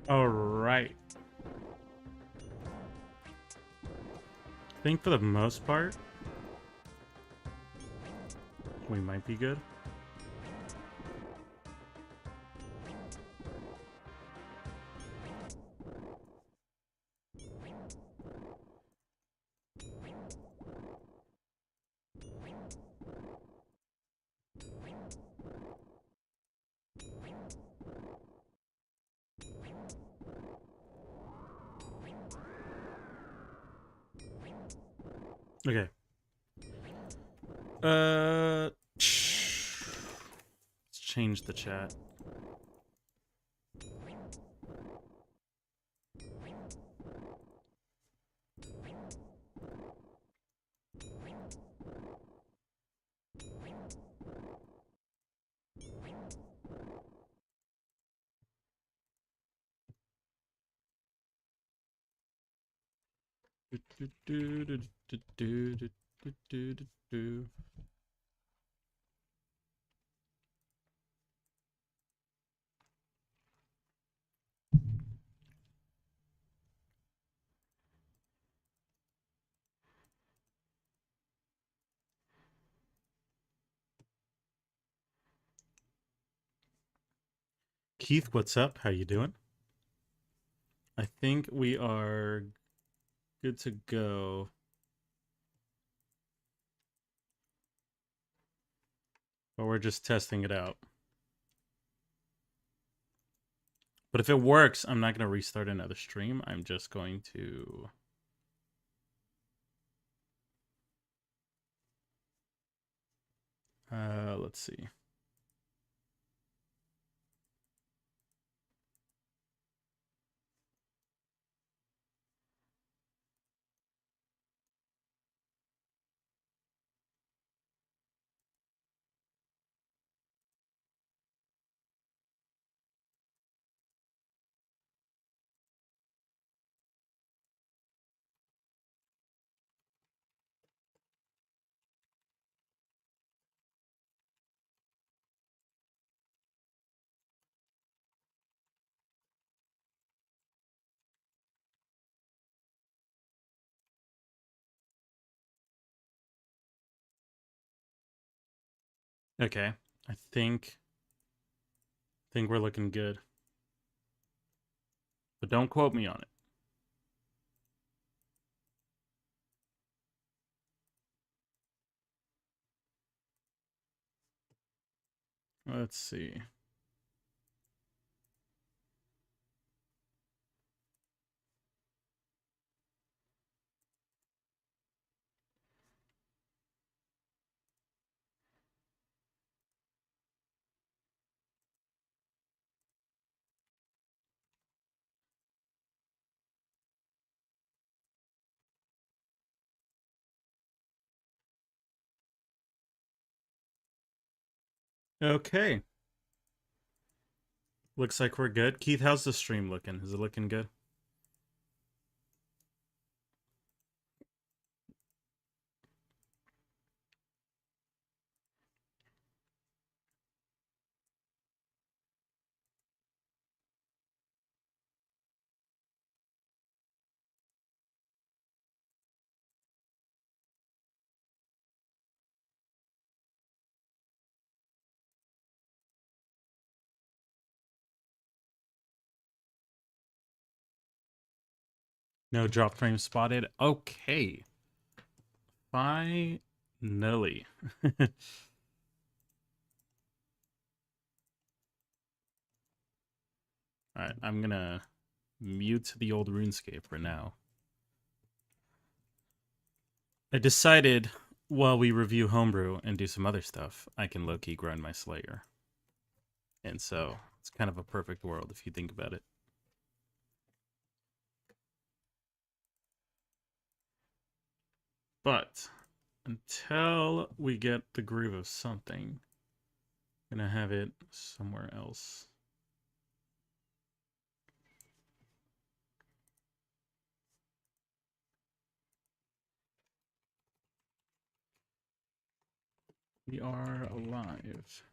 All right. I think for the most part, we might be good. Okay. Let's change the chat. Keith, what's up? How you doing? I think we are good to go. But we're just testing it out. But if it works, I'm not going to restart another stream. I'm just going to... let's see. Okay. I think we're looking good. But don't quote me on it. Let's see. Okay. Looks like we're good. Keith, how's the stream looking? Is it looking good? No drop frame spotted. Okay. Finally. Alright, I'm gonna mute the old RuneScape for now. I decided while we review Homebrew and do some other stuff, I can low-key grind my Slayer. And so, it's kind of a perfect world if you think about it. But, until we get the groove of something, I'm gonna have it somewhere else. We are alive.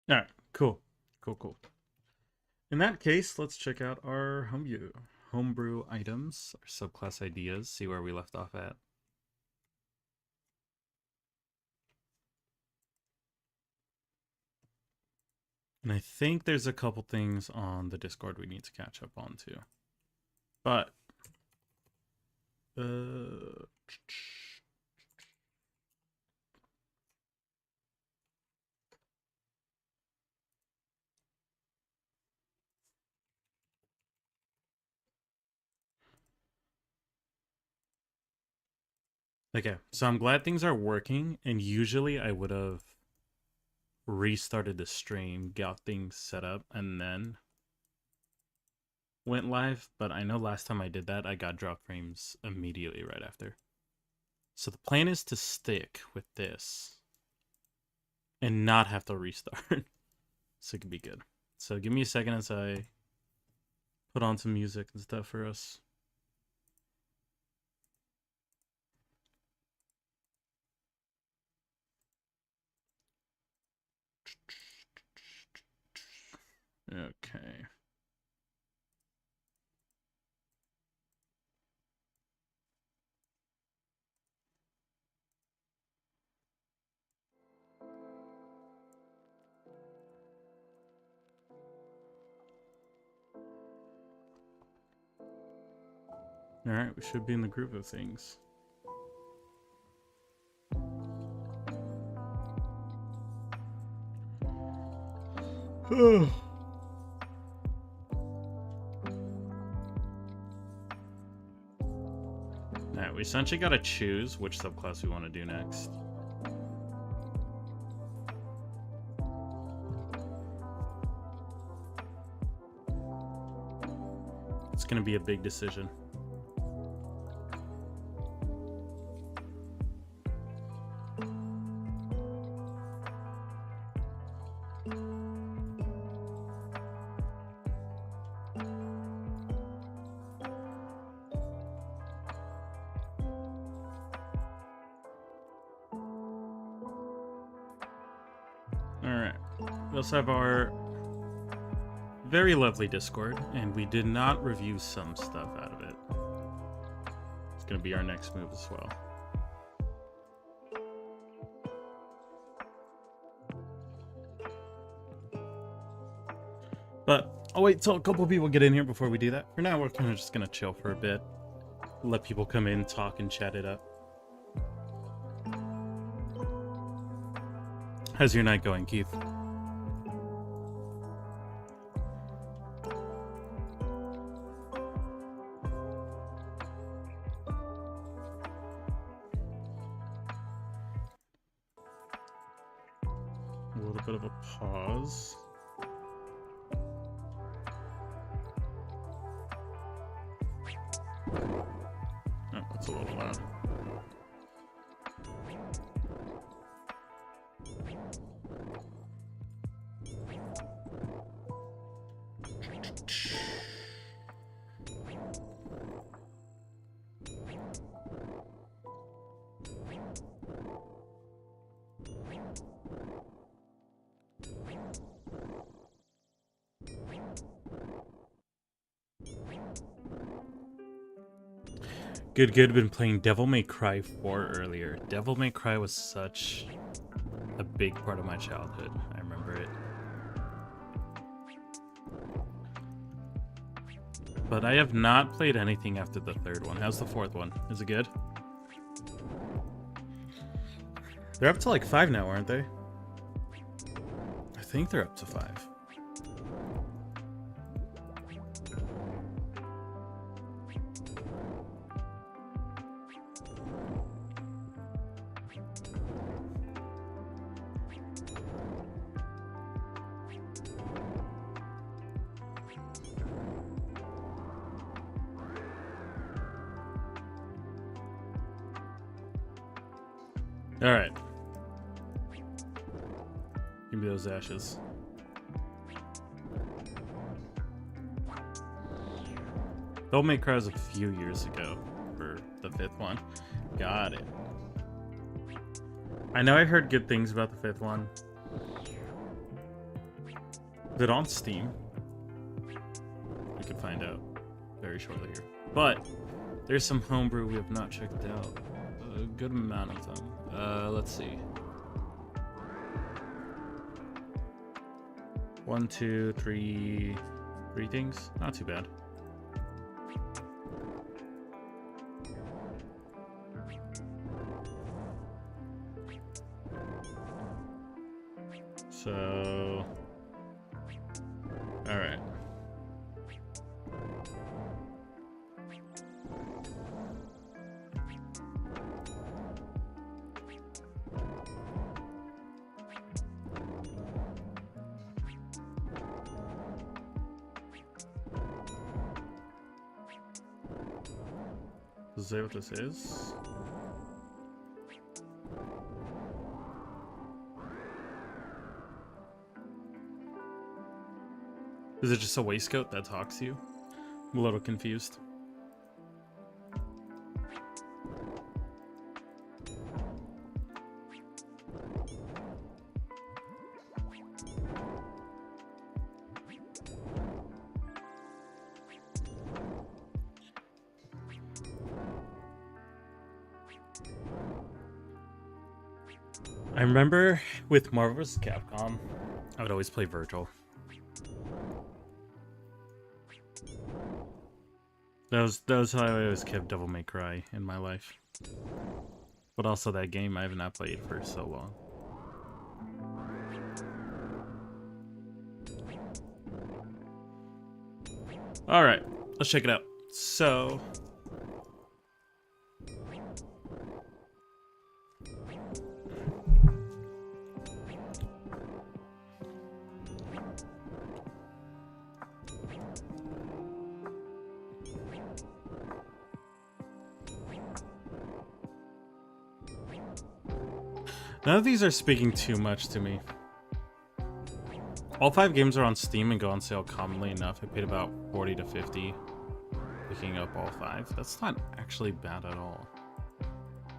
All right, cool, cool. In that case, let's check out our homebrew items, our subclass ideas, see where we left off at. And I think there's a couple things on the Discord we need to catch up on too. But okay, so I'm glad things are working, and usually I would have restarted the stream, got things set up, and then went live, but I know last time I did that, I got drop frames immediately right after. So the plan is to stick with this and not have to restart. So it could be good. So give me a second as I put on some music and stuff for us. Okay. Alright, we should be in the groove of things. Alright, we essentially gotta choose which subclass we want to do next. It's gonna be a big decision. Alright, we also have our very lovely Discord, and we did not review some stuff out of it. It's gonna be our next move as well. But I'll wait till a couple people get in here before we do that. For now, we're kind of just gonna chill for a bit. Let people come in, talk, and chat it up. How's your night going, Keith? A little bit of a pause. Oh, that's a little loud. Good. Been playing Devil May Cry 4 earlier. Devil May Cry was such a big part of my childhood. I remember it. But I have not played anything after the third one. How's the fourth one? Is it good? They're up to like 5 now, aren't they? I think they're up to 5. Alright. Give me those ashes. Devil May Cry was a few years ago for the 5th one. Got it. I know I heard good things about the 5th one. Is it on Steam? We could find out very shortly here. But there's some homebrew we have not checked out. A good amount of them. Let's see. 1, 2, 3 things. Not too bad. So, all right. Does it say what this is? Is it just a waistcoat that talks to you? I'm a little confused. I remember with Marvel vs. Capcom, I would always play Virgil. That was how I always kept Devil May Cry in my life. But also that game I have not played for so long. Alright, let's check it out. So... none of these are speaking too much to me. All 5 games are on Steam and go on sale commonly enough. I paid about 40 to 50 picking up all 5. That's not actually bad at all.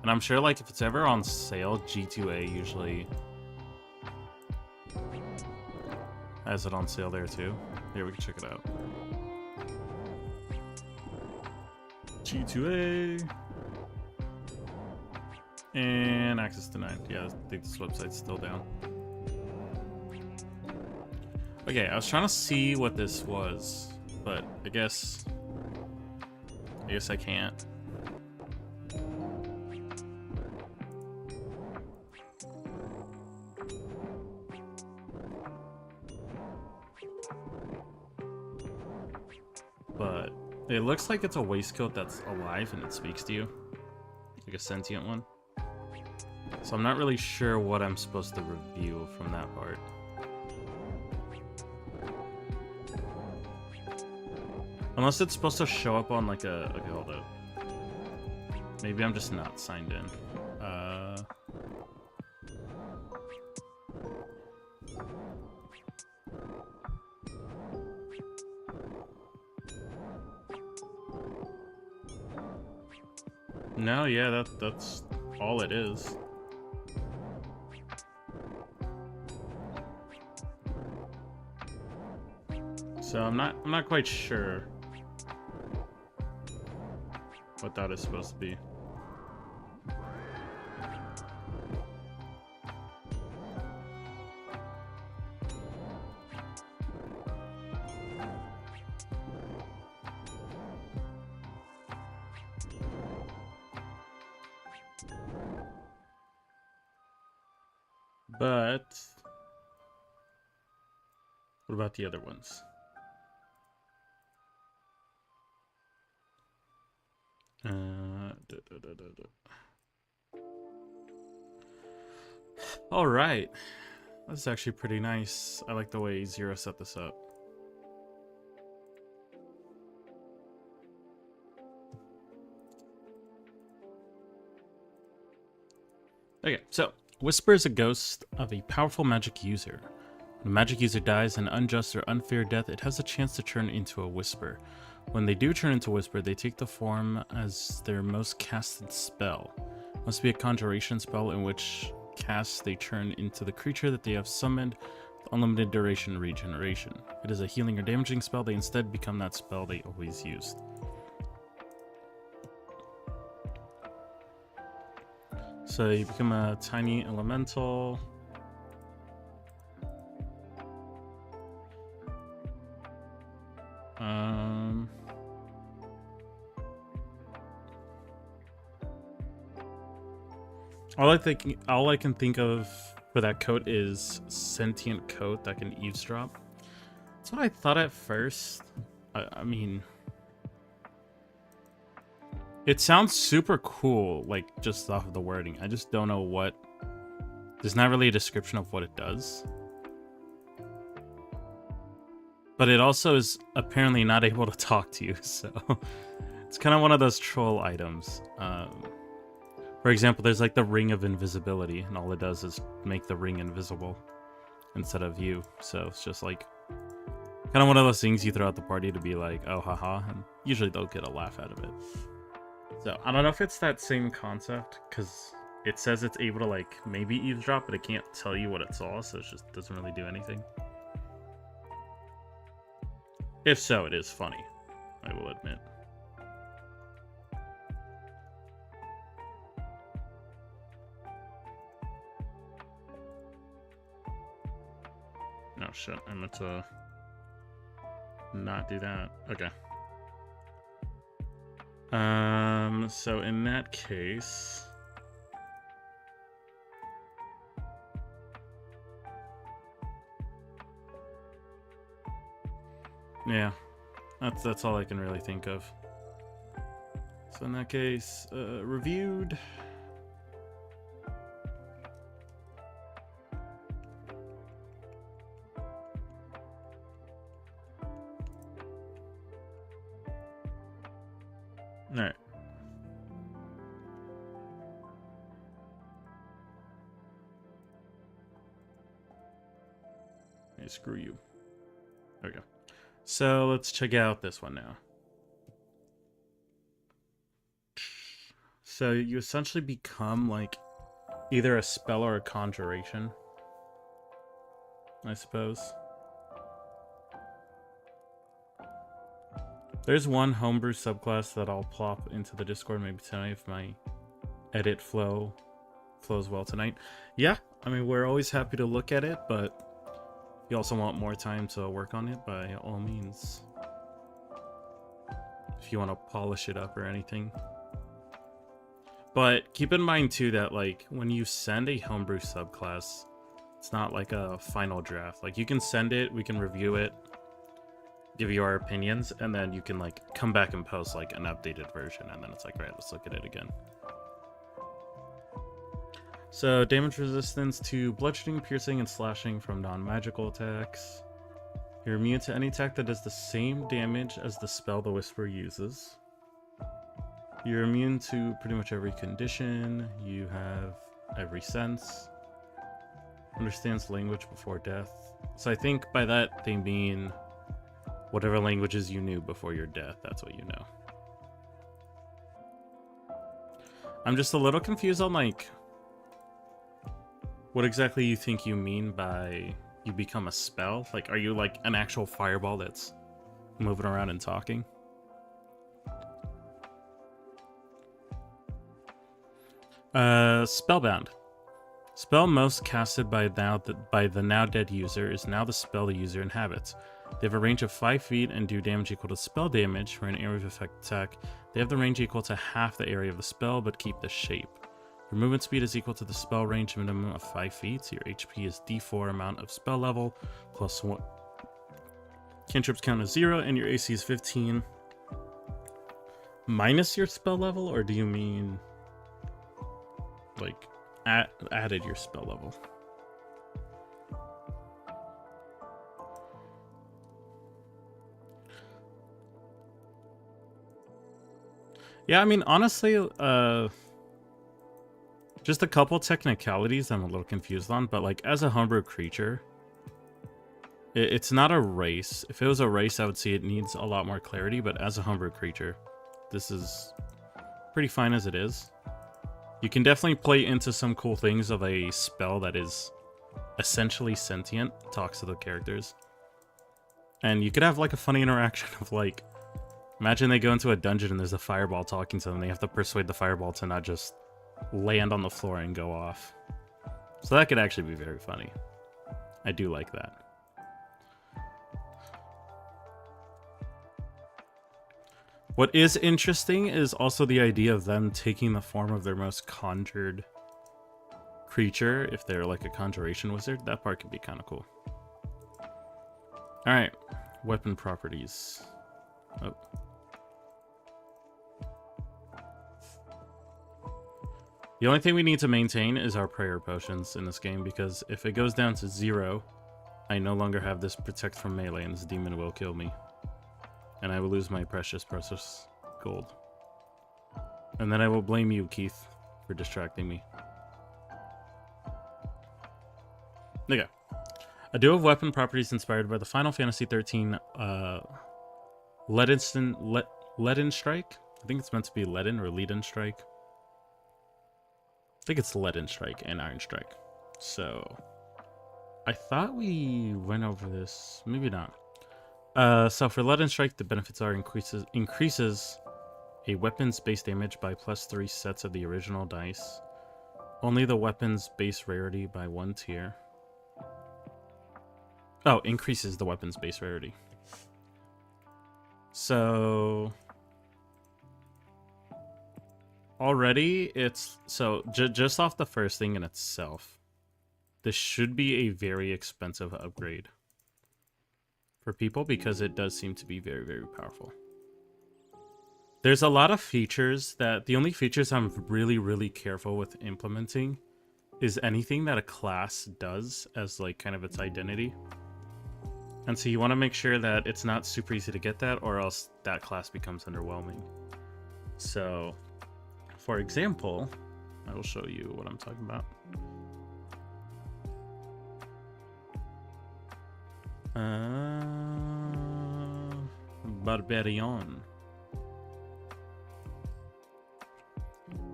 And I'm sure like if it's ever on sale, G2A usually has it on sale there too. Here, we can check it out. G2A. And access denied. Yeah, I think this website's still down. Okay, I was trying to see what this was, but I guess I can't. But it looks like it's a waistcoat that's alive and it speaks to you, like a sentient one. So I'm not really sure what I'm supposed to review from that part. Unless it's supposed to show up on like a... Okay, hold up. Maybe I'm just not signed in. No, yeah, that's all it is. So I'm not quite sure what that is supposed to be. But what about the other ones? All right, that's actually pretty nice. I like the way Zero set this up. Okay, so Whisper is a ghost of a powerful magic user. When a magic user dies an unjust or unfair death, it has a chance to turn into a Whisper. When they do turn into Whisper, they take the form as their most casted spell. It must be a conjuration spell in which cast they turn into the creature that they have summoned. Unlimited duration regeneration. It is a healing or damaging spell. They instead become that spell they always used. So you become a tiny elemental. All I can think of for that coat is sentient coat that can eavesdrop. That's what I thought at first. I mean, it sounds super cool, like just off of the wording. I just don't know what. There's not really a description of what it does. But it also is apparently not able to talk to you, so it's kind of one of those troll items. For example, there's like the Ring of Invisibility, and all it does is make the ring invisible instead of you. So it's just like kind of one of those things you throw at the party to be like, oh, haha, and usually they'll get a laugh out of it. So I don't know if it's that same concept, because it says it's able to like maybe eavesdrop, but it can't tell you what it saw, so it just doesn't really do anything. If so, it is funny, I will admit. No shit, I meant to not do that. Okay. So in that case, yeah, that's all I can really think of. So in that case, reviewed. All right. Hey, screw you. There we go. So let's check out this one now. So you essentially become like either a spell or a conjuration, I suppose. There's one homebrew subclass that I'll plop into the Discord maybe tonight if my edit flows well tonight. Yeah, I mean, we're always happy to look at it, but if you also want more time to work on it, by all means. If you want to polish it up or anything. But keep in mind too that like when you send a homebrew subclass, it's not like a final draft. Like you can send it, we can review it, give you our opinions, and then you can like come back and post like an updated version, and then it's like, right, let's look at it again. So damage resistance to bludgeoning, piercing, and slashing from non-magical attacks. You're immune to any attack that does the same damage as the spell the Whisperer uses. You're immune to pretty much every condition. You have every sense. Understands language before death. So I think by that they mean whatever languages you knew before your death, that's what you know. I'm just a little confused on like what exactly you think you mean by you become a spell. Like, are you like an actual fireball that's moving around and talking? Spellbound. Spell most casted by the now dead user is now the spell the user inhabits. They have a range of 5 feet and do damage equal to spell damage. For an area of effect attack, they have the range equal to half the area of the spell, but keep the shape. Your movement speed is equal to the spell range minimum of 5 feet, so your HP is D4 amount of spell level, plus 1. Cantrips count as 0, and your AC is 15. Minus your spell level, or do you mean like added your spell level? Yeah, I mean, honestly, just a couple technicalities I'm a little confused on, but like as a homebrew creature, it's not a race. If it was a race, I would see it needs a lot more clarity, but as a homebrew creature, this is pretty fine as it is. You can definitely play into some cool things of a spell that is essentially sentient, talks to the characters. And you could have like a funny interaction of like, imagine they go into a dungeon and there's a fireball talking to them. They have to persuade the fireball to not just land on the floor and go off. So that could actually be very funny. I do like that. What is interesting is also the idea of them taking the form of their most conjured creature. If they're like a conjuration wizard, that part could be kind of cool. Alright, weapon properties. Oh. The only thing we need to maintain is our prayer potions in this game, because if it goes down to 0, I no longer have this protect from melee and this demon will kill me. And I will lose my precious gold. And then I will blame you, Keith, for distracting me. Okay. A duo of weapon properties inspired by the Final Fantasy XIII Leaden Strike? I think it's meant to be Leaden or Leaden Strike. I think it's Leaden Strike and Iron Strike. So, I thought we went over this. Maybe not. So for Leaden Strike, the benefits are increases a weapon's base damage by +3 sets of the original dice. Only the weapon's base rarity by 1 tier. Oh, increases the weapon's base rarity. So already it's just off the first thing in itself, this should be a very expensive upgrade for people because it does seem to be very, very powerful. There's a lot of features that the only features I'm really, really careful with implementing is anything that a class does as like kind of its identity. And so you want to make sure that it's not super easy to get that, or else that class becomes underwhelming. So, for example, I will show you what I'm talking about. Barbarian.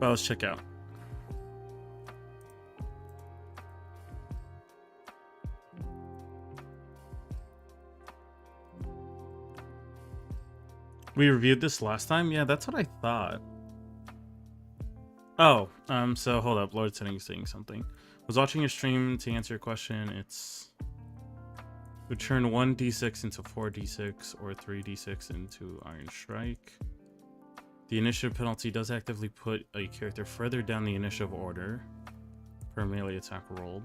Well, let's check out. We reviewed this last time? Yeah, that's what I thought. Oh, so hold up. Lord Setting saying something. Was watching your stream to answer your question. It's would turn 1d6 into 4d6 or 3d6 into Iron Strike. The initiative penalty does actively put a character further down the initiative order per melee attack rolled.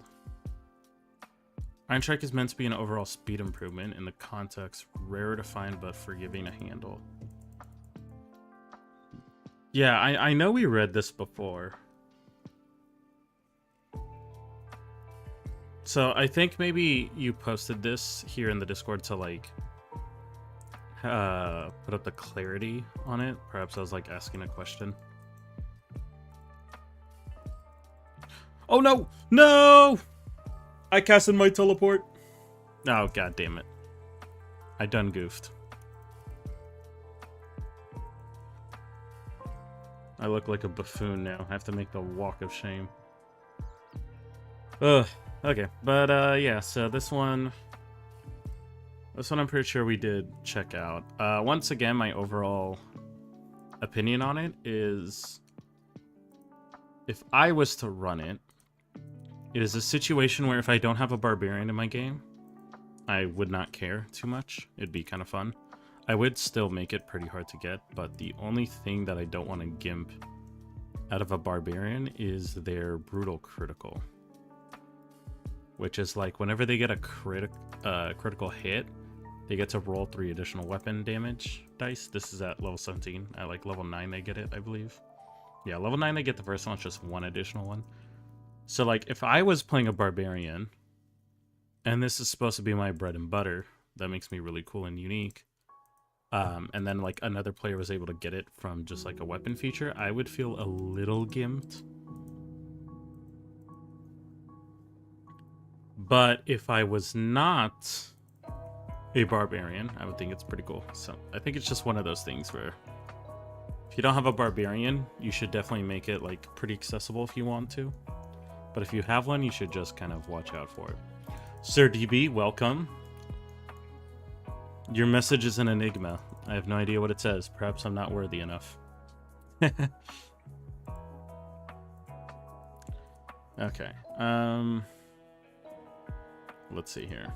Iron Strike is meant to be an overall speed improvement in the context, rarer to find but forgiving to handle. Yeah, I know we read this before. So I think maybe you posted this here in the Discord to like put up the clarity on it. Perhaps I was like asking a question. Oh no! No! I casted my teleport. Oh, god damn it. I done goofed. I look like a buffoon now. I have to make the walk of shame. Ugh. Okay, but yeah, so this one I'm pretty sure we did check out. Once again, my overall opinion on it is, if I was to run it, it is a situation where if I don't have a barbarian in my game, I would not care too much. It'd be kind of fun. I would still make it pretty hard to get, but the only thing that I don't want to gimp out of a barbarian is their brutal critical. Which is like whenever they get a critical hit, they get to roll 3 additional weapon damage dice. This is at level 17. At like level 9 they get it, I believe. Yeah, level 9 they get the first one, it's just 1 additional one. So like if I was playing a barbarian, and this is supposed to be my bread and butter, that makes me really cool and unique, and then like another player was able to get it from just like a weapon feature, I would feel a little gimped. But if I was not a barbarian, I would think it's pretty cool. So I think it's just one of those things where if you don't have a barbarian, you should definitely make it like pretty accessible if you want to. But if you have one, you should just kind of watch out for it. Sir DB, welcome. Your message is an enigma. I have no idea what it says. Perhaps I'm not worthy enough. Okay. Let's see here.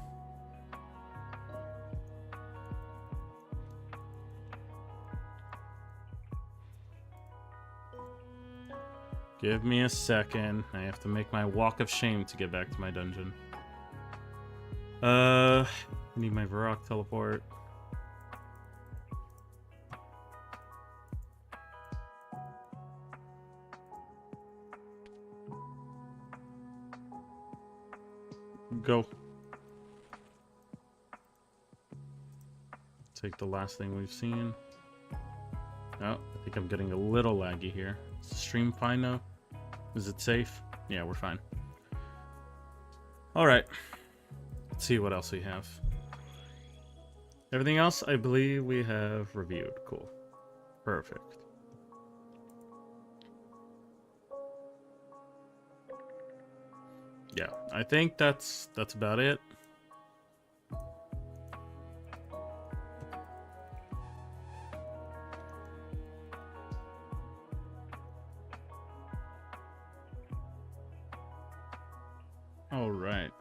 Give me a second. I have to make my walk of shame to get back to my dungeon. I need my Varrock teleport. Go. Take the last thing we've seen. Oh, I think I'm getting a little laggy here. Is the stream fine now? Is it safe? Yeah, we're fine. Alright. Let's see what else we have. Everything else, I believe we have reviewed. Cool. Perfect. Yeah, I think that's about it. All right.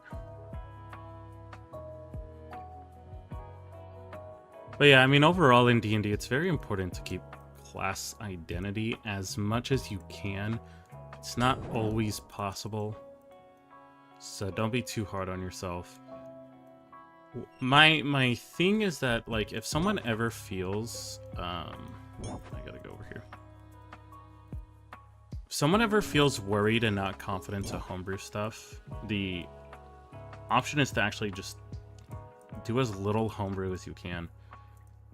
But yeah, I mean, overall in D&D, it's very important to keep class identity as much as you can. It's not always possible, so don't be too hard on yourself. My thing is that, like, if someone ever feels, I gotta go over here. If someone ever feels worried and not confident to homebrew stuff, the option is to actually just do as little homebrew as you can.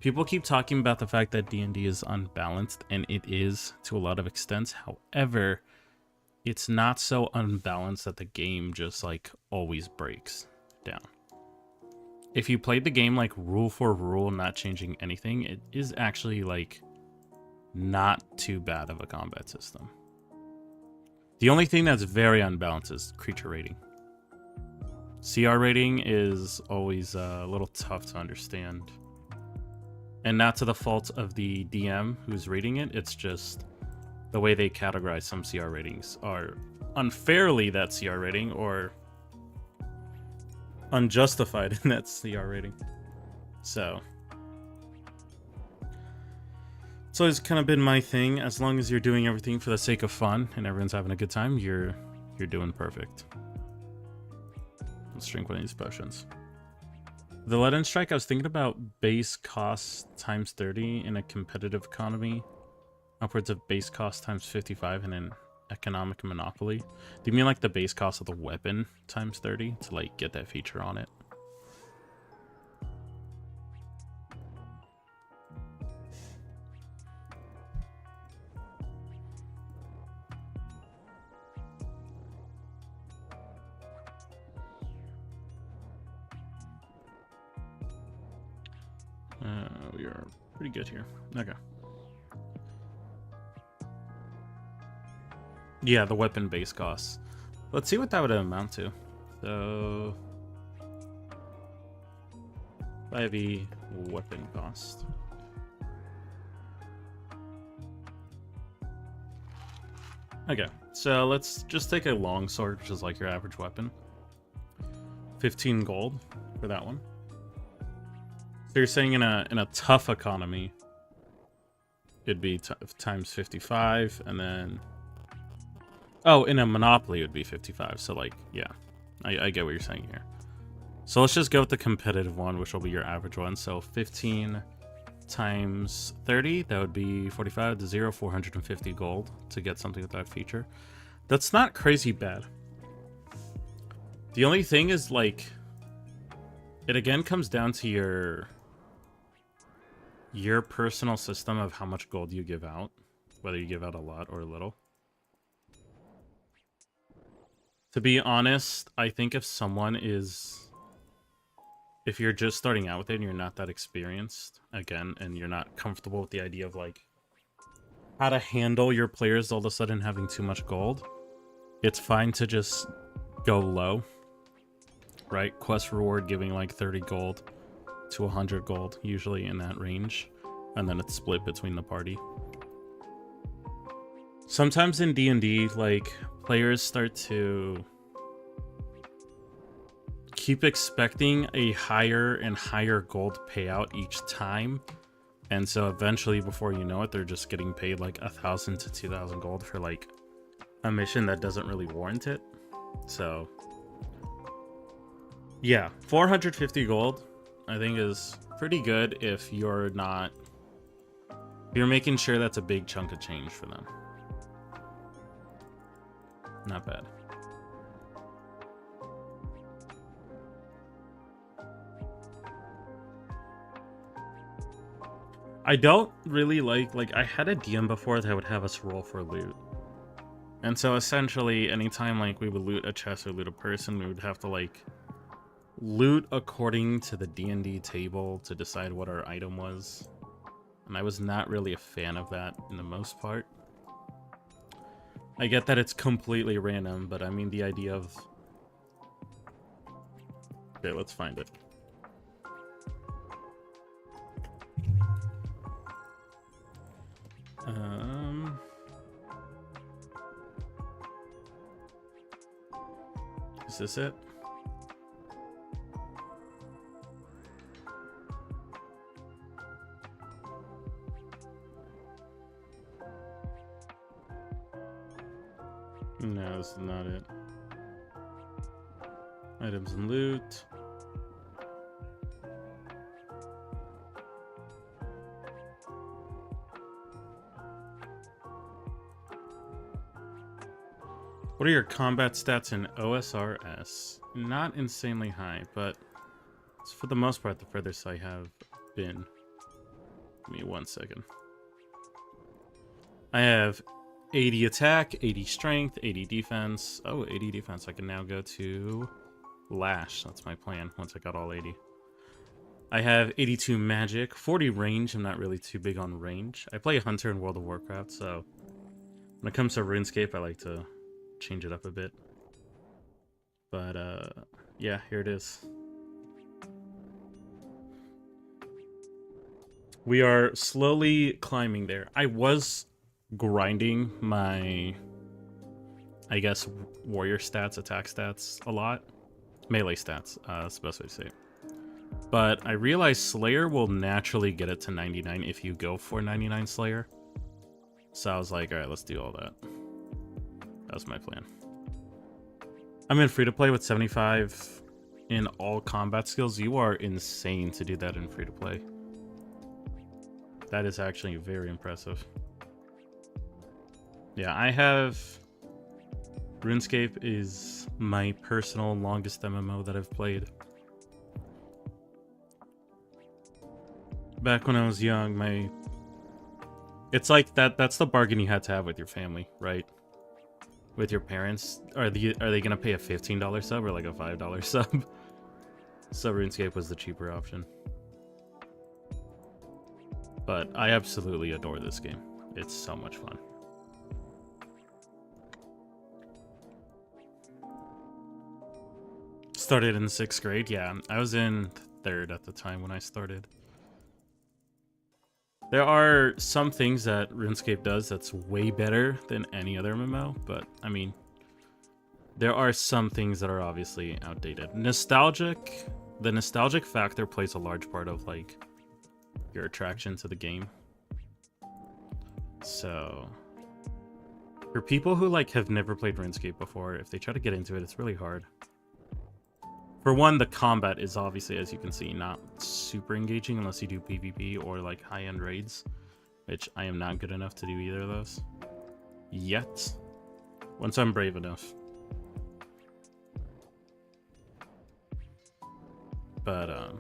People keep talking about the fact that D&D is unbalanced, and it is to a lot of extents. However, it's not so unbalanced that the game just, like, always breaks down. If you played the game, like, rule for rule, not changing anything, it is actually, like, not too bad of a combat system. The only thing that's very unbalanced is creature rating. CR rating is always a little tough to understand. And not to the fault of the DM who's reading it, it's just the way they categorize some CR ratings are unfairly that CR rating or unjustified in that CR rating. So it's always kind of been my thing. As long as you're doing everything for the sake of fun and everyone's having a good time, you're doing perfect. Let's drink one of these potions. The Leaden Strike, I was thinking about base cost times 30 in a competitive economy, upwards of base cost times 55 in an economic monopoly. Do you mean like the base cost of the weapon times 30 to like get that feature on it? We are pretty good here. Okay. Yeah, the weapon base costs. Let's see what that would amount to. So 5e weapon cost. Okay, so let's just take a longsword, which is like your average weapon. 15 gold for that one. So you're saying in a tough economy, it'd be times 55, and then in a monopoly it would be 55. So like, yeah, I get what you're saying here. So let's just go with the competitive one, which will be your average one. So 15 times 30, that would be 45 to 0, 450 gold to get something with that feature. That's not crazy bad. The only thing is, like, it again comes down to your personal system of how much gold you give out, whether you give out a lot or a little. To be honest, I think if you're just starting out with it and you're not that experienced, again, and you're not comfortable with the idea of like how to handle your players all of a sudden having too much gold, it's fine to just go low, right? Quest reward giving like 30 gold to 100 gold, usually in that range, and then it's split between the party. Sometimes in D&D, like, players start to keep expecting a higher and higher gold payout each time, and so eventually, before you know it, they're just getting paid like 1,000 to 2,000 gold for like a mission that doesn't really warrant it. So yeah, 450 gold I think is pretty good if you're not, if you're making sure that's a big chunk of change for them. Not bad. I don't really like I had a DM before that would have us roll for loot. And so essentially anytime like we would loot a chest or loot a person, we would have to like loot according to the D&D table to decide what our item was. And I was not really a fan of that in the most part. I get that it's completely random, but I mean the idea of... Okay, let's find it. Is this it? No, this is not it. Items and loot. What are your combat stats in OSRS? Not insanely high, but it's for the most part the furthest I have been. Give me 1 second. I have 80 attack, 80 strength, 80 defense. Oh, 80 defense. I can now go to Lash. That's my plan once I got all 80. I have 82 magic, 40 range. I'm not really too big on range. I play Hunter in World of Warcraft, so when it comes to RuneScape, I like to change it up a bit. But yeah, here it is. We are slowly climbing there. I was grinding my, I guess, warrior stats, attack stats a lot. Melee stats, that's the best way to say it. But I realized Slayer will naturally get it to 99 if you go for 99 Slayer. So I was like, alright, let's do all that. That was my plan. I'm in free-to-play with 75 in all combat skills. You are insane to do that in free-to-play. That is actually very impressive. Yeah, I have... RuneScape is my personal longest MMO that I've played. Back when I was young, it's like that's the bargain you had to have with your family, right? With your parents. Are they gonna pay a $15 sub or like a $5 sub? So RuneScape was the cheaper option. But I absolutely adore this game. It's so much fun. Started in 6th grade, yeah. I was in 3rd at the time when I started. There are some things that RuneScape does that's way better than any other MMO, but I mean, there are some things that are obviously outdated. The nostalgic factor plays a large part of like your attraction to the game. So for people who like have never played RuneScape before, if they try to get into it, it's really hard. For one, the combat is obviously, as you can see, not super engaging unless you do PvP or like high-end raids, which I am not good enough to do either of those yet. Once I'm brave enough. But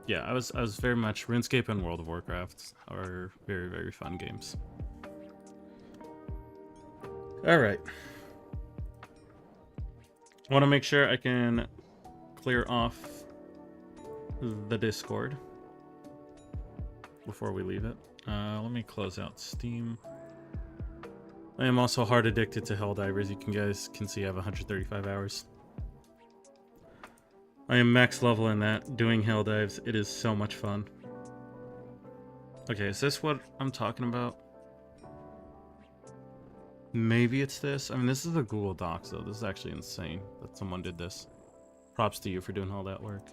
yeah, I was very much RuneScape and World of Warcraft are very, very fun games. All right. I want to make sure I can clear off the Discord before we leave it. Let me close out Steam. I am also hard addicted to Helldivers. You guys can see I have 135 hours. I am max level in that, doing Helldives. It is so much fun. Okay, is this what I'm talking about? Maybe it's this. I mean, this is a Google Docs, though. This is actually insane that someone did this. Props to you for doing all that work.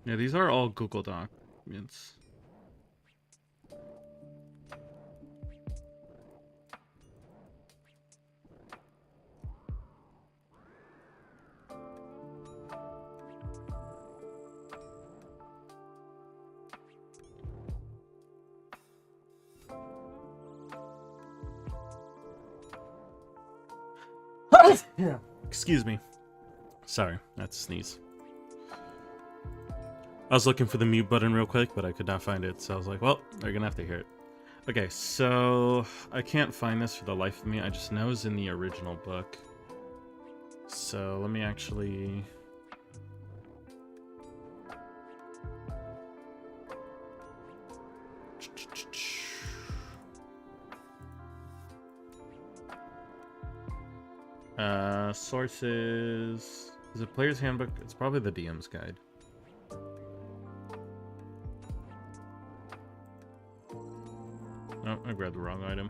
Yeah, these are all Google documents. Yeah. Excuse me. Sorry, that's a sneeze. I was looking for the mute button real quick, but I could not find it, so I was like, well, they're gonna have to hear it. Okay, so I can't find this for the life of me. I just know it's in the original book. So let me actually... sources... Is it Player's Handbook? It's probably the DM's Guide. Oh, I grabbed the wrong item.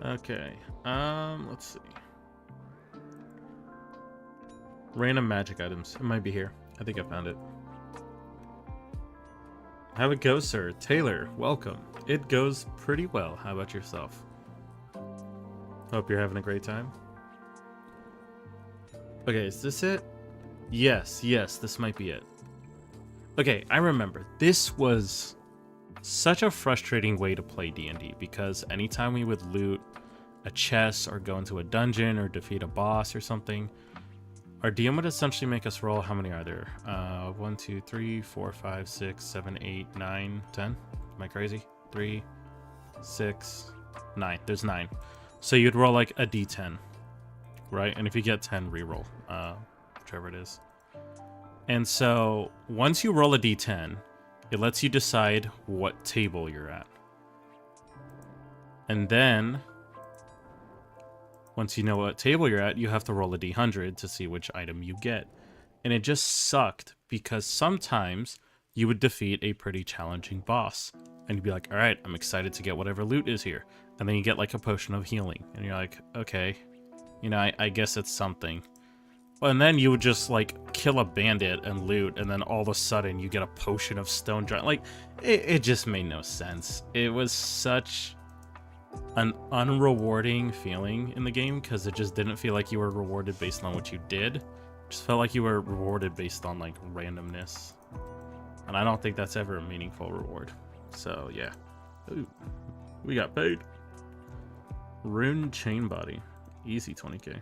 Okay, let's see. Random magic items. It might be here. I think I found it. How it goes, sir? Taylor, welcome. It goes pretty well. How about yourself? Hope you're having a great time. Okay, is this it? Yes, this might be it. Okay, I remember. This was such a frustrating way to play D&D because anytime we would loot a chest or go into a dungeon or defeat a boss or something, our DM would essentially make us roll. How many are there? 1, 2, 3, 4, 5, 6, 7, 8, 9, 10. Am I crazy? 3, 6, 9. There's 9. So you'd roll like a d10, right? And if you get 10, reroll, whichever it is. And so once you roll a d10, it lets you decide what table you're at. And then once you know what table you're at, you have to roll a d100 to see which item you get. And it just sucked because sometimes you would defeat a pretty challenging boss. And you'd be like, all right, I'm excited to get whatever loot is here. And then you get like a potion of healing. And you're like, okay, you know, I guess it's something. And then you would just like kill a bandit and loot. And then all of a sudden you get a potion of stone giant. Like, it just made no sense. It was such an unrewarding feeling in the game because it just didn't feel like you were rewarded based on what you did. It just felt like you were rewarded based on like randomness. And I don't think that's ever a meaningful reward. So yeah. Ooh, we got paid. Rune chain body. Easy 20k.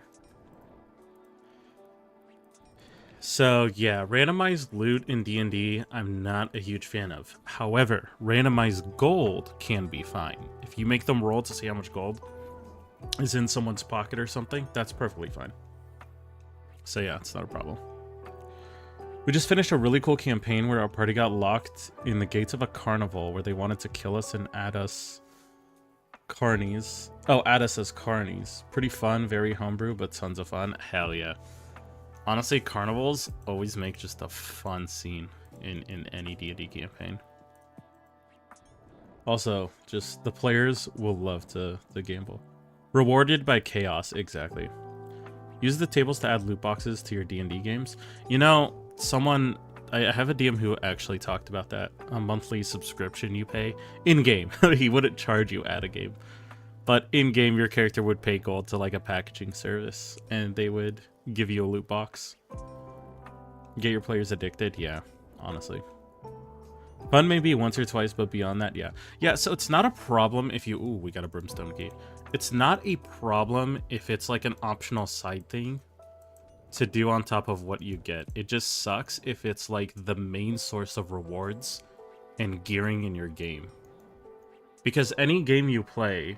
So yeah, randomized loot in D&D, I'm not a huge fan of. However, randomized gold can be fine. If you make them roll to see how much gold is in someone's pocket or something, that's perfectly fine. So yeah, it's not a problem. We just finished a really cool campaign where our party got locked in the gates of a carnival where they wanted to kill us and add us carnies. Oh, add us as carnies. Pretty fun, very homebrew, but tons of fun. Hell yeah. Honestly, carnivals always make just a fun scene in any D&D campaign. Also, just the players will love to gamble. Rewarded by chaos, exactly. Use the tables to add loot boxes to your D&D games. You know, I have a DM who actually talked about that. A monthly subscription you pay in-game. He wouldn't charge you at a game. But in-game, your character would pay gold to like a packaging service. And they would give you a loot box. Get your players addicted? Yeah, honestly. Fun maybe once or twice, but beyond that, yeah. Yeah, so it's not a problem if you... Ooh, we got a brimstone gate. It's not a problem if it's like an optional side thing to do on top of what you get. It just sucks if it's like the main source of rewards and gearing in your game. Because any game you play,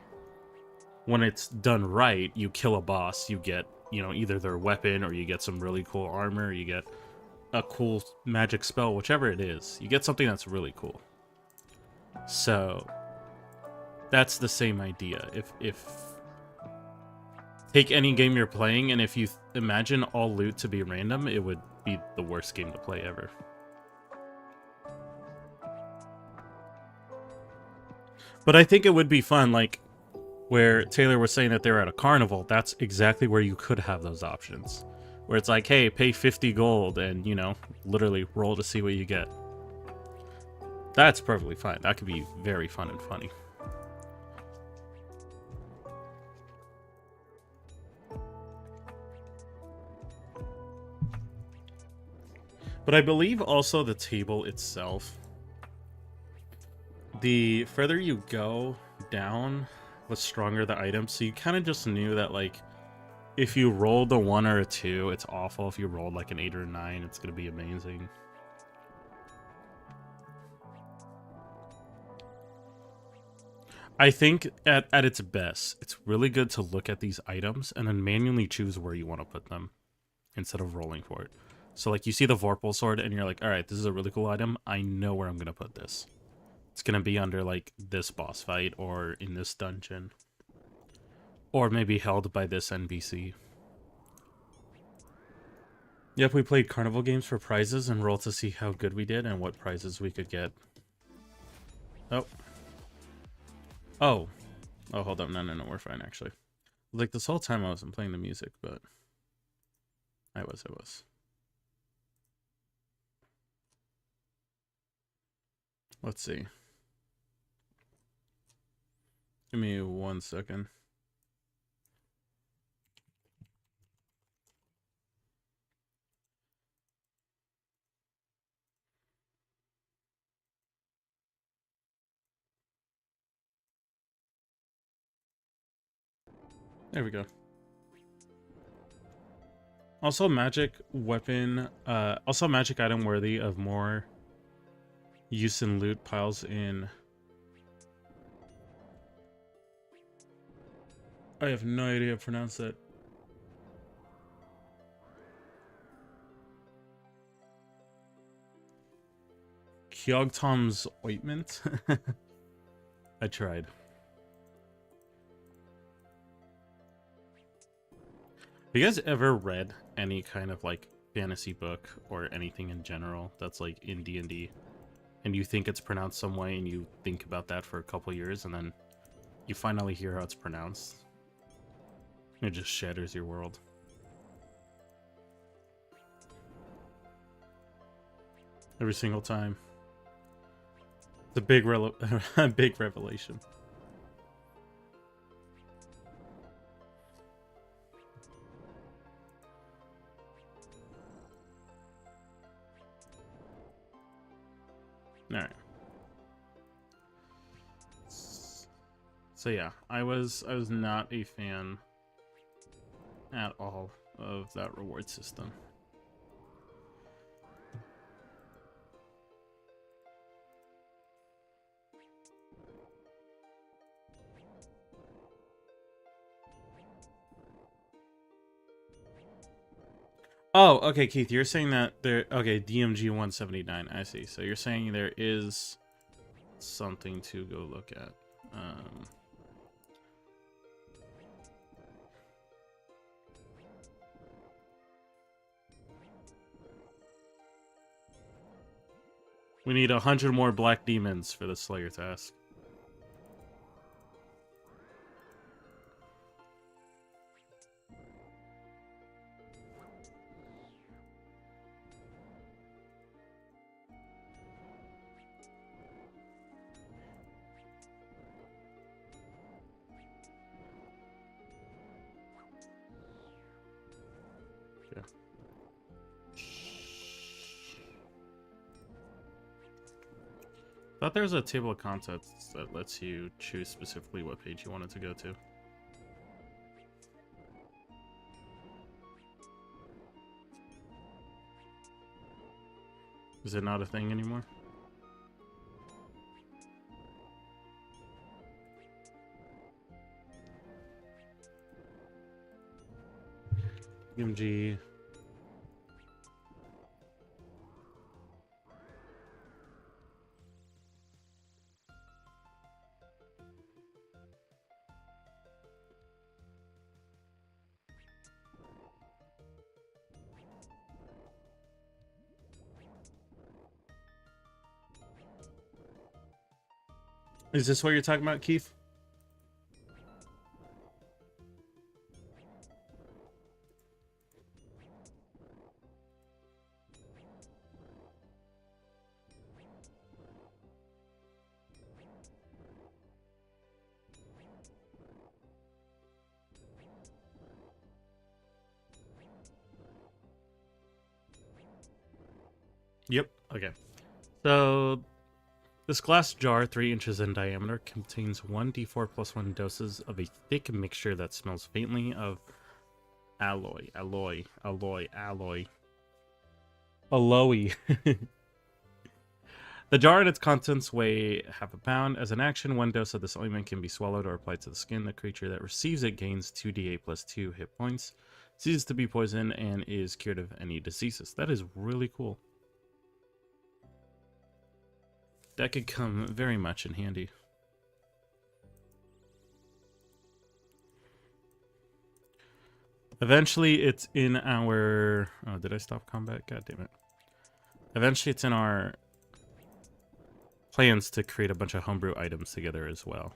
when it's done right, you kill a boss, you get, you know, either their weapon or you get some really cool armor, you get a cool magic spell, whichever it is. You get something that's really cool. So that's the same idea. If take any game you're playing, and if you imagine all loot to be random, it would be the worst game to play ever. But I think it would be fun, like where Taylor was saying that they were at a carnival. That's exactly where you could have those options. Where it's like, hey, pay 50 gold and, you know, literally roll to see what you get. That's perfectly fine. That could be very fun and funny. But I believe also the table itself, the further you go down, the stronger the item. So you kind of just knew that, like, if you rolled a 1 or a 2, it's awful. If you rolled like an 8 or a 9, it's going to be amazing. I think at its best, it's really good to look at these items and then manually choose where you want to put them instead of rolling for it. So, like, you see the Vorpal sword and you're like, all right, this is a really cool item. I know where I'm going to put this. It's going to be under, like, this boss fight or in this dungeon. Or maybe held by this NPC. Yep, we played carnival games for prizes and rolled to see how good we did and what prizes we could get. Oh. Oh. Oh, hold up. No, we're fine, actually. Like, this whole time I wasn't playing the music, but... I was. Let's see. Give me 1 second. There we go. Also, magic weapon, also magic item worthy of more use in loot piles in... I have no idea how to pronounce that. Kyogtom's ointment? I tried. Have you guys ever read any kind of, like, fantasy book or anything in general that's, like, in D&D, and you think it's pronounced some way, and you think about that for a couple years, and then you finally hear how it's pronounced? It just shatters your world. Every single time. It's a big, big revelation. All right. So yeah, I was not a fan at all of that reward system. Oh, okay, Keith, you're saying that there... Okay, DMG 179, I see. So you're saying there is something to go look at. We need 100 more black demons for the Slayer task. Yeah. Thought there was a table of contents that lets you choose specifically what page you wanted to go to. Is it not a thing anymore? MG. Is this what you're talking about, Keith? Yep. Okay. So this glass jar, 3 inches in diameter, contains 1d4 plus 1 doses of a thick mixture that smells faintly of alloy. Aloe. The jar and its contents weigh half a pound. As an action, 1 dose of this ointment can be swallowed or applied to the skin. The creature that receives it gains 2d8 plus 2 hit points, ceases to be poisoned, and is cured of any diseases. That is really cool. That could come very much in handy. Eventually, it's in our... Oh, did I stop combat? God damn it. Eventually, it's in our plans to create a bunch of homebrew items together as well.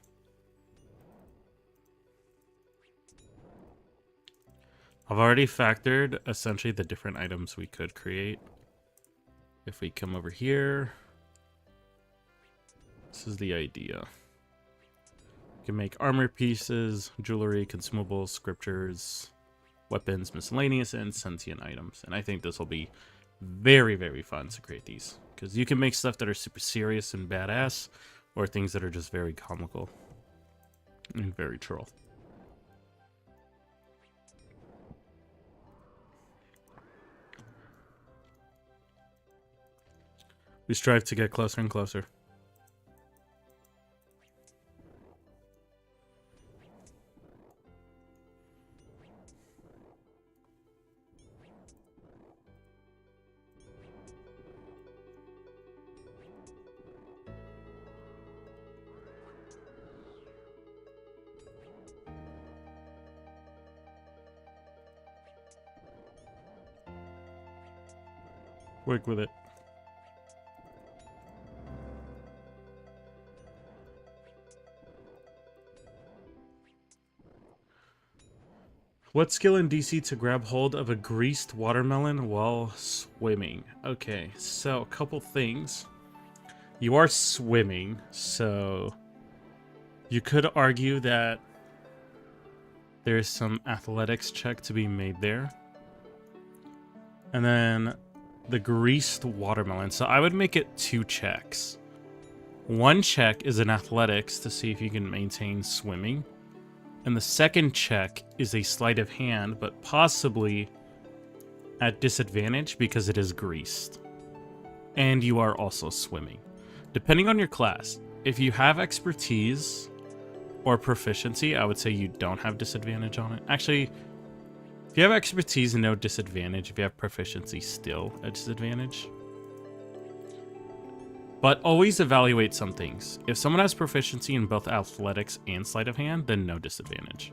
I've already factored, essentially, the different items we could create. If we come over here... This is the idea. You can make armor pieces, jewelry, consumables, scriptures, weapons, miscellaneous, and sentient items. And I think this will be very, very fun to create these. Because you can make stuff that are super serious and badass, or things that are just very comical and very troll. We strive to get closer and closer. Work with it. What skill in DC to grab hold of a greased watermelon while swimming? Okay, so a couple things. You are swimming, so you could argue that there's some athletics check to be made there. And then the greased watermelon. So I would make it 2 checks. 1 check is an athletics to see if you can maintain swimming. And the second check is a sleight of hand, but possibly at disadvantage because it is greased. And you are also swimming. Depending on your class, if you have expertise or proficiency, I would say you don't have disadvantage on it. Actually, if you have expertise and no disadvantage, if you have proficiency, still a disadvantage. But always evaluate some things. If someone has proficiency in both athletics and sleight of hand, then no disadvantage.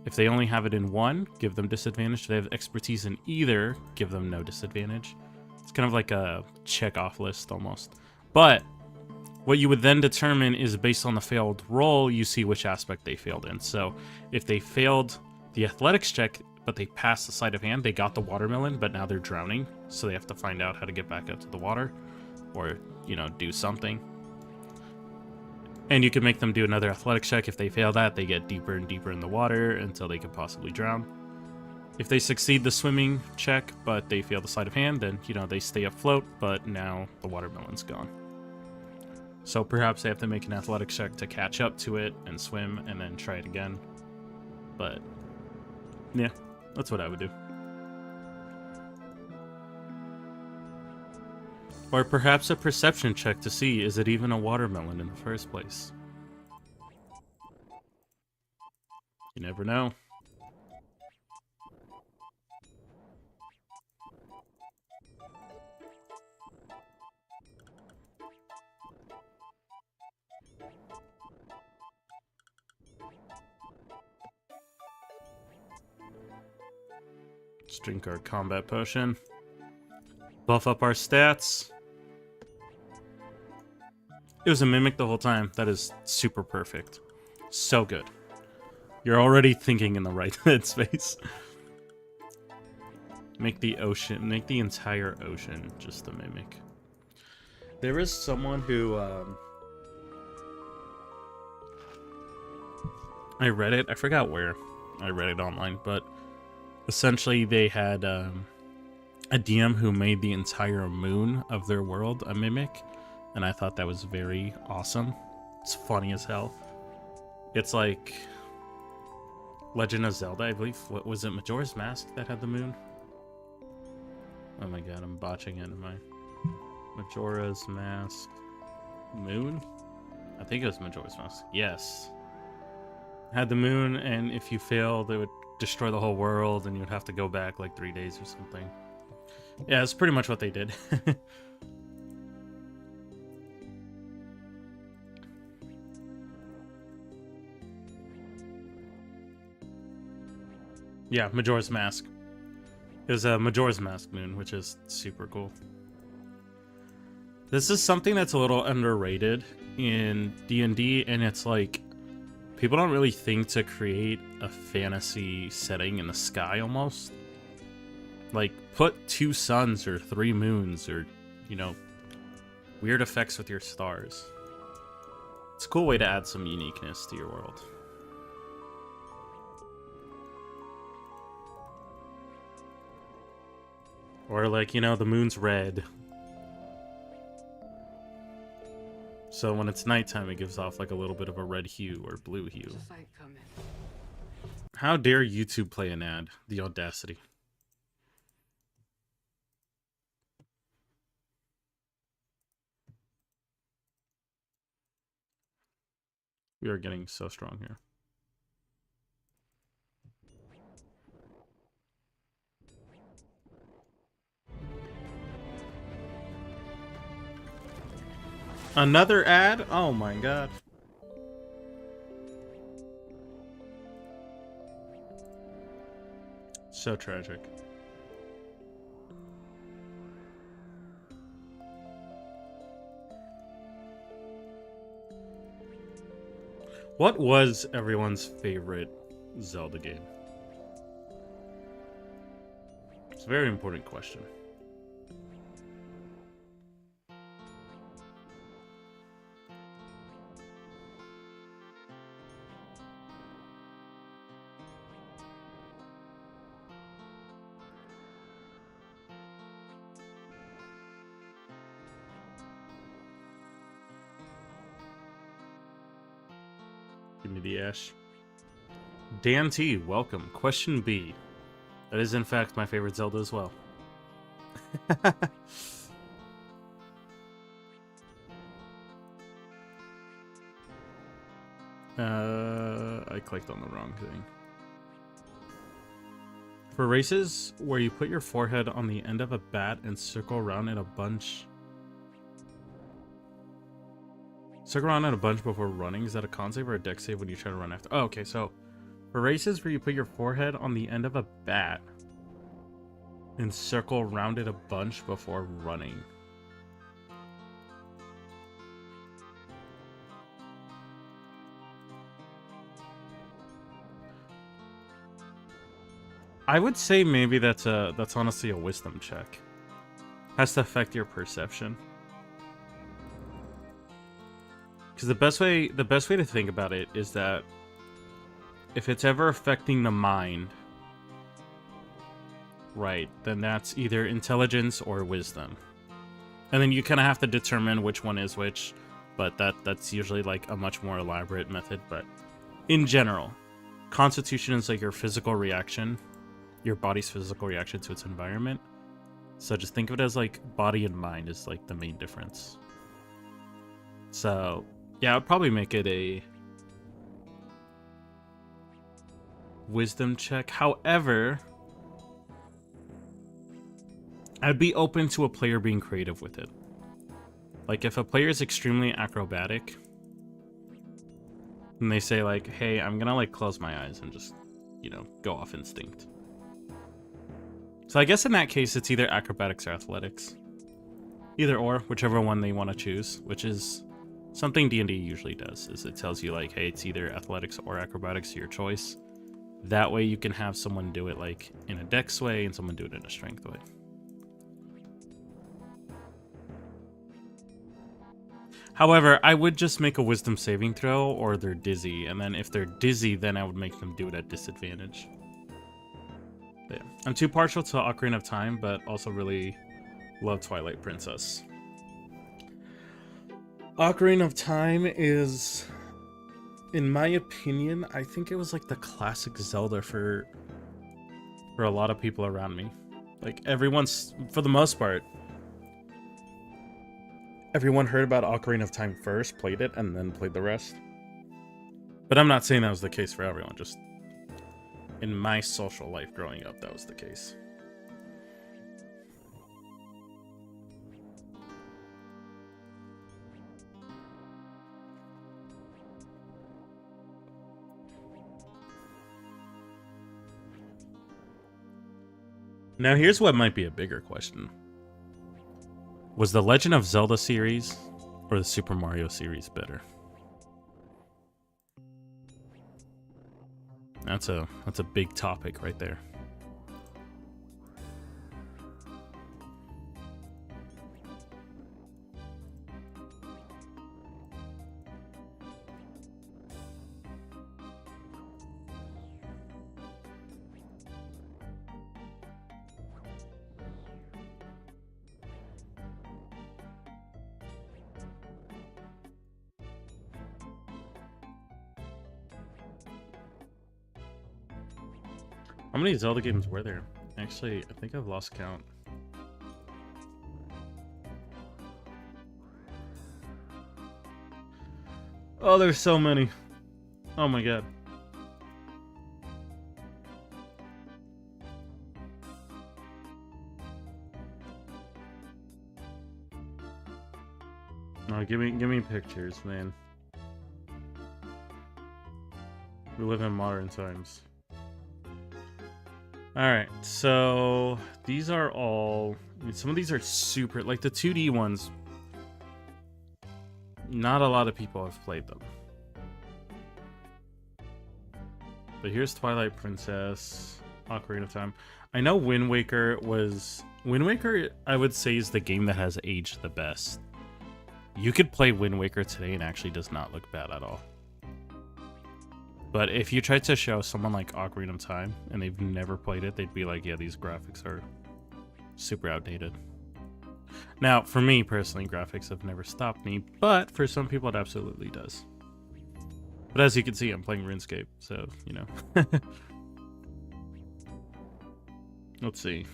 If they only have it in one, give them disadvantage. If they have expertise in either, give them no disadvantage. It's kind of like a check-off list almost. But what you would then determine is based on the failed roll, you see which aspect they failed in. So if they failed the athletics check, but they passed the sleight of hand, they got the watermelon, but now they're drowning. So they have to find out how to get back up to the water or, you know, do something. And you can make them do another athletics check. If they fail that, they get deeper and deeper in the water until they could possibly drown. If they succeed the swimming check, but they fail the sleight of hand, then, you know, they stay afloat, but now the watermelon's gone. So perhaps they have to make an athletics check to catch up to it and swim and then try it again. But, yeah, that's what I would do. Or perhaps a perception check to see, is it even a watermelon in the first place? You never know. Let's drink our combat potion. Buff up our stats. It was a mimic the whole time. That is super perfect. So good. You're already thinking in the right headspace. Make the ocean, make the entire ocean just a mimic. There is someone who, I read it, I forgot where I read it online, but essentially they had a DM who made the entire moon of their world a mimic, and I thought that was very awesome. It's funny as hell. It's like Legend of Zelda, I believe. What was it, Majora's Mask that had the moon? Oh my god, I'm botching it. Am I? Majora's Mask moon? I think it was Majora's Mask. Yes. Had the moon, and if you failed, it would destroy the whole world, and you would have to go back like 3 days or something. Yeah, that's pretty much what they did. Yeah, Majora's Mask. It was a Majora's Mask moon, which is super cool. This is something that's a little underrated in D&D, and it's like, people don't really think to create a fantasy setting in the sky almost. Like, put 2 suns or 3 moons or, you know, weird effects with your stars. It's a cool way to add some uniqueness to your world. Or like, you know, the moon's red. So when it's nighttime, it gives off like a little bit of a red hue or blue hue. How dare YouTube play an ad? The audacity. We are getting so strong here. Another ad? Oh my god. So tragic. What was everyone's favorite Zelda game? It's a very important question. Give me the ash. Dan T, welcome. Question B. That is in fact my favorite Zelda as well. I clicked on the wrong thing. For races where you put your forehead on the end of a bat and circle around in a bunch. Circle around in a bunch before running. Is that a con save or a dex save when you try to run after? Oh, okay, so for races where you put your forehead on the end of a bat and circle around it a bunch before running. I would say maybe that's honestly a wisdom check. Has to affect your perception. Because the best way to think about it is that if it's ever affecting the mind, right, then that's either intelligence or wisdom. And then you kind of have to determine which one is which, but that's usually like a much more elaborate method. But in general, constitution is like your physical reaction, your body's physical reaction to its environment. So just think of it as like body and mind is like the main difference. So yeah, I'd probably make it a wisdom check. However, I'd be open to a player being creative with it. Like if a player is extremely acrobatic and they say like, hey, I'm gonna like close my eyes and just, you know, go off instinct. So I guess in that case, it's either acrobatics or athletics. Either or, whichever one they want to choose, which is something D&D usually does, is it tells you like, hey, it's either athletics or acrobatics, your choice. That way you can have someone do it like in a dex way and someone do it in a strength way. However, I would just make a wisdom saving throw or they're dizzy, and then if they're dizzy, then I would make them do it at disadvantage. But yeah. I'm too partial to Ocarina of Time, but also really love Twilight Princess. Ocarina of Time is, in my opinion, I think it was like the classic Zelda for a lot of people around me. Like everyone's, for the most part, everyone heard about Ocarina of Time first, played it, and then played the rest. But I'm not saying that was the case for everyone, just in my social life growing up, that was the case. Now here's what might be a bigger question. Was the Legend of Zelda series or the Super Mario series better? That's a big topic right there. How many Zelda games were there? Actually, I think I've lost count. Oh, there's so many. Oh my god. No, give me pictures, man. We live in modern times. Alright, so these are all... I mean, some of these are super... Like the 2D ones, not a lot of people have played them. But here's Twilight Princess, Ocarina of Time. I know Wind Waker was... Wind Waker, I would say, is the game that has aged the best. You could play Wind Waker today and actually does not look bad at all. But if you tried to show someone like Ocarina of Time and they've never played it, they'd be like, yeah, these graphics are super outdated. Now, for me personally, graphics have never stopped me, but for some people it absolutely does. But as you can see, I'm playing RuneScape, so, you know. Let's see.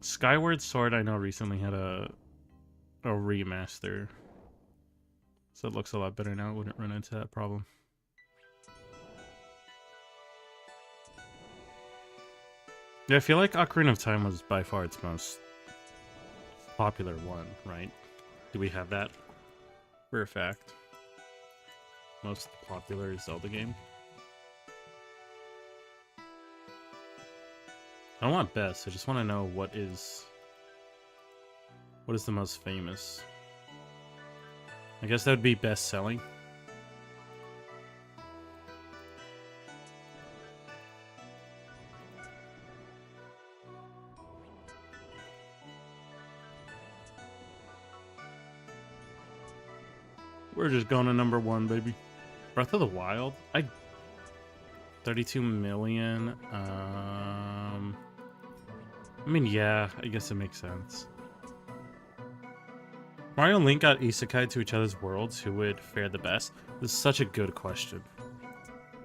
Skyward Sword, I know, recently had a remaster. So it looks a lot better now. It wouldn't run into that problem. Yeah, I feel like Ocarina of Time was by far its most popular one, right? Do we have that for a fact? Most popular Zelda game? I don't want best, I just want to know what is the most famous. I guess that would be best selling. We're just going to number one, baby. Breath of the Wild? 32 million. I mean, yeah, I guess it makes sense. Mario and Link got isekai to each other's worlds. Who would fare the best? This is such a good question.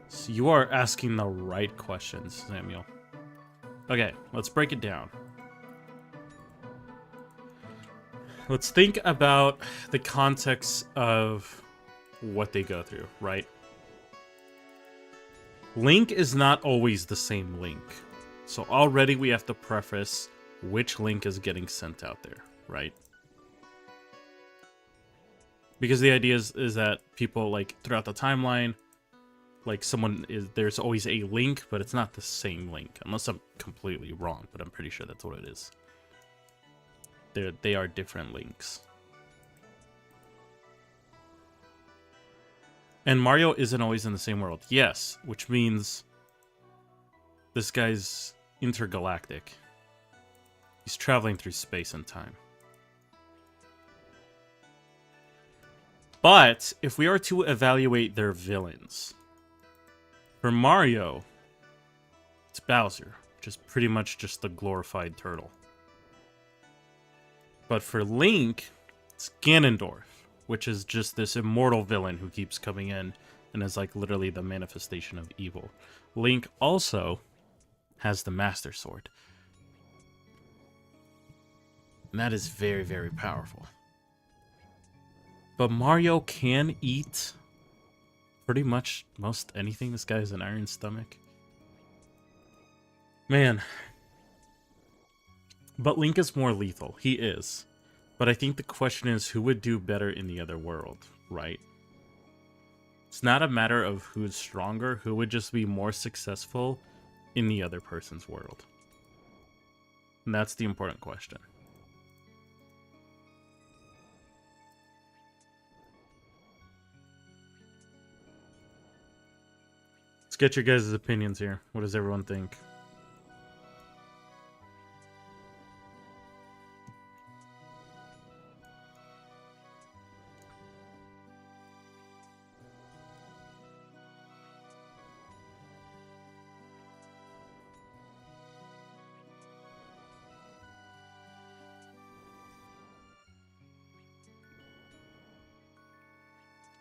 So you are asking the right questions, Samuel. Okay, let's break it down. Let's think about the context of what they go through, right? Link is not always the same Link. So already we have to preface which Link is getting sent out there, right? Because the idea is that people, like, throughout the timeline, Like there's always a Link, but it's not the same Link. Unless I'm completely wrong, but I'm pretty sure that's what it is. They are different Links. And Mario isn't always in the same world. Yes, which means this guy's intergalactic. He's traveling through space and time. But if we are to evaluate their villains, for Mario, it's Bowser, which is pretty much just the glorified turtle. But for Link, it's Ganondorf, which is just this immortal villain who keeps coming in and is like literally the manifestation of evil. Link also has the Master Sword. And that is very, very powerful. But Mario can eat pretty much most anything. This guy has an iron stomach. Man. But Link is more lethal. He is. But I think the question is, who would do better in the other world, right? It's not a matter of who's stronger, who would just be more successful in the other person's world. And that's the important question. Let's get your guys' opinions here. What does everyone think?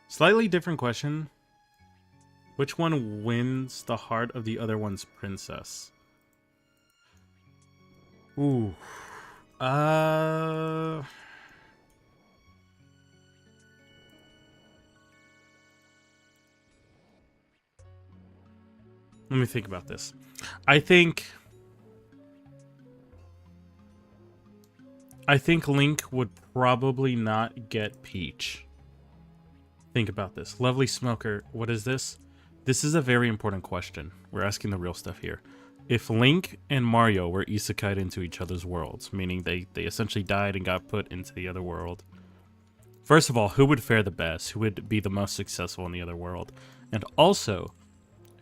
Slightly different question. Which one wins the heart of the other one's princess? Ooh. Let me think about this. I think Link would probably not get Peach. Think about this. Lovely Smoker, what is this? This is a very important question. We're asking the real stuff here. If Link and Mario were isekai'd into each other's worlds, meaning they essentially died and got put into the other world, first of all, who would fare the best? Who would be the most successful in the other world? And also,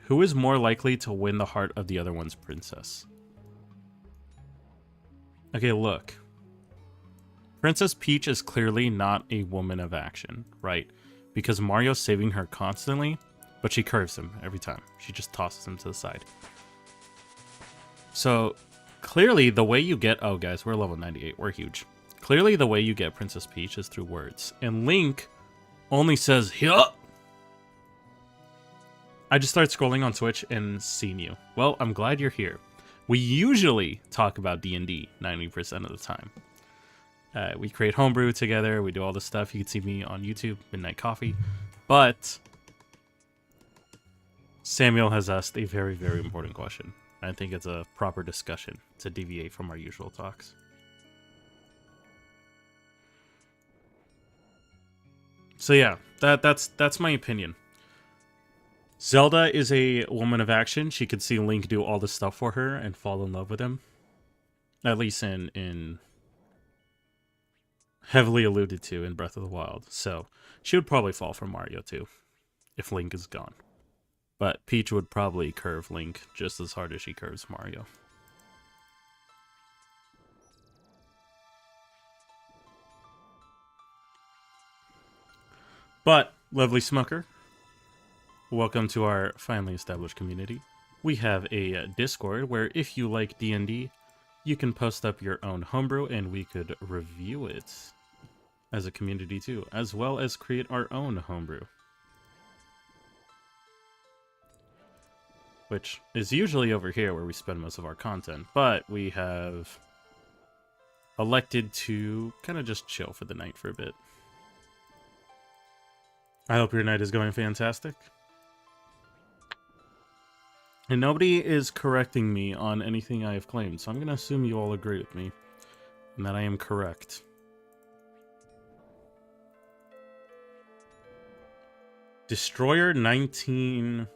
who is more likely to win the heart of the other one's princess? Okay, look. Princess Peach is clearly not a woman of action, right? Because Mario's saving her constantly, but she curves him every time. She just tosses him to the side. So, clearly the way you get... Oh, guys, we're level 98. We're huge. Clearly the way you get Princess Peach is through words. And Link only says, "Hyah!" I just started scrolling on Twitch and seen you. Well, I'm glad you're here. We usually talk about D&D 90% of the time. We create Homebrew together. We do all this stuff. You can see me on YouTube, Midnight Coffee. But Samuel has asked a very, very important question. I think it's a proper discussion to deviate from our usual talks. So yeah, that's my opinion. Zelda is a woman of action. She could see Link do all this stuff for her and fall in love with him. At least in heavily alluded to in Breath of the Wild. So she would probably fall for Mario too, if Link is gone. But Peach would probably curve Link just as hard as she curves Mario. But, Lovely Smucker, welcome to our finally established community. We have a Discord where if you like D&D, you can post up your own homebrew and we could review it as a community too, as well as create our own homebrew. Which is usually over here where we spend most of our content, but we have elected to kind of just chill for the night for a bit. I hope your night is going fantastic. And nobody is correcting me on anything I have claimed, so I'm going to assume you all agree with me and that I am correct. Destroyer 19...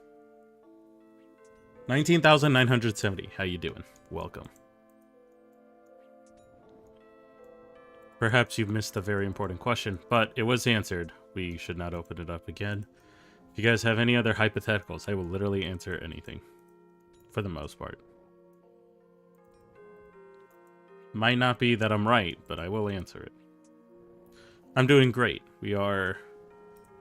19,970. How you doing? Welcome. Perhaps you've missed a very important question, but it was answered. We should not open it up again. If you guys have any other hypotheticals, I will literally answer anything. For the most part. Might not be that I'm right, but I will answer it. I'm doing great. We are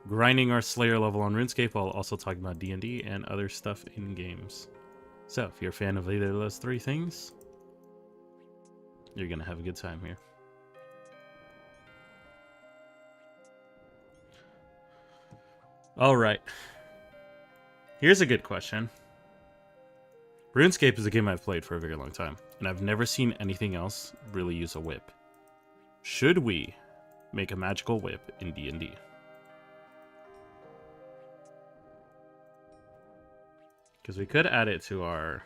grinding our Slayer level on RuneScape while also talking about D&D and other stuff in games. So, if you're a fan of either of those three things, you're going to have a good time here. Alright. Here's a good question. RuneScape is a game I've played for a very long time, and I've never seen anything else really use a whip. Should we make a magical whip in D&D? Because we could add it to our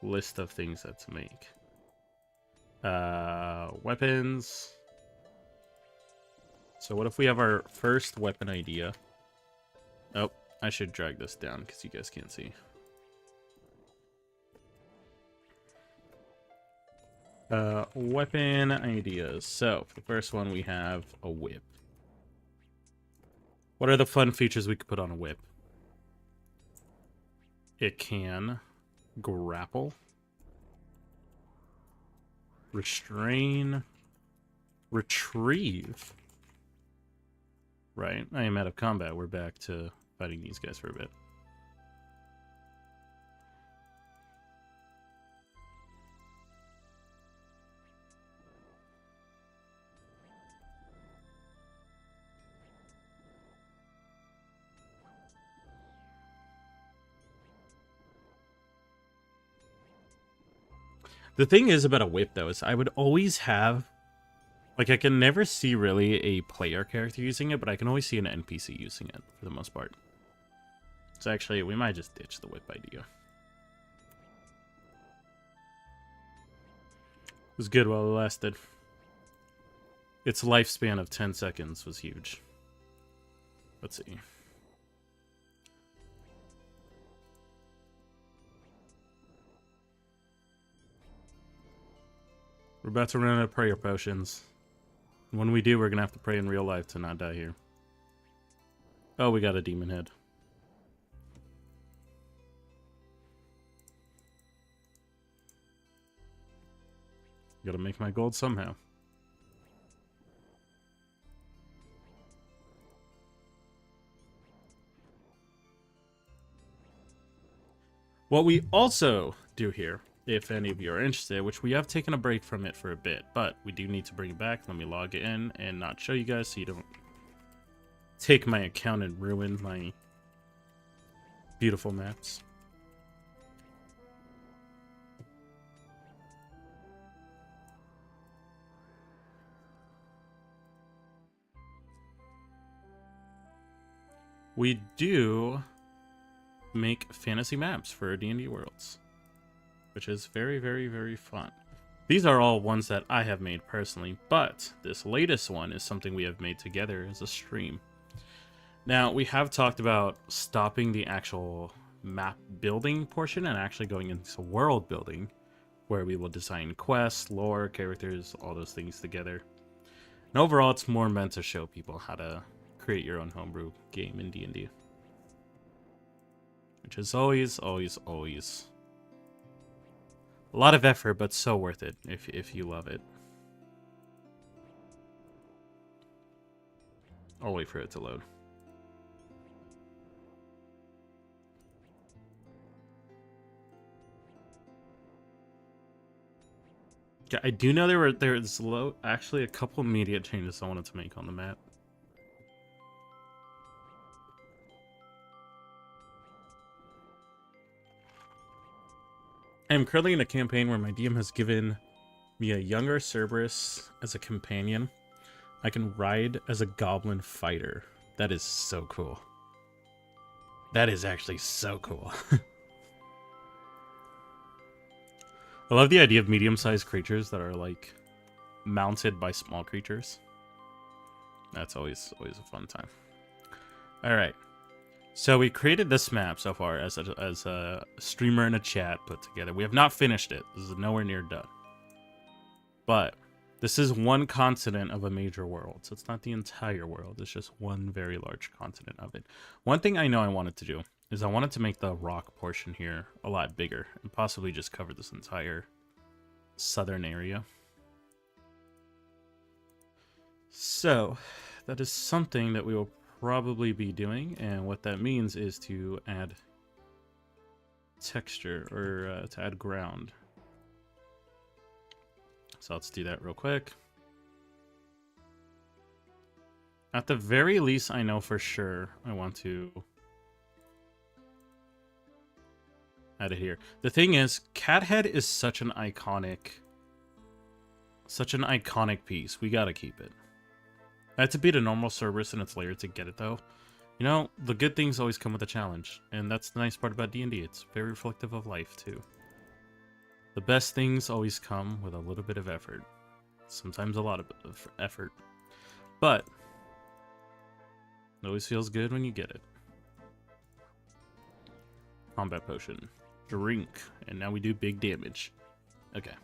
list of things that to make. Weapons. So what if we have our first weapon idea? Oh, I should drag this down because you guys can't see. Weapon ideas. So, for the first one, we have a whip. What are the fun features we could put on a whip? It can grapple, restrain, retrieve. Right, I am out of combat. We're back to fighting these guys for a bit. The thing is about a whip, though, is I would always have... Like, I can never see really a player character using it, but I can always see an NPC using it, for the most part. So actually, we might just ditch the whip idea. It was good while it lasted. Its lifespan of 10 seconds was huge. Let's see. We're about to run out of prayer potions. When we do, we're gonna have to pray in real life to not die here. Oh, we got a demon head. Gotta make my gold somehow. What we also do here, if any of you are interested, which we have taken a break from it for a bit, but we do need to bring it back. Let me log in and not show you guys so you don't take my account and ruin my beautiful maps. We do make fantasy maps for D&D worlds, which is very, very, very fun. These are all ones that I have made personally, but this latest one is something we have made together as a stream. Now, we have talked about stopping the actual map building portion and actually going into world building, where we will design quests, lore, characters, all those things together. And overall, it's more meant to show people how to create your own homebrew game in D&D. Which is always, always, always a lot of effort, but so worth it if you love it. I'll wait for it to load. Yeah, I do know there's actually a couple immediate changes I wanted to make on the map. I am currently in a campaign where my DM has given me a younger Cerberus as a companion. I can ride as a goblin fighter. That is so cool. That is actually so cool. I love the idea of medium-sized creatures that are, like, mounted by small creatures. That's always a fun time. Alright. So we created this map so far as a streamer and a chat put together. We have not finished it. This is nowhere near done. But this is one continent of a major world. So it's not the entire world. It's just one very large continent of it. One thing I know I wanted to do is I wanted to make the rock portion here a lot bigger and possibly just cover this entire southern area. So that is something that we will probably be doing, and what that means is to add texture, or to add ground. So let's do that real quick. At the very least, I know for sure I want to add it here. The thing is, cat head is such an iconic piece. We gotta keep it. I had to beat a normal Cerberus in its lair to get it, though. You know, the good things always come with a challenge, and that's the nice part about D&D. It's very reflective of life, too. The best things always come with a little bit of effort. Sometimes a lot of effort. But it always feels good when you get it. Combat potion. Drink. And now we do big damage. Okay.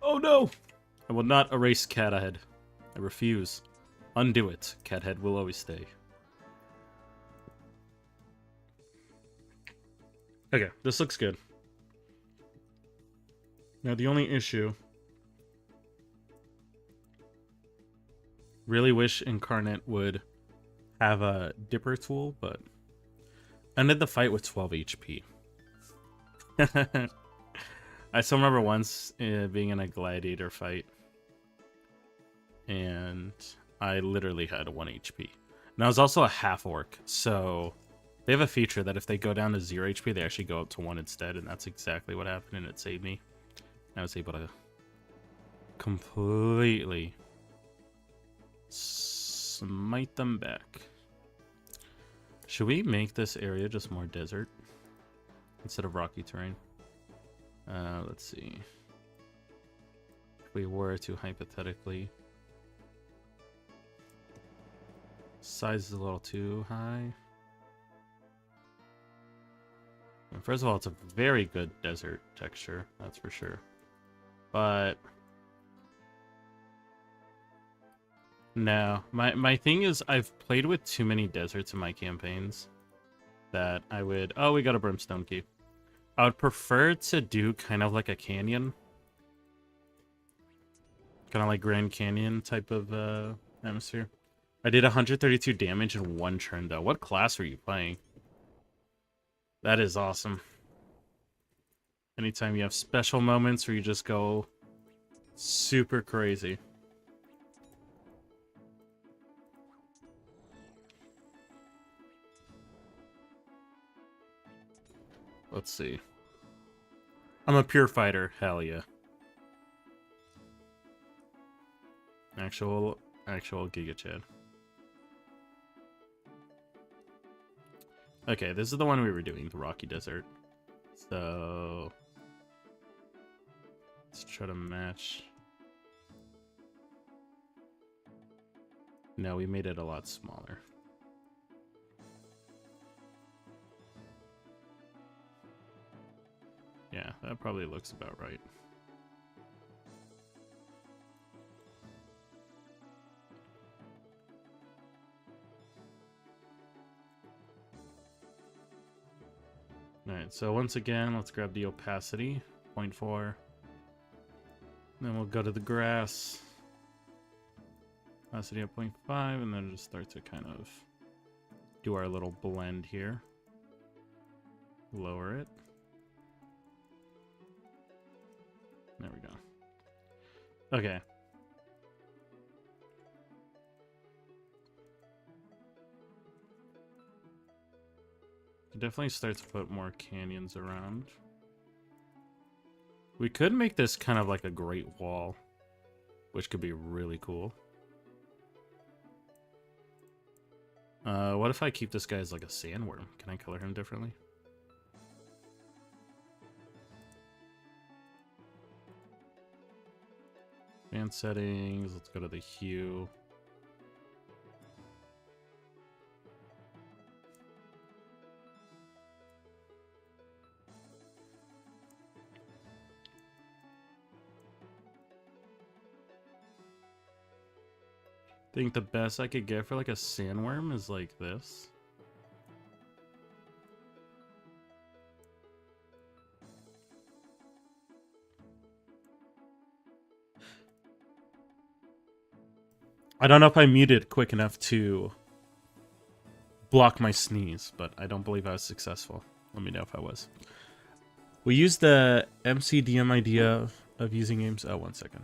Oh no! I will not erase cat head. I refuse. Undo it. Cat head will always stay. Okay, this looks good. Now the only issue... Really wish Incarnate would have a dipper tool, but... I ended the fight with 12 HP. I still remember once being in a gladiator fight. And I literally had 1 HP. And I was also a half-orc, so... They have a feature that if they go down to 0 HP, they actually go up to 1 instead, and that's exactly what happened, and it saved me. I was able to completely smite them back. Should we make this area just more desert instead of rocky terrain? Let's see. If we were to hypothetically... Size is a little too high. First of all, it's a very good desert texture, that's for sure. But no, my thing is I've played with too many deserts in my campaigns that I would... Oh, we got a brimstone key. I would prefer to do kind of like a canyon. Kind of like Grand Canyon type of atmosphere. I did 132 damage in 1 turn though. What class were you playing? That is awesome. Anytime you have special moments where you just go super crazy. Let's see. I'm a pure fighter. Hell yeah. Actual Giga Chad. Okay, this is the one we were doing, the Rocky Desert. So let's try to match. No, we made it a lot smaller. Yeah, that probably looks about right. Alright, so once again, let's grab the opacity, 0.4. Then we'll go to the grass. Opacity at 0.5, and then just start to kind of do our little blend here. Lower it. There we go. Okay. Definitely start to put more canyons around. We could make this kind of like a great wall, which could be really cool. What if I keep this guy as like a sandworm? Can I color him differently? Advanced settings, let's go to the hue. think the best I could get for like a sandworm is like this. I don't know if I muted quick enough to block my sneeze, but I don't believe I was successful. Let me know if I was. We used the MCDM idea of using games. Oh, 1 second.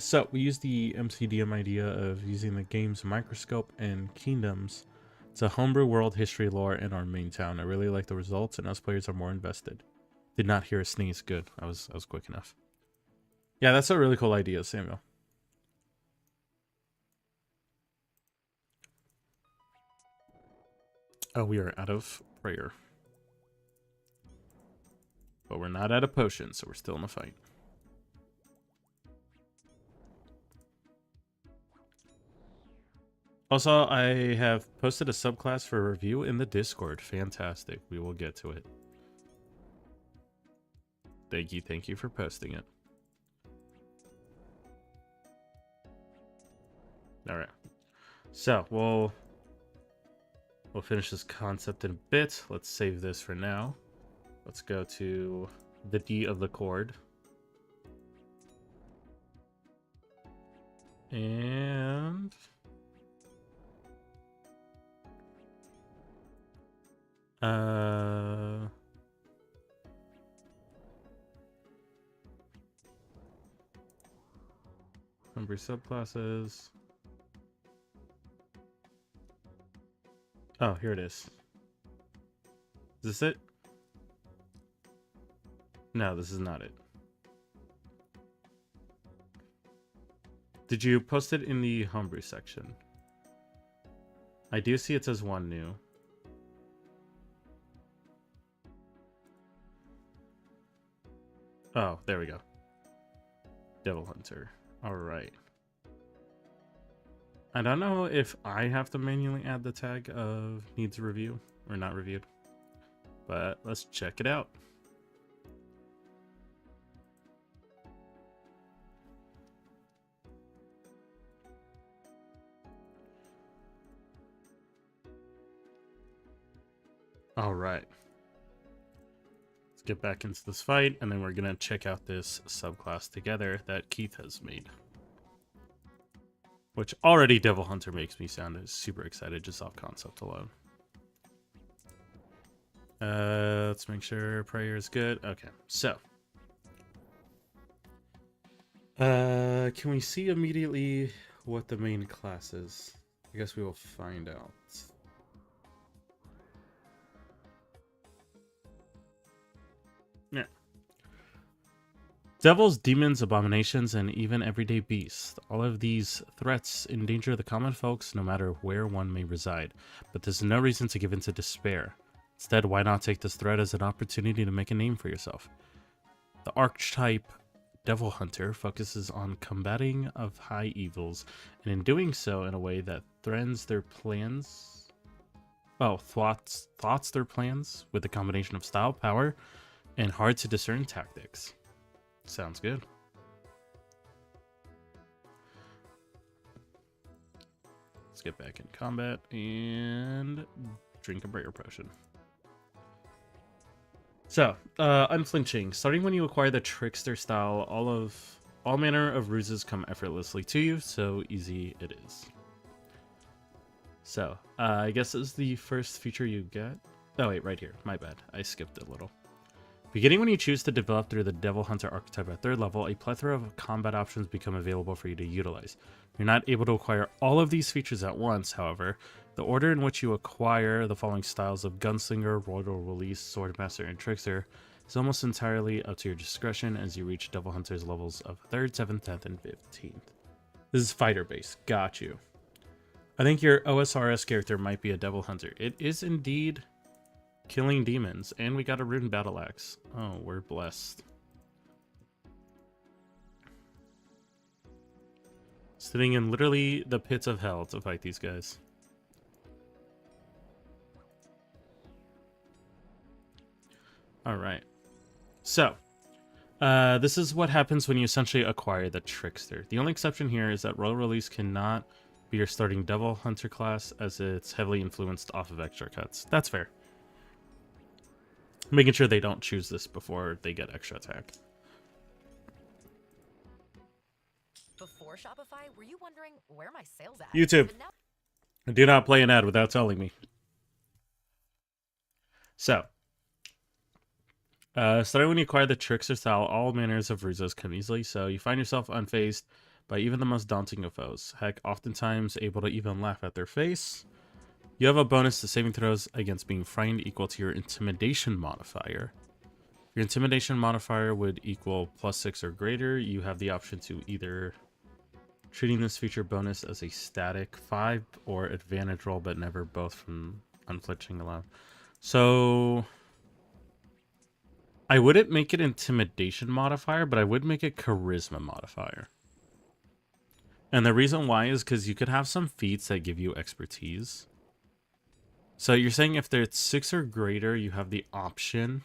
So we use the MCDM idea of using the game's microscope and kingdoms to homebrew world history lore in our main town. I really like the results, and us players are more invested. Did not hear a sneeze. Good. I was quick enough. Yeah, that's a really cool idea, Samuel. Oh, we are out of prayer. But we're not out of potions, so we're still in the fight. Also, I have posted a subclass for review in the Discord. Fantastic. We will get to it. Thank you for posting it. All right. So, we'll finish this concept in a bit. Let's save this for now. Let's go to the D of the chord. And Homebrew subclasses. Oh, here it is. Is this it? No, this is not it. Did you post it in the Homebrew section? I do see it says one new. Oh, there we go. Devil Hunter. Alright. I don't know if I have to manually add the tag of needs review or not reviewed, but let's check it out. Alright. Let's get back into this fight, and then we're going to check out this subclass together that Keith has made. Which already Devil Hunter makes me sound super excited just off concept alone. Let's make sure prayer is good. Okay, so. Can we see immediately what the main class is? I guess we will find out. Yeah. Devils, demons, abominations, and even everyday beasts. All of these threats endanger the common folks no matter where one may reside. But there's no reason to give in to despair. Instead, why not take this threat as an opportunity to make a name for yourself? The archetype Devil Hunter focuses on combating of high evils, and in doing so in a way that threatens their plans... thoughts their plans with a combination of style, power, and hard-to-discern tactics. Sounds good. Let's get back in combat and drink a prayer potion. So, unflinching. Starting when you acquire the trickster style, all manner of ruses come effortlessly to you, so easy it is. So, I guess this is the first feature you get. Oh wait, right here. My bad. I skipped a little. Beginning when you choose to develop through the Devil Hunter archetype at 3rd level, a plethora of combat options become available for you to utilize. You're not able to acquire all of these features at once, however. The order in which you acquire the following styles of Gunslinger, Royal Release, Swordmaster, and Trickster is almost entirely up to your discretion as you reach Devil Hunter's levels of 3rd, 7th, 10th, and 15th. This is fighter-based. Got you. I think your OSRS character might be a Devil Hunter. It is indeed... killing demons, and we got a rune battle axe. Oh, we're blessed. Sitting in literally the pits of hell to fight these guys. Alright. So, this is what happens when you essentially acquire the Trickster. The only exception here is that Royal Release cannot be your starting Devil Hunter class, as it's heavily influenced off of extra cuts. That's fair. Making sure they don't choose this before they get extra attack. Before Shopify, were you wondering where my sales at? YouTube, do not play an ad without telling me. So, starting when you acquire the Trickster style, all manners of Ruzos come easily, so you find yourself unfazed by even the most daunting of foes. Heck, oftentimes able to even laugh at their face. You have a bonus to saving throws against being frightened equal to your Intimidation modifier. Your Intimidation modifier would equal +6 or greater. You have the option to either treating this feature bonus as a static 5 or advantage roll, but never both from unflinching alone. So I wouldn't make it Intimidation modifier, but I would make it Charisma modifier. And the reason why is because you could have some feats that give you expertise. So you're saying if it's 6 or greater, you have the option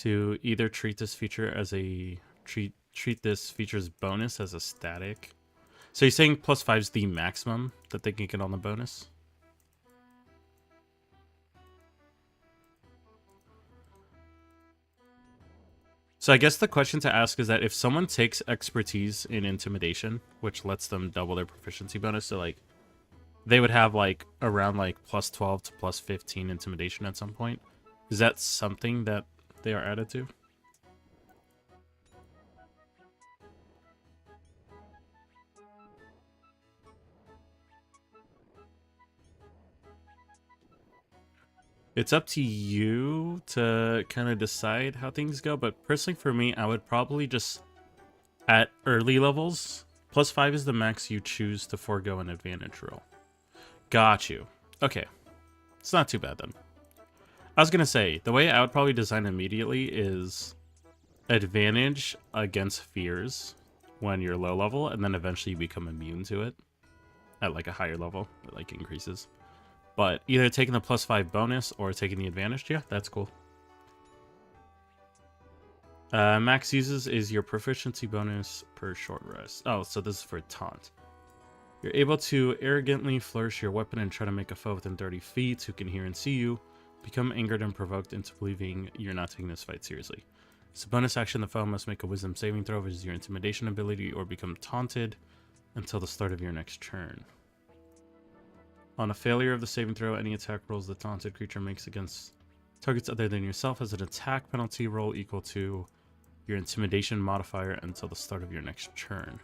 to either treat this feature as a treat this feature's bonus as a static. So you're saying +5 is the maximum that they can get on the bonus? So I guess the question to ask is that if someone takes expertise in Intimidation, which lets them double their proficiency bonus, so like they would have like around like +12 to +15 Intimidation at some point. Is that something that they are added to? It's up to you to kind of decide how things go, but personally for me, I would probably just, at early levels, +5 is the max you choose to forego an advantage roll. Got you. Okay. It's not too bad then. I was going to say, the way I would probably design immediately is advantage against fears when you're low level, and then eventually you become immune to it at like a higher level. It like increases. But either taking the +5 bonus or taking the advantage, yeah, that's cool. Max uses is your proficiency bonus per short rest. Oh, so this is for taunt. You're able to arrogantly flourish your weapon and try to make a foe within 30 feet who can hear and see you become angered and provoked into believing you're not taking this fight seriously. It's a bonus action. The foe must make a wisdom saving throw, which is your intimidation ability, or become taunted until the start of your next turn. On a failure of the saving throw, any attack rolls the taunted creature makes against targets other than yourself has an attack penalty roll equal to your intimidation modifier until the start of your next turn.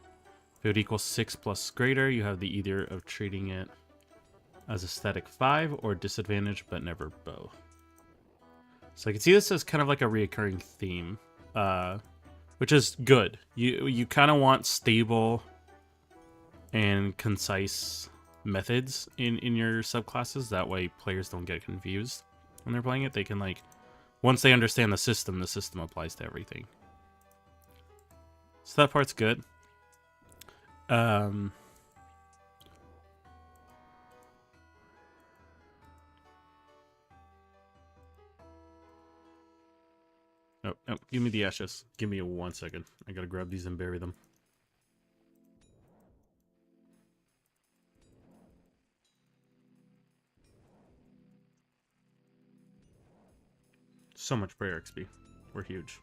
If it would equal 6 plus greater, you have the either of treating it as a static 5 or disadvantage, but never both. So I can see this as kind of like a reoccurring theme, which is good. You kind of want stable and concise methods in your subclasses. That way players don't get confused when they're playing it. They can, like, once they understand the system applies to everything. So that part's good. Oh, give me the ashes. Give me 1 second. I gotta grab these and bury them. So much prayer XP. We're huge.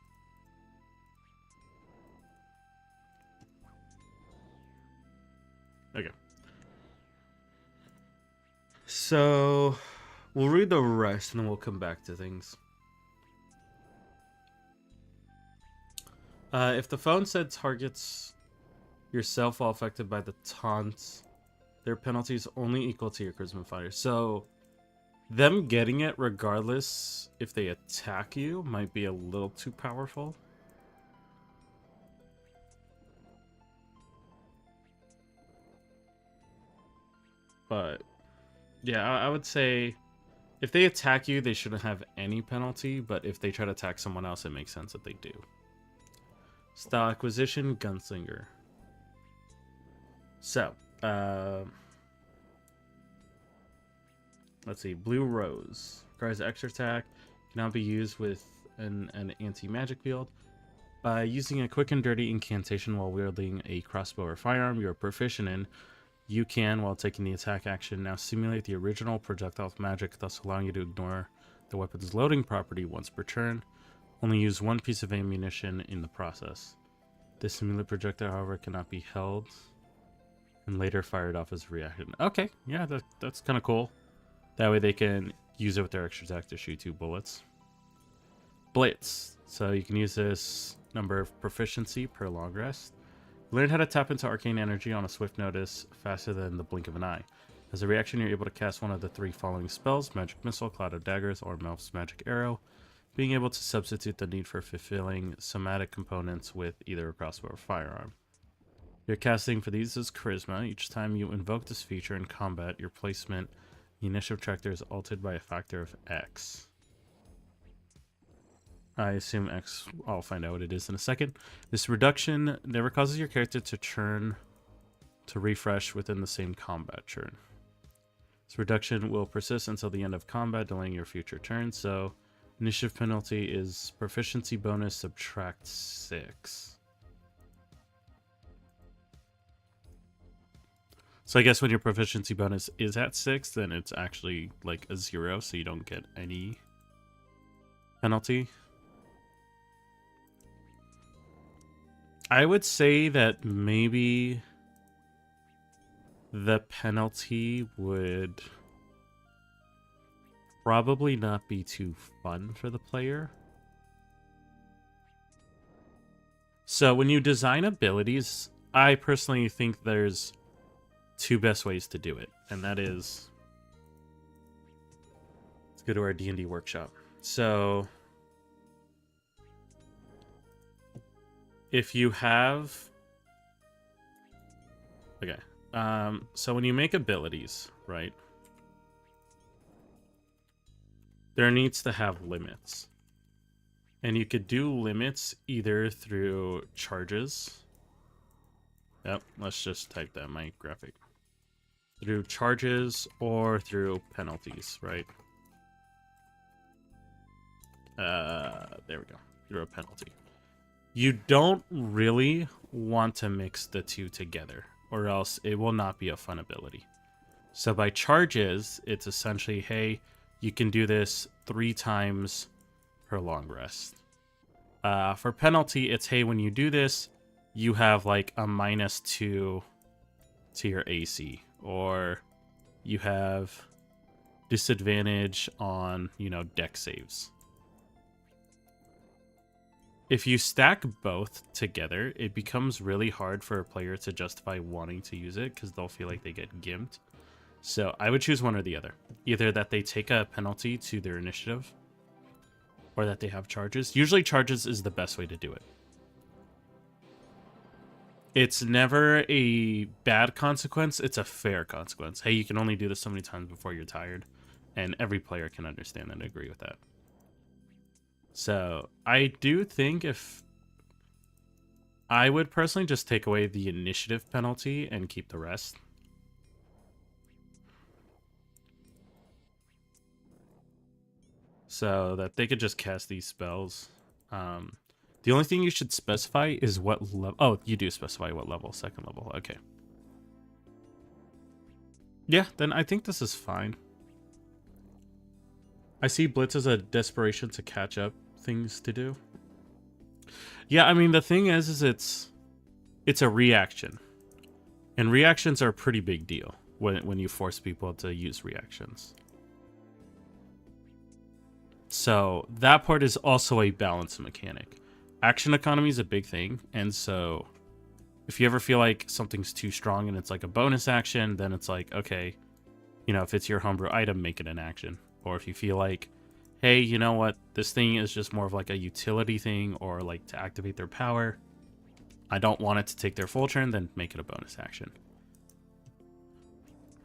Okay. So we'll read the rest and then we'll come back to things. If the phone said targets yourself while affected by the taunt, their penalty is only equal to your charisma fighter. So them getting it regardless if they attack you might be a little too powerful. But yeah, I would say if they attack you, they shouldn't have any penalty, but if they try to attack someone else, it makes sense that they do. Style acquisition, gunslinger. So, let's see. Blue Rose requires extra attack. Cannot be used with an anti-magic field. By using a quick and dirty incantation while wielding a crossbow or firearm you are proficient in, you can, while taking the attack action, now simulate the original projectile with magic, thus allowing you to ignore the weapon's loading property once per turn. Only use one piece of ammunition in the process. This simulated projectile, however, cannot be held and later fired off as a reaction. Okay, yeah, that's kind of cool. That way they can use it with their extra attack to shoot 2 bullets. Blitz. So you can use this number of proficiency per long rest. Learn how to tap into arcane energy on a swift notice faster than the blink of an eye. As a reaction, you're able to cast one of the 3 following spells: Magic Missile, Cloud of Daggers, or Melf's Magic Arrow, being able to substitute the need for fulfilling somatic components with either a crossbow or firearm. Your casting for these is Charisma. Each time you invoke this feature in combat, your placement, the initiative tracker, is altered by a factor of X. I assume X, I'll find out what it is in a second. This reduction never causes your character to turn to refresh within the same combat turn. This reduction will persist until the end of combat, delaying your future turn. So initiative penalty is proficiency bonus subtract 6. So I guess when your proficiency bonus is at 6, then it's actually like a 0, so you don't get any penalty. I would say that maybe the penalty would probably not be too fun for the player. So when you design abilities, I personally think there's 2 best ways to do it, and that is, let's go to our D&D workshop. So if you have, okay, so when you make abilities, right, there needs to have limits, and you could do limits either through charges. Yep, let's just type that in my graphic. Through charges or through penalties, right? There we go. Through a penalty. You don't really want to mix the 2 together, or else it will not be a fun ability. So by charges, it's essentially, hey, you can do this 3 times per long rest. For penalty, it's, hey, when you do this, you have like a -2 to your AC, or you have disadvantage on, deck saves. If you stack both together, it becomes really hard for a player to justify wanting to use it because they'll feel like they get gimped. So I would choose one or the other. Either that they take a penalty to their initiative, or that they have charges. Usually charges is the best way to do it. It's never a bad consequence, it's a fair consequence. Hey, you can only do this so many times before you're tired, and every player can understand and agree with that. So I do think if I would personally just take away the initiative penalty and keep the rest. So that they could just cast these spells. The only thing you should specify is what level. Oh, you do specify what level. 2nd level. Okay. Yeah, then I think this is fine. I see Blitz as a desperation to catch up things to do. Yeah, I mean, the thing is it's a reaction. And reactions are a pretty big deal when you force people to use reactions. So that part is also a balance mechanic. Action economy is a big thing, and so if you ever feel like something's too strong and it's like a bonus action, then it's like, okay, if it's your homebrew item, make it an action. Or if you feel like, hey, you know what, this thing is just more of like a utility thing, or like to activate their power, I don't want it to take their full turn, then make it a bonus action.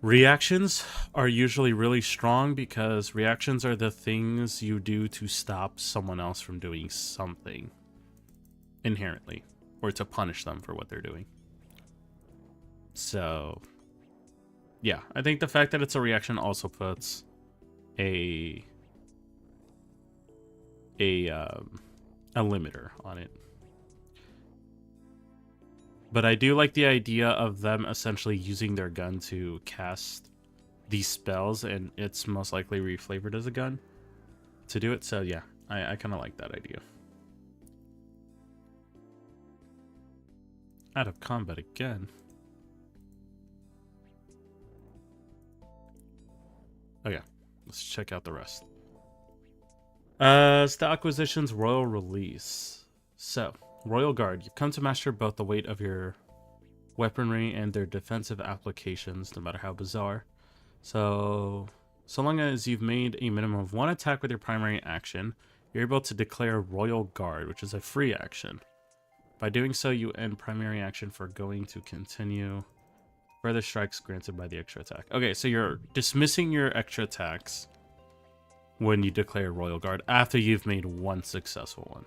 Reactions are usually really strong because reactions are the things you do to stop someone else from doing something inherently, or to punish them for what they're doing. So, yeah, I think the fact that it's a reaction also puts a limiter on it. But I do like the idea of them essentially using their gun to cast these spells, and it's most likely reflavored as a gun to do it. So yeah, I kind of like that idea. Out of combat again. Okay, let's check out the rest. It's the acquisition's royal release. So, Royal Guard. You've come to master both the weight of your weaponry and their defensive applications, no matter how bizarre. So long as you've made a minimum of one attack with your primary action, you're able to declare Royal Guard, which is a free action. By doing so, you end primary action for going to continue. Further strikes granted by the extra attack. Okay, so you're dismissing your extra attacks when you declare Royal Guard after you've made one successful one.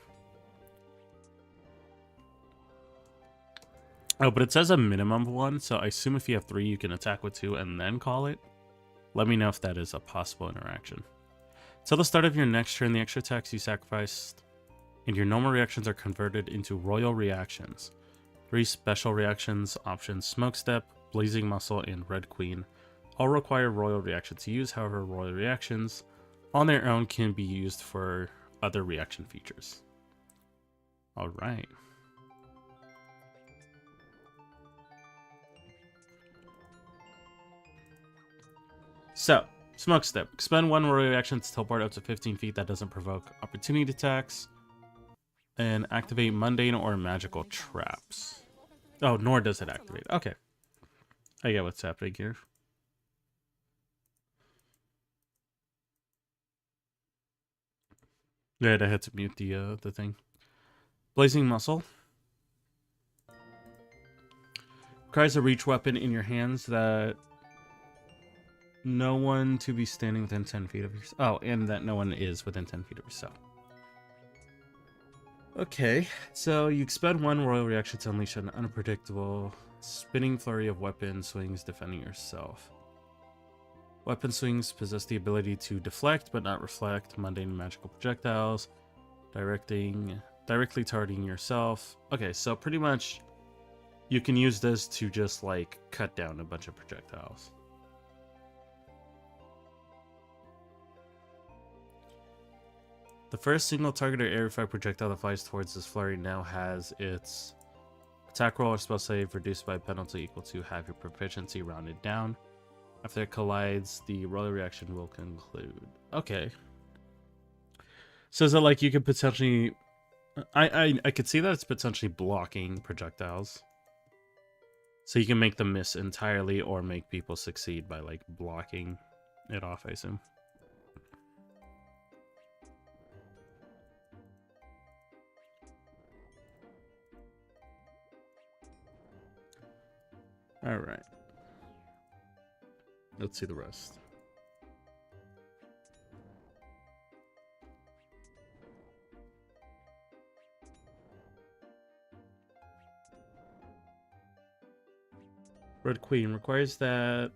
Oh, but it says a minimum of one, so I assume if you have 3, you can attack with 2 and then call it. Let me know if that is a possible interaction. Till the start of your next turn, the extra attacks you sacrificed and your normal reactions are converted into royal reactions. 3 special reactions options: Smoke Step, Blazing Muscle, and Red Queen all require royal reaction to use. However, royal reactions on their own can be used for other reaction features. All right. So, Smoke Step. Expend 1 royal reaction to teleport up to 15 feet that doesn't provoke opportunity attacks. And activate mundane or magical traps. Oh, nor does it activate. Okay. I get what's happening here. Yeah, I had to mute the thing. Blazing Muscle. Requires a reach weapon in your hands that no one to be standing within 10 feet of yourself. Oh, and that no one is within 10 feet of yourself. Okay, so you expend 1 royal reaction to unleash an unpredictable spinning flurry of weapon swings defending yourself. Weapon swings possess the ability to deflect but not reflect mundane magical projectiles, directly targeting yourself. Okay, so pretty much you can use this to just like cut down a bunch of projectiles. The first single target or area fire projectile that flies towards this flurry now has its attack roll or spell save reduced by a penalty equal to half your proficiency rounded down. After it collides, the royal reaction will conclude. Okay. So is it like you could potentially... I could see that it's potentially blocking projectiles. So you can make them miss entirely or make people succeed by like blocking it off, I assume. All right. Let's see the rest. Red Queen requires that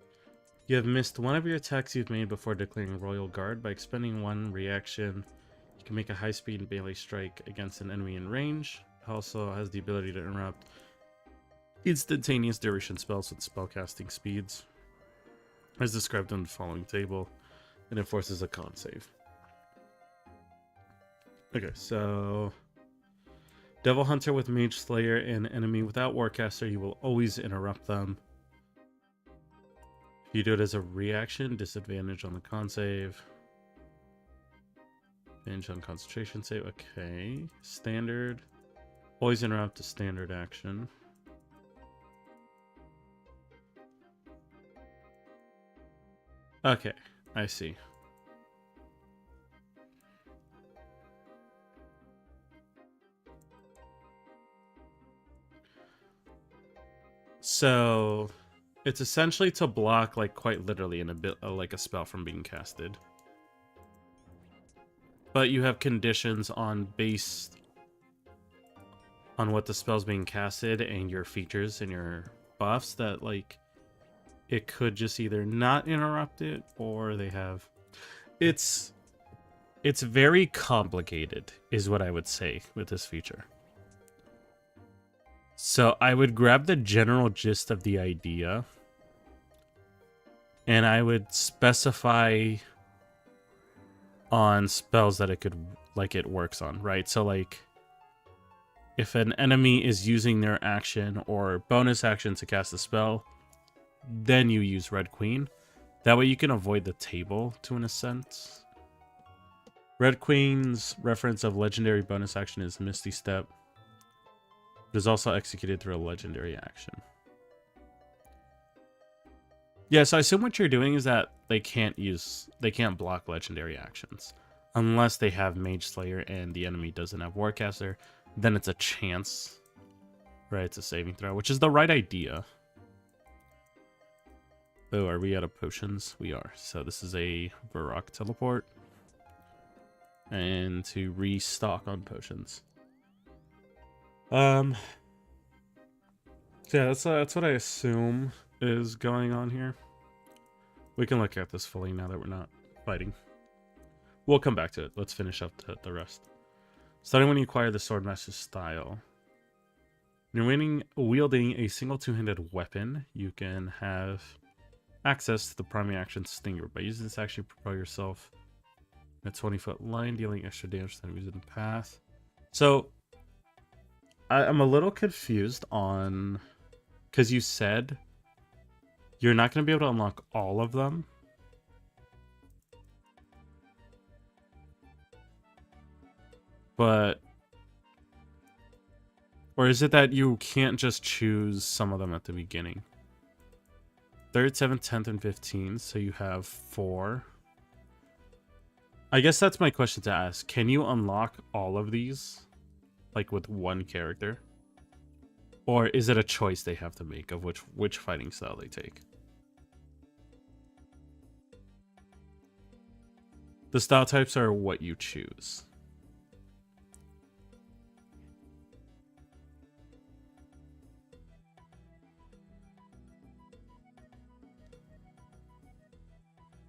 you have missed one of your attacks you've made before declaring Royal Guard. By expending 1 reaction, you can make a high-speed melee strike against an enemy in range. It also has the ability to interrupt instantaneous duration spells with spellcasting speeds, as described in the following table, and it forces a con save. Okay, so Devil Hunter with Mage Slayer and enemy without Warcaster, you will always interrupt them. If you do it as a reaction, disadvantage on the con save. Advantage on concentration save. Okay. Standard. Always interrupt a standard action. Okay, I see. So it's essentially to block, like, quite literally in a bit like a spell from being casted. But you have conditions on based on what the spell's being casted and your features and your buffs that like it could just either not interrupt it or they have it's very complicated is what I would say with this feature. So I would grab the general gist of the idea and I would specify on spells that it works on, right? So like if an enemy is using their action or bonus action to cast a spell, then you use Red Queen. That way you can avoid the table to an extent. Red Queen's reference of legendary bonus action is Misty Step. It is also executed through a legendary action. Yeah, so I assume what you're doing is that they can't block legendary actions. Unless they have Mage Slayer and the enemy doesn't have Warcaster, then it's a chance. Right, it's a saving throw, which is the right idea. Oh, are we out of potions? We are. So this is a Varrock teleport. And to restock on potions. So yeah, that's what I assume is going on here. We can look at this fully now that we're not fighting. We'll come back to it. Let's finish up the rest. Starting when you acquire the Swordmaster style. When you're wielding a single two-handed weapon, you can have access to the primary action Stinger. By using this action, you propel yourself in a 20-foot line, dealing extra damage to enemies in the path. So I'm a little confused on, because you said you're not going to be able to unlock all of them. But, or is it that you can't just choose some of them at the beginning? 3rd, 7th, 10th, and 15th, so you have 4. I guess that's my question to ask. Can you unlock all of these? Like with one character? Or is it a choice they have to make of which fighting style they take? The style types are what you choose.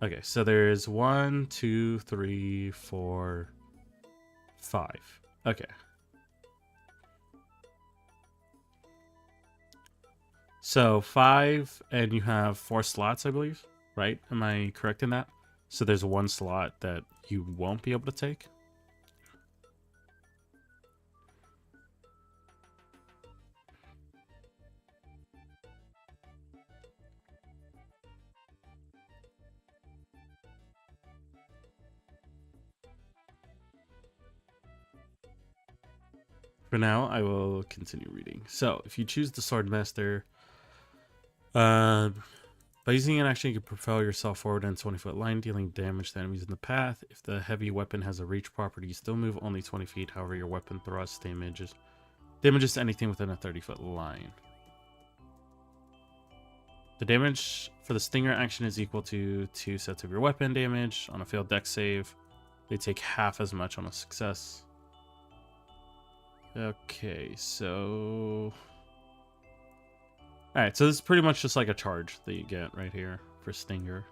Okay, so there's 1, 2, 3, 4, 5. Okay. So 5, and you have 4 slots, I believe, right? Am I correct in that? So there's 1 slot that you won't be able to take? For now, I will continue reading. So, if you choose the Swordmaster, by using an action, you can propel yourself forward in a 20-foot line, dealing damage to enemies in the path. If the heavy weapon has a reach property, you still move only 20 feet. However, your weapon thrust damages anything within a 30-foot line. The damage for the Stinger action is equal to 2 sets of your weapon damage. On a failed dex save, they take half as much on a success. Okay, so... Alright, so this is pretty much just like a charge that you get right here for Stinger.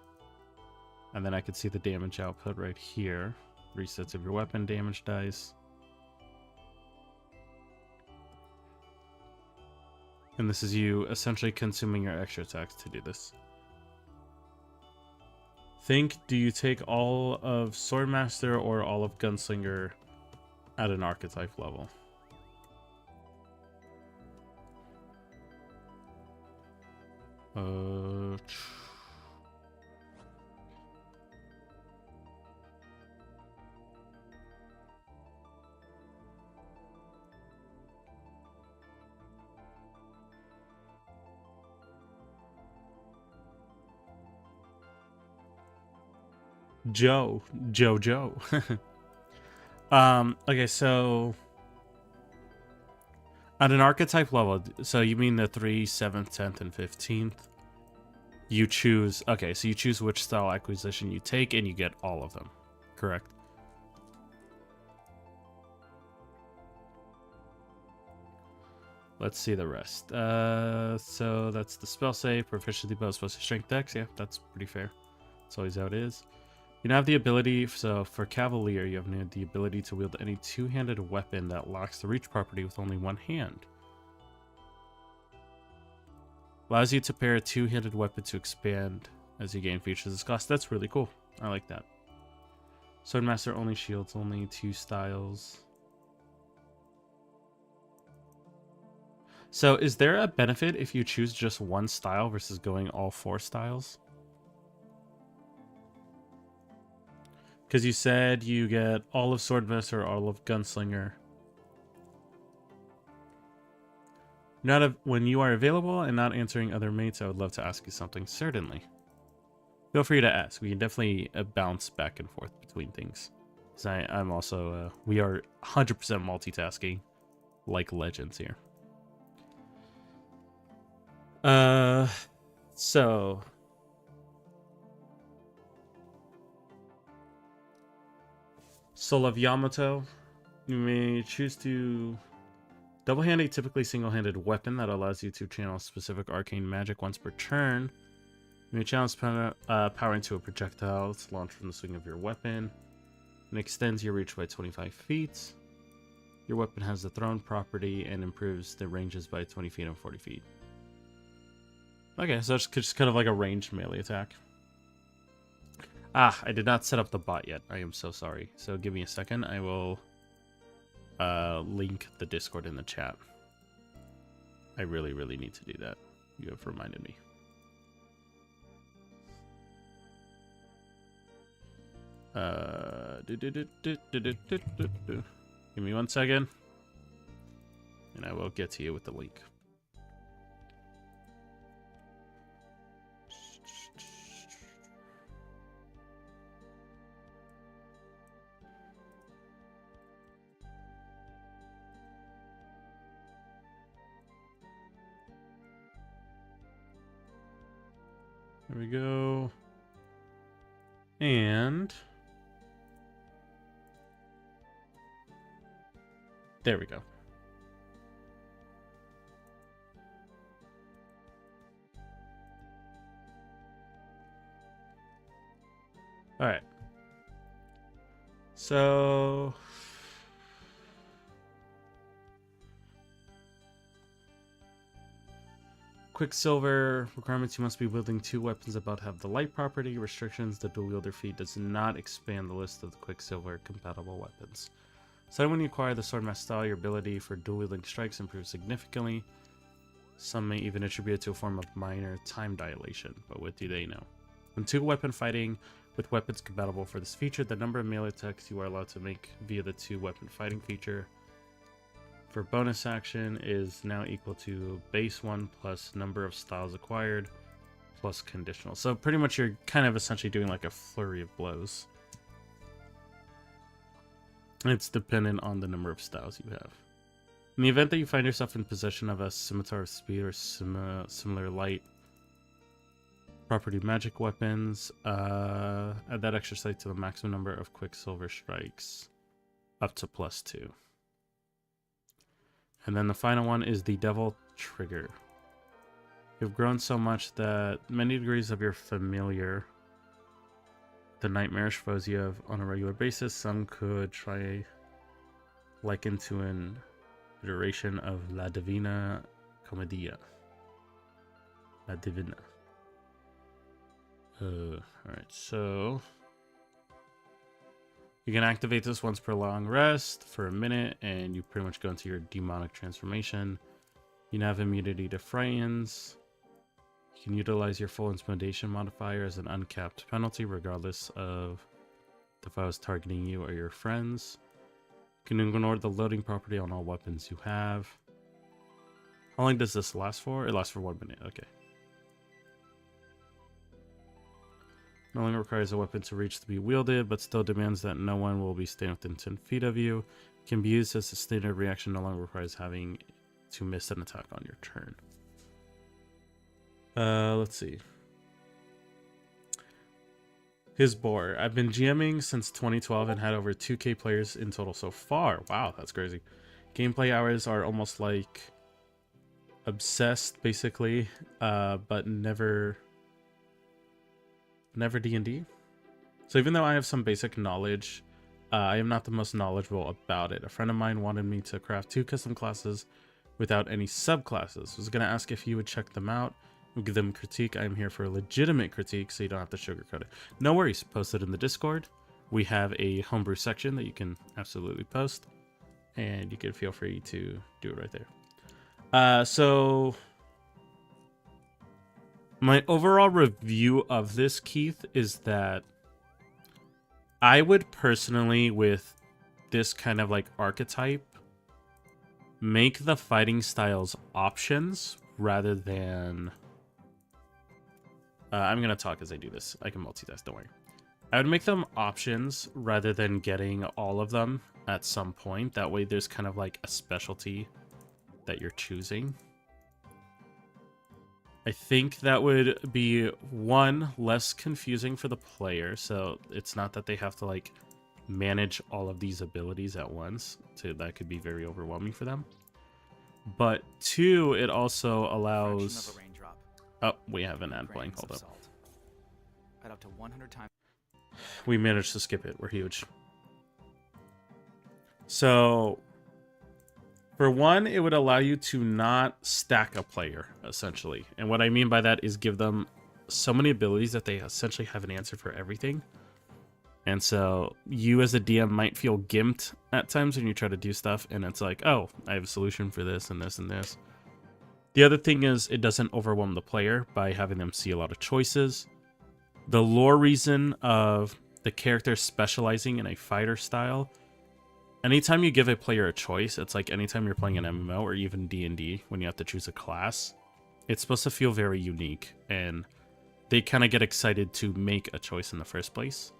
And then I can see the damage output right here. 3 sets of your weapon damage dice. And this is you essentially consuming your extra attacks to do this. Think, do you take all of Swordmaster or all of Gunslinger at an archetype level? Joe. Okay, so at an archetype level, so you mean the 3, 7th, 10th, and 15th? You choose, okay, so you choose which style acquisition you take, and you get all of them, correct? Let's see the rest. So that's the spell save, proficiency bonus plus strength dex. Yeah, that's pretty fair. That's always how it is. You now have the ability, so for Cavalier, you have the ability to wield any two-handed weapon that locks the reach property with only one hand. Allows you to pair a two-handed weapon to expand as you gain features of class. That's really cool. I like that. Swordmaster only shields, only 2 styles. So is there a benefit if you choose just one style versus going all 4 styles? Because you said you get all of Swordmaster or all of Gunslinger. When you are available and not answering other mates, I would love to ask you something. Certainly. Feel free to ask. We can definitely bounce back and forth between things. Because I'm also, we are 100% multitasking like legends here. So... Soul of Yamato. You may choose to double-hand a typically single-handed weapon that allows you to channel specific arcane magic once per turn. You may channel power into a projectile to launch from the swing of your weapon. It extends your reach by 25 feet. Your weapon has the thrown property and improves the ranges by 20 feet and 40 feet. Okay, so it's just kind of like a ranged melee attack. I did not set up the bot yet. I am so sorry. So give me a second. I will link the Discord in the chat. I really, really need to do that. You have reminded me. Give me 1 second. And I will get to you with the link. There we go. And there we go. All right. So Quicksilver requirements: you must be wielding 2 weapons that both have the light property. Restrictions: the dual wielder feat does not expand the list of the Quicksilver compatible weapons. So when you acquire the Swordmaster style, your ability for dual wielding strikes improves significantly. Some may even attribute it to a form of minor time dilation, but what do they know? When 2 weapon fighting with weapons compatible for this feature, the number of melee attacks you are allowed to make via the 2 weapon fighting feature for bonus action is now equal to base 1 plus number of styles acquired plus conditional. So pretty much you're kind of essentially doing like a flurry of blows. It's dependent on the number of styles you have. In the event that you find yourself in possession of a scimitar of speed or similar light property magic weapons, add that extra sight to the maximum number of Quicksilver strikes up to +2. And then the final one is the Devil Trigger. You've grown so much that many degrees of your familiar, the nightmarish foes you have on a regular basis, some could try liken to an iteration of La Divina Commedia. La Divina. Alright, so you can activate this once per long rest for a minute, and you pretty much go into your demonic transformation. You now have immunity to Frightens. You can utilize your full intimidation modifier as an uncapped penalty, regardless of the foes targeting you or your friends. You can ignore the loading property on all weapons you have. How long does this last for? It lasts for 1 minute. Okay. No longer requires a weapon to reach to be wielded, but still demands that no one will be staying within 10 feet of you. It can be used as a standard reaction, no longer requires having to miss an attack on your turn. Let's see. His Boar. I've been GMing since 2012 and had over 2K players in total so far. Wow, that's crazy. Gameplay hours are almost like obsessed basically, but never D&D. So even though I have some basic knowledge, I am not the most knowledgeable about it. A friend of mine wanted me to craft 2 custom classes without any subclasses. I was going to ask if you would check them out and give them critique. I'm here for a legitimate critique, so you don't have to sugarcoat it. No worries, post it in the Discord. We have a homebrew section that you can absolutely post, and you can feel free to do it right there. So my overall review of this, Keith, is that I would personally, with this kind of like archetype, make the fighting styles options rather than... I'm going to talk as I do this. I can multitask, don't worry. I would make them options rather than getting all of them at some point. That way there's kind of like a specialty that you're choosing. I think that would be, one, less confusing for the player. So it's not that they have to like manage all of these abilities at once. So that could be very overwhelming for them. But 2, it also allows... Oh, we have an ad playing. Hold up. At up to 100 times. We managed to skip it. We're huge. So, for 1, it would allow you to not stack a player, essentially. And what I mean by that is give them so many abilities that they essentially have an answer for everything. And so, you as a DM might feel gimped at times when you try to do stuff, and it's like, oh, I have a solution for this and this and this. The other thing is, it doesn't overwhelm the player by having them see a lot of choices. The lore reason of the character specializing in a fighter style, anytime you give a player a choice, it's like anytime you're playing an MMO or even D&D, when you have to choose a class, it's supposed to feel very unique, and they kind of get excited to make a choice in the first place,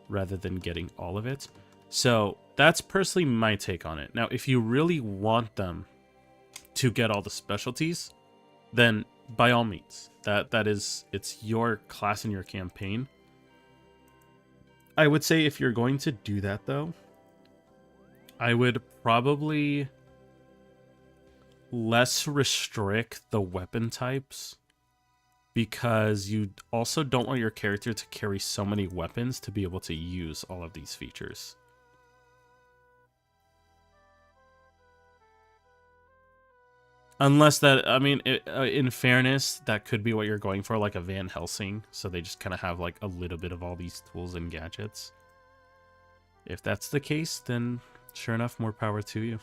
rather than getting all of it. So that's personally my take on it. Now, if you really want them to get all the specialties, then by all means, that is, it's your class and your campaign. I would say if you're going to do that though, I would probably less restrict the weapon types, because you also don't want your character to carry so many weapons to be able to use all of these features. Unless that, I mean, in fairness, that could be what you're going for, like a Van Helsing. So they just kind of have like a little bit of all these tools and gadgets. If that's the case, then sure enough, more power to you.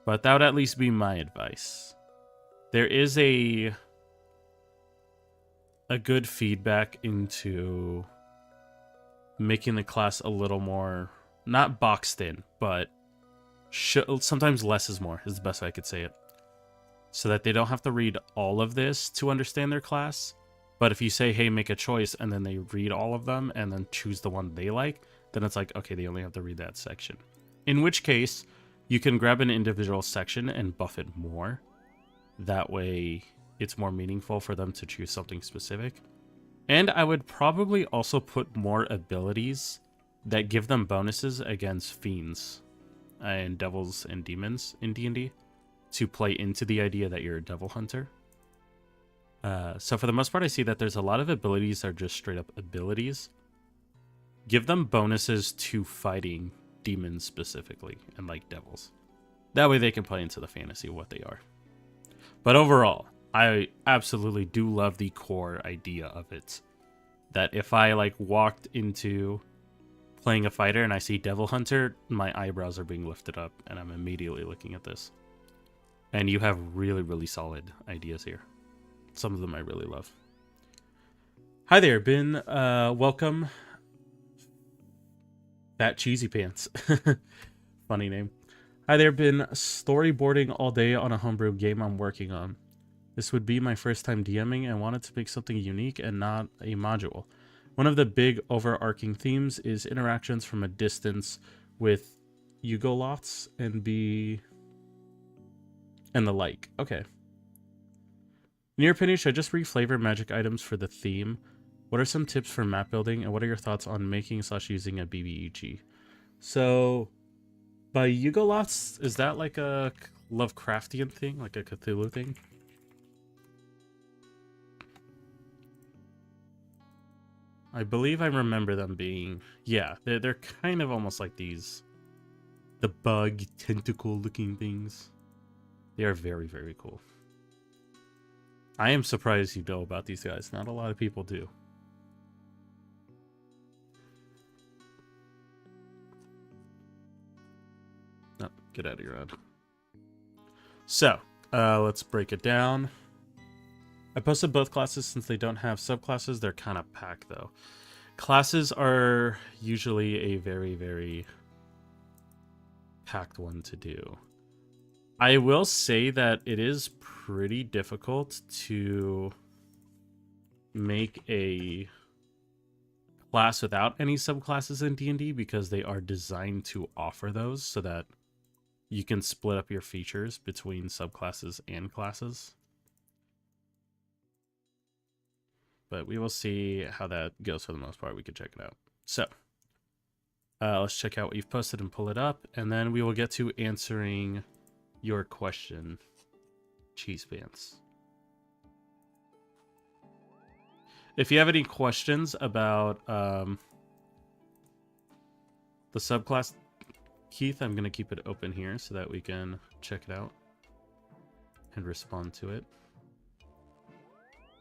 But that would at least be my advice. There is a good feedback into making the class a little more, not boxed in, but sometimes less is more, is the best way I could say it. So that they don't have to read all of this to understand their class. But if you say, hey, make a choice, and then they read all of them and then choose the one they like, then it's like, okay, they only have to read that section. In which case, you can grab an individual section and buff it more. That way, it's more meaningful for them to choose something specific. And I would probably also put more abilities that give them bonuses against fiends and devils and demons in D&D to play into the idea that you're a devil hunter. So for the most part, I see that there's a lot of abilities that are just straight up abilities. Give them bonuses to fighting demons specifically, and like devils. That way they can play into the fantasy of what they are. But overall, I absolutely do love the core idea of it. That if I like walked into playing a fighter and I see Devil Hunter, my eyebrows are being lifted up and I'm immediately looking at this. And you have really, really solid ideas here. Some of them I really love. Hi there, Ben. Welcome. Fat Cheesy Pants. Funny name. Hi there, been storyboarding all day on a homebrew game I'm working on. This would be my first time DMing and wanted to make something unique and not a module. One of the big overarching themes is interactions from a distance with Yugoloths and the like. Okay. In your opinion, should I just reflavor magic items for the theme? What are some tips for map building, and what are your thoughts on making / using a BBEG? So, by Yugoloths, is that like a Lovecraftian thing, like a Cthulhu thing. I believe I remember them being, yeah, they're kind of almost like these, the bug tentacle looking things. They are very, very cool. I am surprised you know about these guys. Not a lot of people do. No, get out of your own. So, let's break it down. I posted both classes since they don't have subclasses. They're kind of packed, though. Classes are usually a very, very packed one to do. I will say that it is pretty difficult to make a class without any subclasses in D&D because they are designed to offer those so that you can split up your features between subclasses and classes. But we will see how that goes for the most part. We can check it out. So, let's check out what you've posted and pull it up, and then we will get to answering your question, Cheese Pants. If you have any questions about the subclass, Keith, I'm going to keep it open here so that we can check it out and respond to it.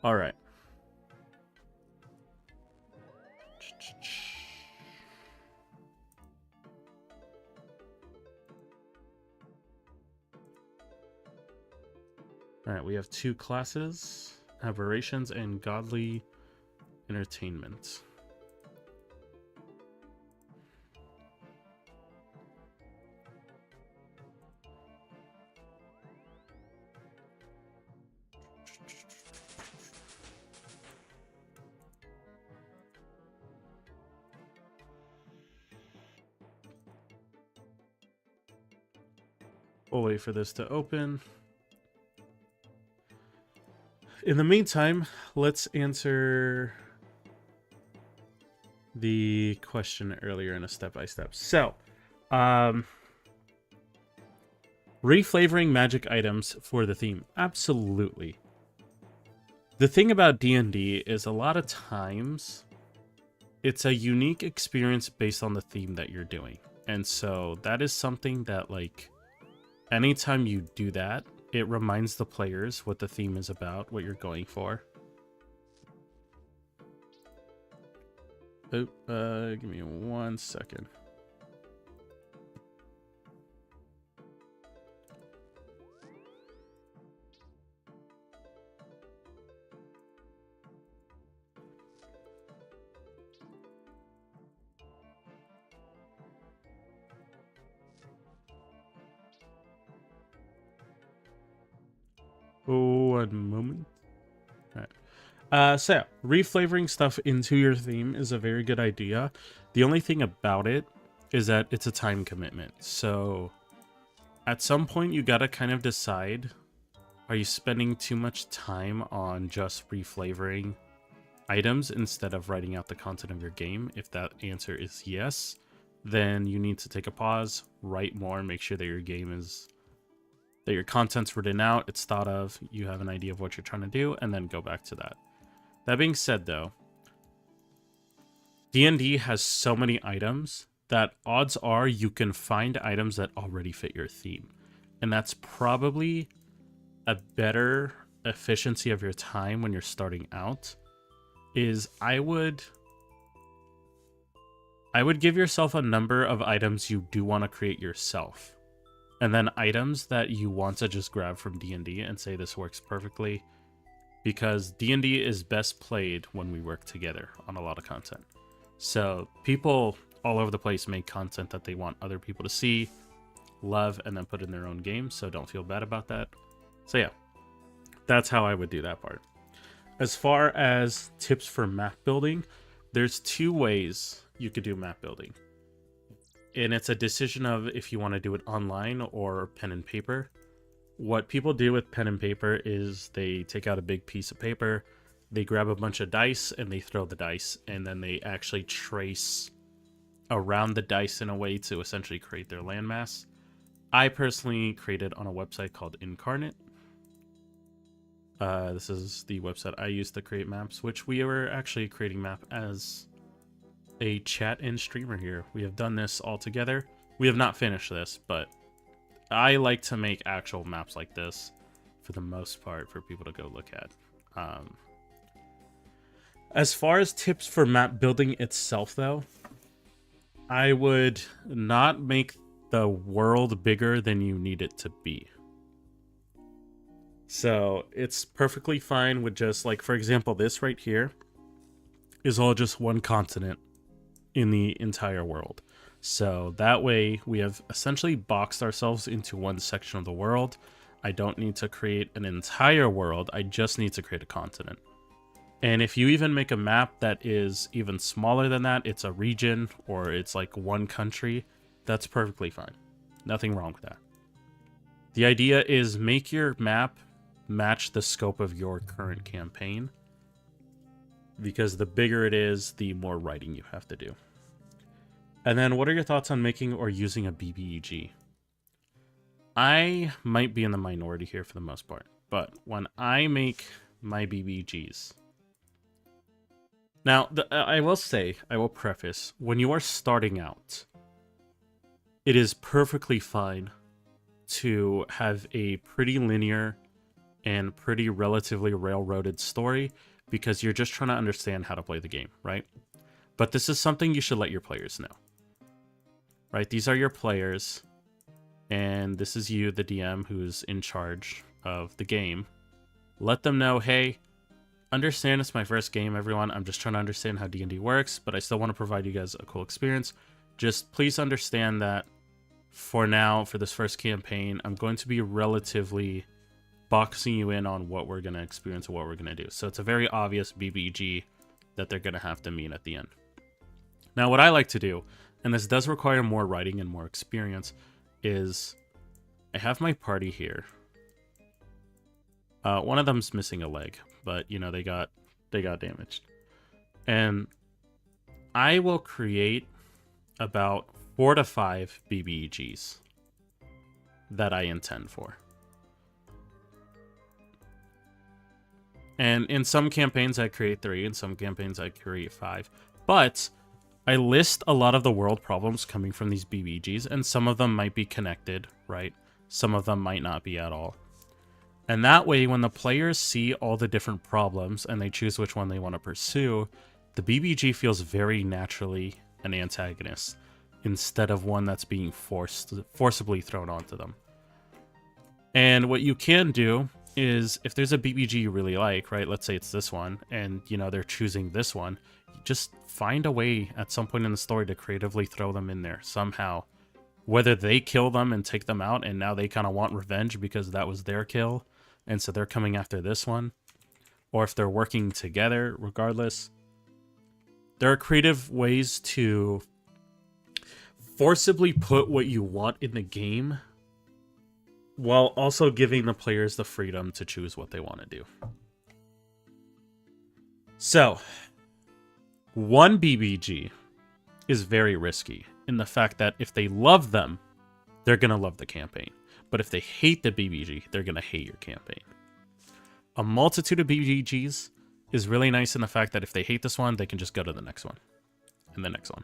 All right. All right, we have two classes, aberrations and godly entertainment. We'll wait for this to open. In the meantime, let's answer the question earlier in a step-by-step. So, reflavoring magic items for the theme. Absolutely. The thing about D&D is a lot of times it's a unique experience based on the theme that you're doing. And so that is something that, like, anytime you do that, it reminds the players what the theme is about, what you're going for. Oh, give me 1 second. Oh, 1 moment. All right. So, reflavoring stuff into your theme is a very good idea. The only thing about it is that it's a time commitment. So, at some point, you gotta kind of decide, are you spending too much time on just reflavoring items instead of writing out the content of your game? If that answer is yes, then you need to take a pause, write more, make sure that your game is... that your content's written out, it's thought of, you have an idea of what you're trying to do, and then go back to that. That being said, though, D&D has so many items that odds are you can find items that already fit your theme. And that's probably a better efficiency of your time when you're starting out, is I would give yourself a number of items you do want to create yourself. And then items that you want to just grab from D&D and say this works perfectly, because D&D is best played when we work together on a lot of content. So people all over the place make content that they want other people to see, love, and then put in their own game, so don't feel bad about that. So yeah, that's how I would do that part. As far as tips for map building, there's 2 ways you could do map building. And it's a decision of if you want to do it online or pen and paper. What people do with pen and paper is they take out a big piece of paper, they grab a bunch of dice, and they throw the dice, and then they actually trace around the dice in a way to essentially create their landmass. I personally created on a website called Incarnate. This is the website I use to create maps, which we were actually creating map as a chat and streamer here. We have done this all together. We have not finished this, but I like to make actual maps like this for the most part for people to go look at. As far as tips for map building itself, though, I would not make the world bigger than you need it to be. So it's perfectly fine with just, like, for example, this right here is all just one continent in the entire world. So that way we have essentially boxed ourselves into one section of the world. I don't need to create an entire world. I just need to create a continent. And if you even make a map that is even smaller than that, it's a region or it's like one country, that's perfectly fine. Nothing wrong with that. The idea is make your map match the scope of your current campaign, because the bigger it is, the more writing you have to do. And then what are your thoughts on making or using a BBEG? I might be in the minority here for the most part, but when I make my BBEGs, now, I will preface, when you are starting out, it is perfectly fine to have a pretty linear and pretty relatively railroaded story, because you're just trying to understand how to play the game, right? But this is something you should let your players know, right? These are your players, and this is you, the DM, who's in charge of the game. Let them know, hey, understand it's my first game, everyone. I'm just trying to understand how D&D works, but I still want to provide you guys a cool experience. Just please understand that for now, for this first campaign, I'm going to be relatively boxing you in on what we're going to experience and what we're going to do. So it's a very obvious BBG that they're going to have to meet at the end. Now, what I like to do, and this does require more writing and more experience, is I have my party here. One of them's missing a leg, but you know, they got damaged. And I will create about 4 to 5 BBEGs that I intend for. And in some campaigns I create 3, in some campaigns I create 5. But I list a lot of the world problems coming from these BBEGs, and some of them might be connected, right? Some of them might not be at all. And that way, when the players see all the different problems and they choose which one they want to pursue, the BBG feels very naturally an antagonist, instead of one that's being forcibly thrown onto them. And what you can do is, if there's a BBG you really like, right, let's say it's this one, and you know they're choosing this one, just find a way at some point in the story to creatively throw them in there somehow. Whether they kill them and take them out, and now they kind of want revenge because that was their kill, and so they're coming after this one, or if they're working together, regardless. There are creative ways to forcibly put what you want in the game while also giving the players the freedom to choose what they want to do. So, one BBG is very risky in the fact that if they love them, they're going to love the campaign. But if they hate the BBG, they're going to hate your campaign. A multitude of BBGs is really nice in the fact that if they hate this one, they can just go to the next one and the next one.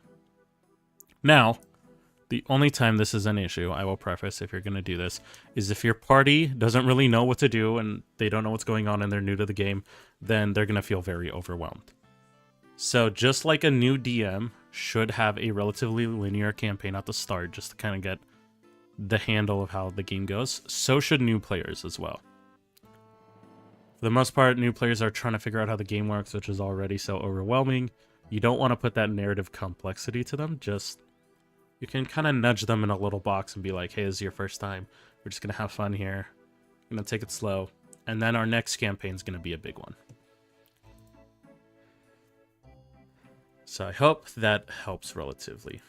Now, the only time this is an issue, I will preface, if you're going to do this, is if your party doesn't really know what to do and they don't know what's going on and they're new to the game, then they're going to feel very overwhelmed. So just like a new DM should have a relatively linear campaign at the start just to kind of get the handle of how the game goes, so should new players as well. For the most part, new players are trying to figure out how the game works, which is already so overwhelming. You don't want to put that narrative complexity to them. Just, you can kind of nudge them in a little box and be like, hey, this is your first time. We're just going to have fun here. We're going to take it slow. And then our next campaign is going to be a big one. So I hope that helps relatively.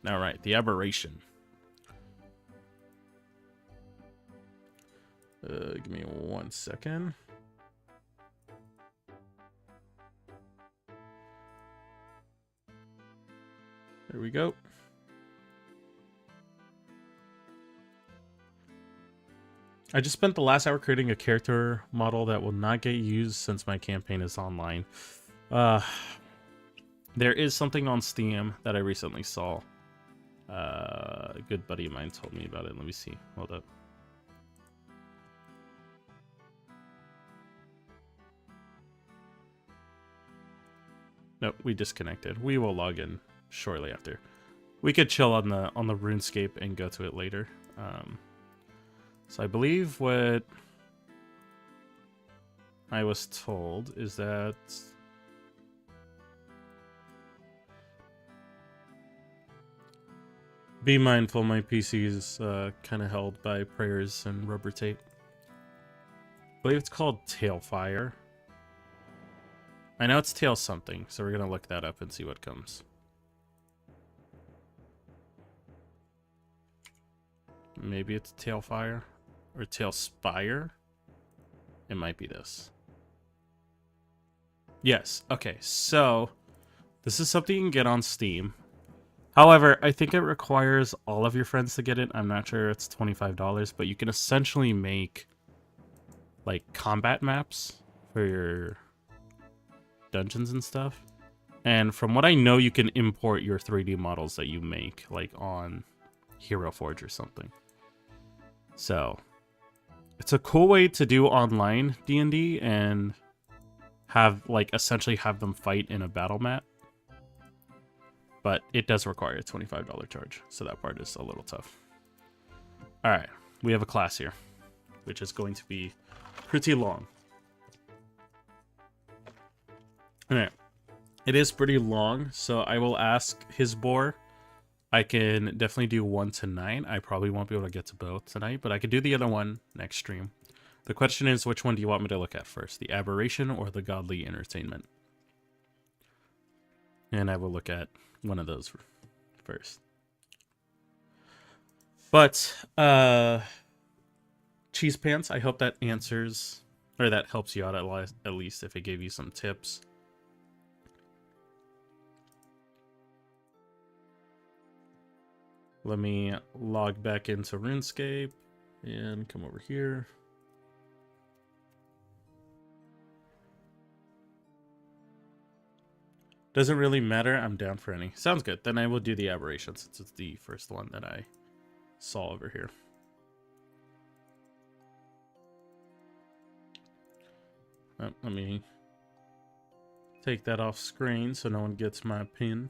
All right, the aberration. Give me 1 second. There we go. I just spent the last hour creating a character model that will not get used since my campaign is online. There is something on Steam that I recently saw. A good buddy of mine told me about it. Let me see. Hold up. Nope, we disconnected. We will log in shortly after. We could chill on the RuneScape and go to it later. So I believe what I was told is that be mindful, my PC is kind of held by prayers and rubber tape. I believe it's called Tailfire. I know it's Tail something, so we're going to look that up and see what comes. Maybe it's Tailfire or Tailspire. It might be this. Yes, okay, so this is something you can get on Steam. However, I think it requires all of your friends to get it. I'm not sure it's $25, but you can essentially make like combat maps for your dungeons and stuff. And from what I know, you can import your 3D models that you make like on Hero Forge or something. So it's a cool way to do online D&D and have like essentially have them fight in a battle map. But it does require a $25 charge, so that part is a little tough. All right, we have a class here, which is going to be pretty long. All right, it is pretty long, so I will ask his boar. I can definitely do 1 to 9. I probably won't be able to get to both tonight, but I could do the other one next stream. The question is, which one do you want me to look at first, the aberration or the godly entertainment? And I will look at one of those first. But Cheese Pants, I hope that answers, or that helps you out at least if it gave you some tips. Let me log back into RuneScape and come over here. Doesn't really matter. I'm down for any. Sounds good. Then I will do the aberration since it's the first one that I saw over here. Let me take that off screen so no one gets my pin.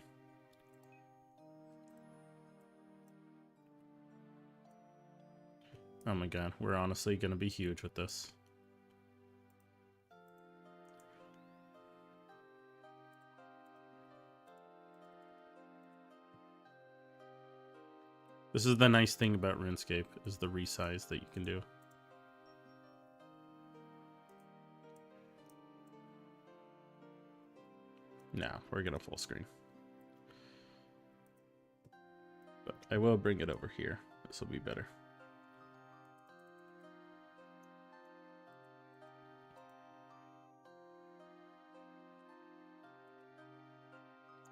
Oh my god, we're honestly going to be huge with this. This is the nice thing about RuneScape, is the resize that you can do. Nah, we're gonna full screen. But I will bring it over here. This will be better.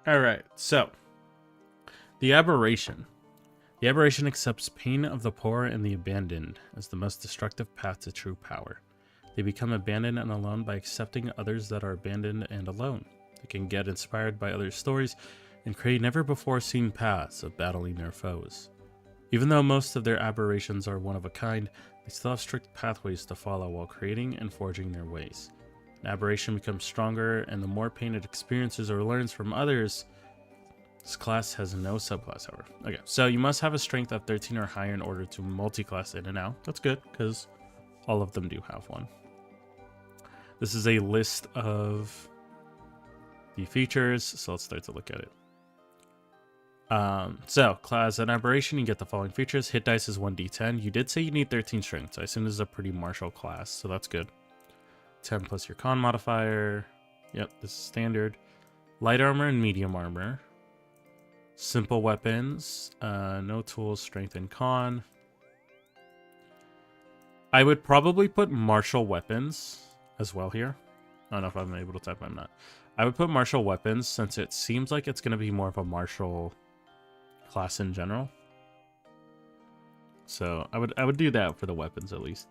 Alright, so the aberration. The aberration accepts pain of the poor and the abandoned as the most destructive path to true power. They become abandoned and alone by accepting others that are abandoned and alone. They can get inspired by others' stories and create never-before-seen paths of battling their foes. Even though most of their aberrations are one of a kind, they still have strict pathways to follow while creating and forging their ways. An aberration becomes stronger, and the more pain it experiences or learns from others. This class has no subclass, however. Okay, so you must have a strength of 13 or higher in order to multi-class in and out. That's good, because all of them do have one. This is a list of the features, so let's start to look at it. So, class and aberration, you get the following features. Hit dice is 1d10. You did say you need 13 strength, so I assume this is a pretty martial class, so that's good. 10 plus your con modifier. Yep, this is standard. Light armor and medium armor. Simple weapons, no tools, strength, and con. I would probably put martial weapons as well here. I don't know if I'm able to type, I'm not. I would put martial weapons since it seems like it's going to be more of a martial class in general. So I would do that for the weapons at least.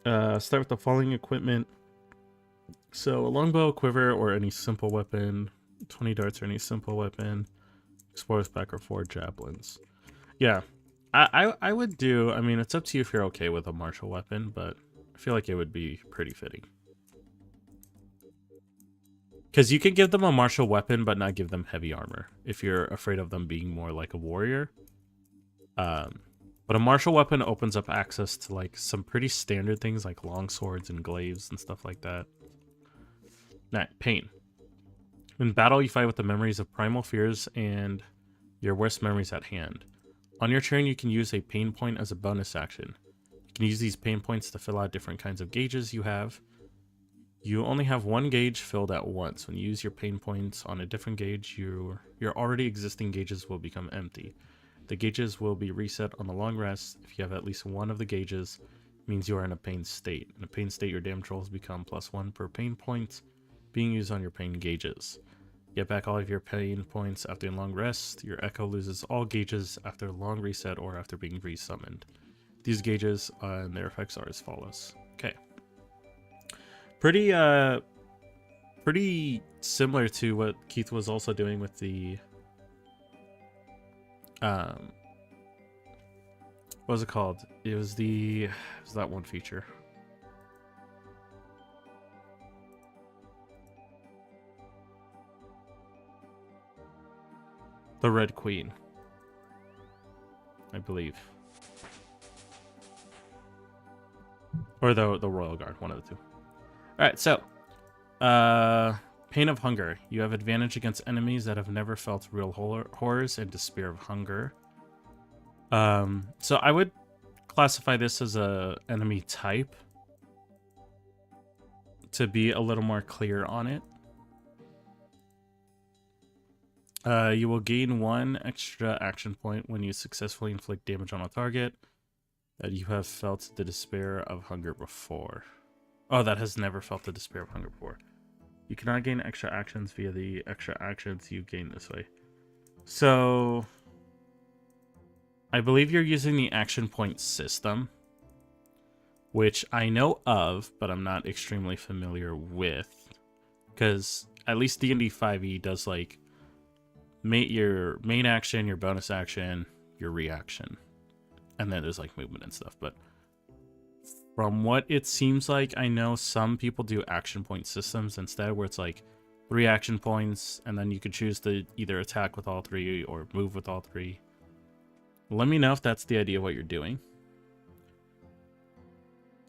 Start with the following equipment. So a longbow, quiver, or any simple weapon, 20 darts or any simple weapon, explorer's pack or 4 javelins. Yeah, I would do. I mean, it's up to you if you're okay with a martial weapon, but I feel like it would be pretty fitting. Because you can give them a martial weapon, but not give them heavy armor if you're afraid of them being more like a warrior. But a martial weapon opens up access to like some pretty standard things like long swords and glaives and stuff like that. Pain. In battle, you fight with the memories of primal fears and your worst memories at hand. On your turn, you can use a pain point as a bonus action. You can use these pain points to fill out different kinds of gauges you have. You only have one gauge filled at once. When you use your pain points on a different gauge, your already existing gauges will become empty. The gauges will be reset on the long rest. If you have at least one of the gauges, it means you are in a pain state. In a pain state, your damage rolls become +1 per pain point being used on your pain gauges. Get back all of your pain points after a long rest. Your echo loses all gauges after a long reset or after being resummoned. These gauges and their effects are as follows. Okay. Pretty similar to what Keith was also doing with the what was it called? It was that one feature. The Red Queen, I believe. Or the Royal Guard, one of the two. Alright, so Pain of Hunger. You have advantage against enemies that have never felt real horrors and despair of hunger. So I would classify this as a enemy type to be a little more clear on it. You will gain 1 extra action point when you successfully inflict damage on a target that you have felt the despair of hunger before. Oh, that has never felt the despair of hunger before. You cannot gain extra actions via the extra actions you gain this way. So I believe you're using the action point system, which I know of, but I'm not extremely familiar with. Because at least D&D 5e does like your main action, your bonus action, your reaction. And then there's like movement and stuff. But from what it seems like, I know some people do action point systems instead, where it's like 3 action points, and then you could choose to either attack with all 3 or move with all 3. Let me know if that's the idea of what you're doing.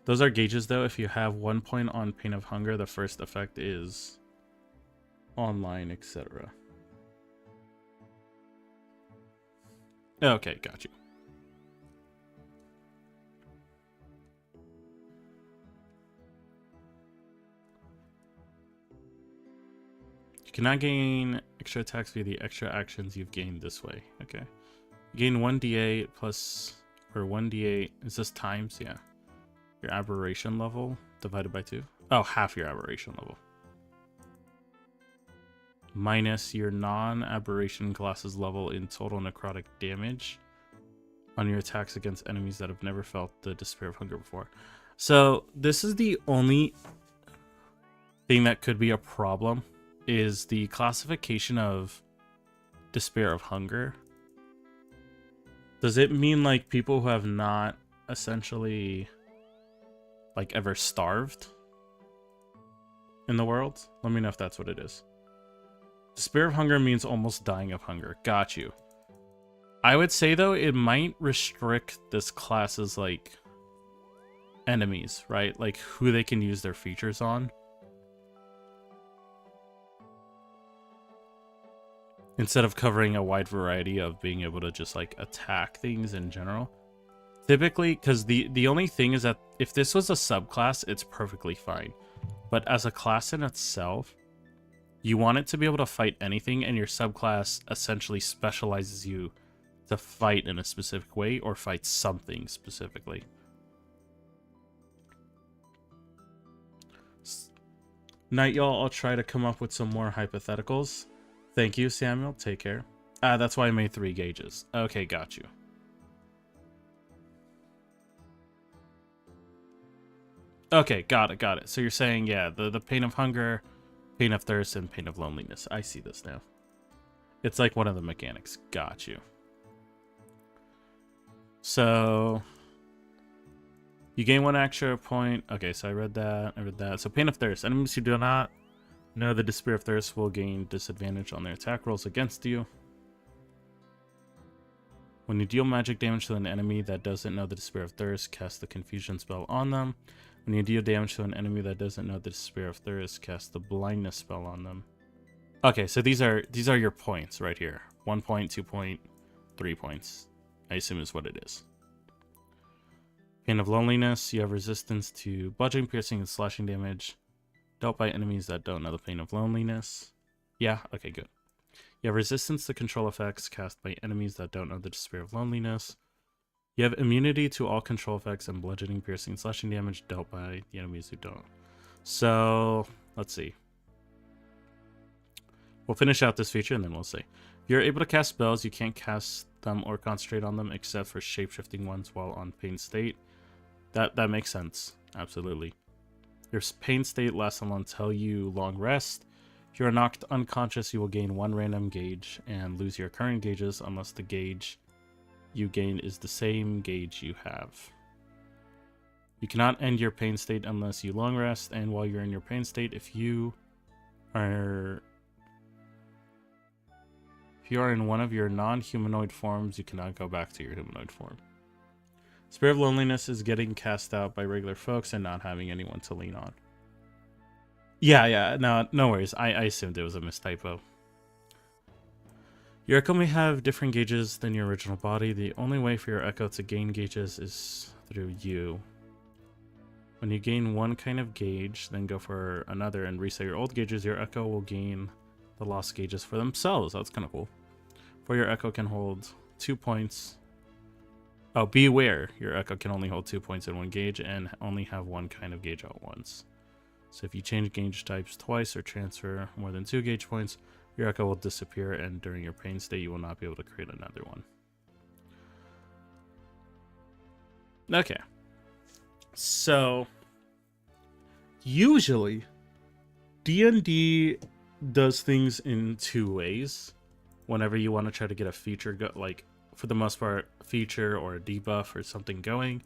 Those are gauges, though. If you have 1 point on Pain of Hunger, the first effect is online, etc. Okay, got you. You cannot gain extra attacks via the extra actions you've gained this way. Okay. You gain 1d8 plus, or 1d8, is this times? Yeah. Your aberration level divided by 2. Oh, half your aberration level. Minus your non-aberration classes level in total necrotic damage on your attacks against enemies that have never felt the despair of hunger before. So this is the only thing that could be a problem, is the classification of despair of hunger. Does it mean like people who have not essentially like ever starved in the world? Let me know if that's what it is. Despair of hunger means almost dying of hunger. Got you. I would say though, it might restrict this class's like enemies, right? Like who they can use their features on. Instead of covering a wide variety of being able to just like attack things in general. Typically, because the only thing is that if this was a subclass, it's perfectly fine. But as a class in itself, you want it to be able to fight anything, and your subclass essentially specializes you to fight in a specific way or fight something specifically. Night, y'all. I'll try to come up with some more hypotheticals. Thank you, Samuel. Take care. That's why I made 3 gauges. Okay, got you. Okay, got it, got it. So you're saying, yeah, the pain of hunger, pain of thirst, and pain of loneliness. I see this now. It's like one of the mechanics. Got you. So you gain 1 extra point. Okay, so I read that. I read that. So pain of thirst. Enemies who do not know the Despair of Thirst will gain disadvantage on their attack rolls against you. When you deal magic damage to an enemy that doesn't know the Despair of Thirst, cast the Confusion spell on them. When you deal damage to an enemy that doesn't know the Despair of Thirst, cast the Blindness spell on them. Okay, so these are your points right here. 1 point, 2 point, 3 points. I assume is what it is. Pain of Loneliness. You have resistance to bludgeoning, piercing, and slashing damage dealt by enemies that don't know the pain of loneliness. Yeah, okay, good. You have resistance to control effects cast by enemies that don't know the Despair of Loneliness. You have immunity to all control effects and bludgeoning, piercing, and slashing damage dealt by the enemies who don't. So, let's see. We'll finish out this feature and then we'll see. You're able to cast spells. You can't cast them or concentrate on them except for shape-shifting ones while on pain state. That makes sense. Absolutely. Your pain state lasts until you long rest. If you are knocked unconscious, you will gain 1 random gauge and lose your current gauges unless the gauge you gain is the same gauge you have. You cannot end your pain state unless you long rest, and while you're in your pain state, if you are in one of your non-humanoid forms, you cannot go back to your humanoid form. Spirit of Loneliness is getting cast out by regular folks and not having anyone to lean on. Yeah, no worries. I assumed it was a mistypo. Your echo may have different gauges than your original body. The only way for your echo to gain gauges is through you. When you gain 1 kind of gauge, then go for another and reset your old gauges, your echo will gain the lost gauges for themselves. That's kind of cool. For your echo can hold 2 points. Oh, beware. Your echo can only hold 2 points in 1 gauge and only have 1 kind of gauge at once. So if you change gauge types twice or transfer more than 2 gauge points, your echo will disappear, and during your pain state, you will not be able to create another one. Okay. So, usually, D&D does things in 2 ways. Whenever you want to try to get a feature, like, for the most part, a feature or a debuff or something going,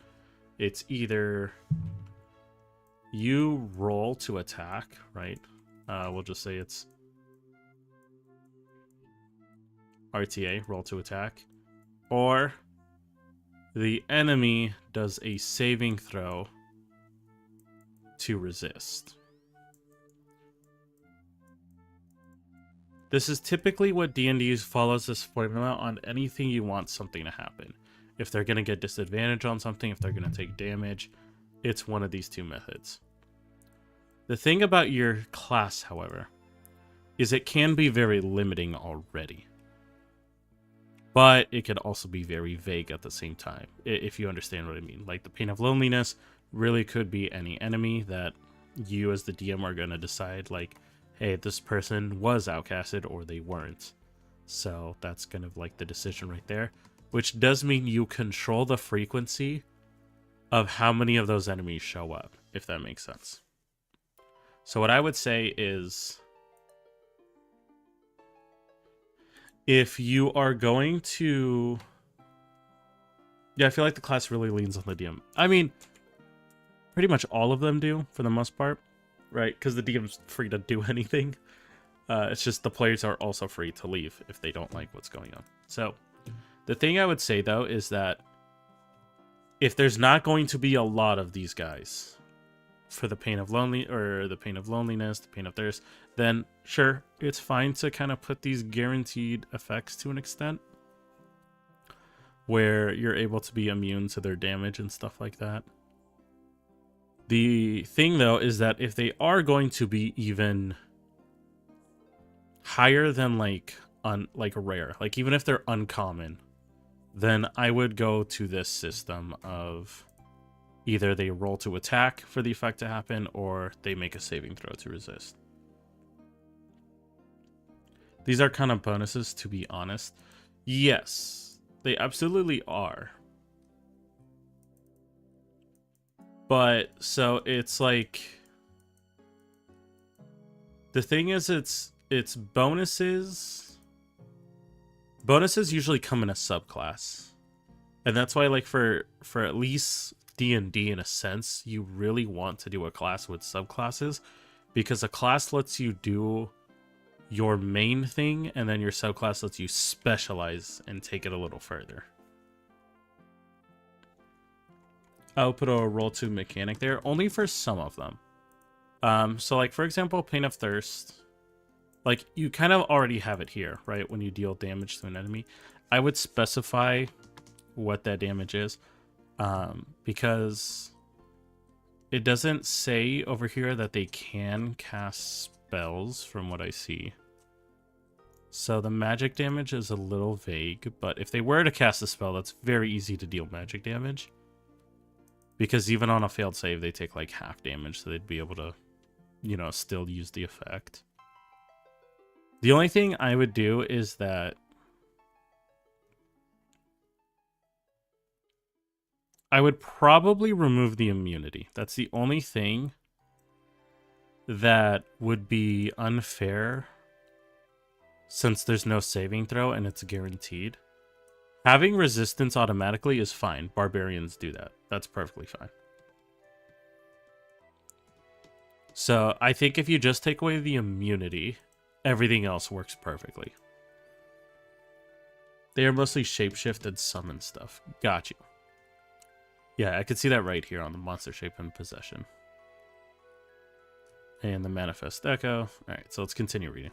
it's either you roll to attack, right? We'll just say it's RTA, roll to attack, or the enemy does a saving throw to resist. This is typically what D&D follows this formula on anything you want something to happen. If they're going to get disadvantage on something, if they're going to take damage, it's one of these 2 methods. The thing about your class, however, is it can be very limiting already. But it could also be very vague at the same time, if you understand what I mean. Like, the pain of loneliness really could be any enemy that you as the DM are going to decide, like, hey, this person was outcasted or they weren't. So that's kind of like the decision right there, which does mean you control the frequency of how many of those enemies show up, if that makes sense. So what I would say is, if you are going to... Yeah, I feel like the class really leans on the DM. I mean, pretty much all of them do, for the most part, right? Because the DM's free to do anything. It's just the players are also free to leave if they don't like what's going on. So, the thing I would say, though, is that if there's not going to be a lot of these guys for the pain of the pain of loneliness, the pain of thirst, then sure, it's fine to kind of put these guaranteed effects to an extent where you're able to be immune to their damage and stuff like that. The thing, though, is that if they are going to be even higher than like rare, like even if they're uncommon, then I would go to this system of either they roll to attack for the effect to happen, or they make a saving throw to resist. These are kind of bonuses, to be honest. Yes, they absolutely are. But so it's like the thing is it's bonuses. Bonuses usually come in a subclass. And that's why like for at least D&D in a sense, you really want to do a class with subclasses because a class lets you do your main thing and then your subclass lets you specialize and take it a little further. I'll put a roll 2 mechanic there only for some of them. So like for example, Pain of Thirst, like you kind of already have it here, right? When you deal damage to an enemy, I would specify what that damage is, because it doesn't say over here that they can cast spells from what I see. So the magic damage is a little vague, but if they were to cast a spell, that's very easy to deal magic damage. Because even on a failed save, they take like half damage, so they'd be able to, you know, still use the effect. The only thing I would do is that I would probably remove the immunity. That's the only thing that would be unfair since there's no saving throw and it's guaranteed. Having resistance automatically is fine. Barbarians do that. That's perfectly fine. So I think if you just take away the immunity, everything else works perfectly. They are mostly shapeshift and summon stuff. Got you. Yeah, I could see that right here on the monster shape and possession. And the manifest echo. Alright, so let's continue reading.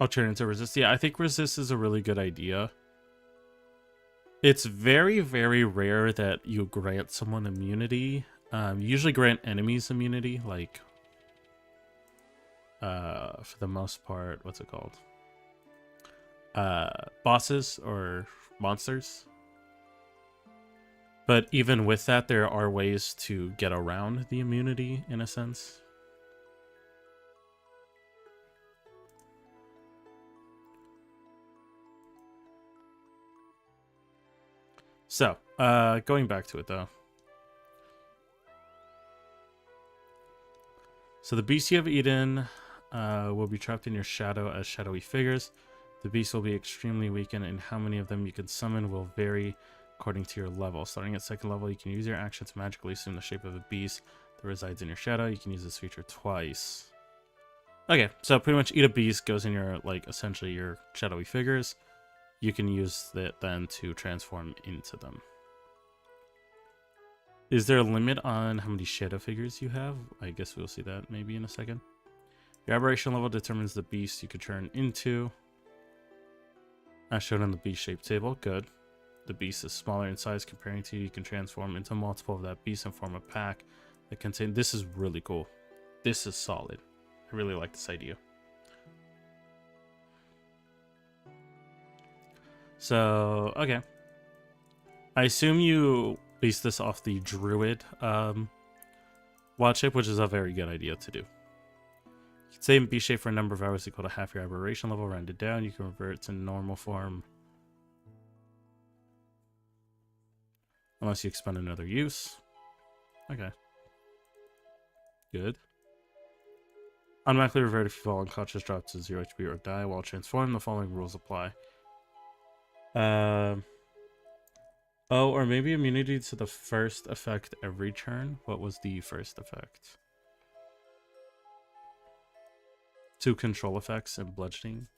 I'll turn into resist. Yeah, I think resist is a really good idea. It's very, very rare that you grant someone immunity. You usually grant enemies immunity, like for the most part, what's it called? Bosses or monsters. But even with that, there are ways to get around the immunity in a sense. So, going back to it though. So the beasts you have eaten will be trapped in your shadow as shadowy figures. The beasts will be extremely weakened, and how many of them you can summon will vary according to your level. Starting at 2nd level, you can use your action to magically assume the shape of a beast that resides in your shadow. You can use this feature twice. Okay, so pretty much eat a beast goes in your, like, essentially your shadowy figures. You can use that then to transform into them. Is there a limit on how many shadow figures you have? I guess we'll see that maybe in a second. Your aberration level determines the beast you could turn into. As shown on the beast shape table. Good. The beast is smaller in size comparing to you. You can transform into multiple of that beast and form a pack that contain. This is really cool. This is solid. I really like this idea. So, okay. I assume you base this off the druid wild shape, which is a very good idea to do. You can stay in beast shape for a number of hours equal to half your aberration level. Rounded down, you can revert to normal form. Unless you expend another use. Okay. Good. Automatically revert if you fall unconscious, drop to 0 HP or die. While transformed, the following rules apply. Oh, or maybe immunity to the first effect every turn. What was the first effect? 2 control effects and bludgeoning.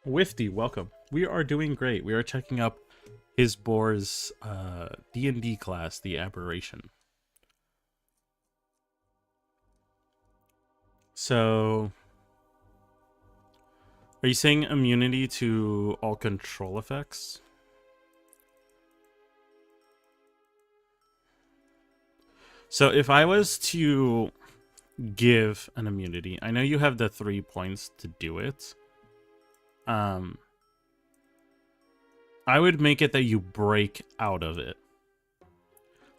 Wifty, welcome. We are doing great. We are checking up his Boar's D&D class, the Aberration. So, are you saying immunity to all control effects? So if I was to give an immunity, I know you have the 3 points to do it. I would make it that you break out of it.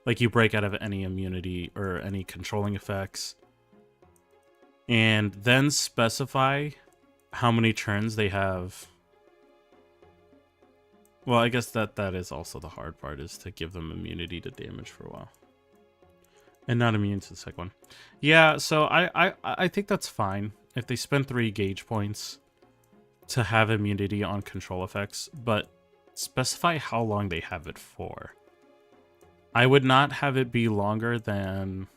Like you break out of any immunity or any controlling effects. And then specify how many turns they have. Well, I guess that is also the hard part, is to give them immunity to damage for a while. And not immune to the second one. Yeah, so I think that's fine. If they spend 3 gauge points to have immunity on control effects, but specify how long they have it for. I would not have it be longer than...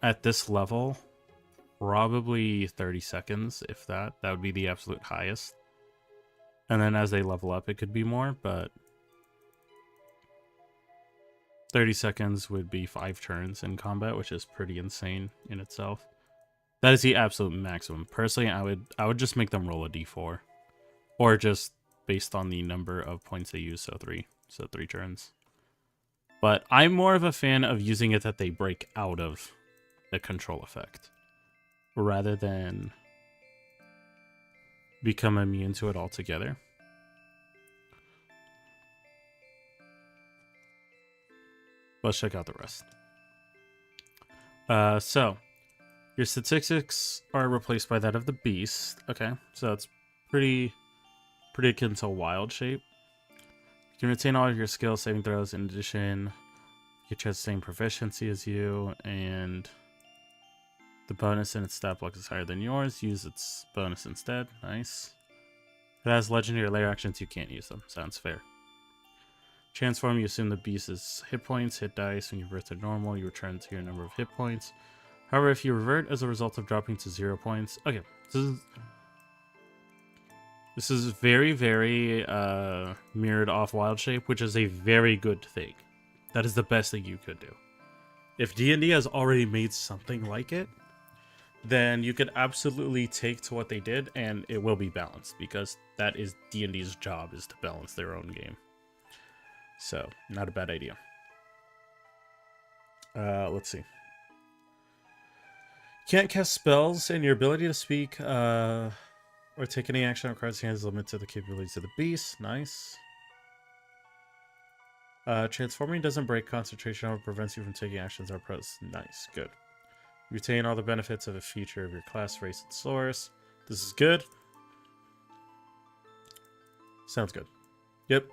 At this level, probably 30 seconds, if that. That would be the absolute highest. And then as they level up, it could be more, but 30 seconds would be 5 turns in combat, which is pretty insane in itself. That is the absolute maximum. Personally, I would just make them roll a d4, or just based on the number of points they use, so 3 turns. But I'm more of a fan of using it that they break out of the control effect, rather than become immune to it altogether. Let's check out the rest. So your statistics are replaced by that of the beast. Okay, so it's pretty akin to wild shape. You can retain all of your skill saving throws. In addition, you get the same proficiency as you, and the bonus in its stat block is higher than yours. Use its bonus instead. Nice. If it has legendary layer actions, you can't use them. Sounds fair. Transform, you assume the beast's hit points, hit dice. When you revert to normal, you return to your number of hit points. However, if you revert as a result of dropping to 0 points... Okay, this is very, very mirrored off wild shape, which is a very good thing. That is the best thing you could do. If D&D has already made something like it, then you could absolutely take to what they did, and it will be balanced, because that is D&D's job, is to balance their own game. So, not a bad idea. Let's see. Can't cast spells, and your ability to speak or take any action on cards' hands is limited to the capabilities of the beast. Nice. Transforming doesn't break concentration or prevents you from taking actions or pros. Nice, good. You retain all the benefits of a feature of your class, race, and source. This is good. Sounds good. Yep.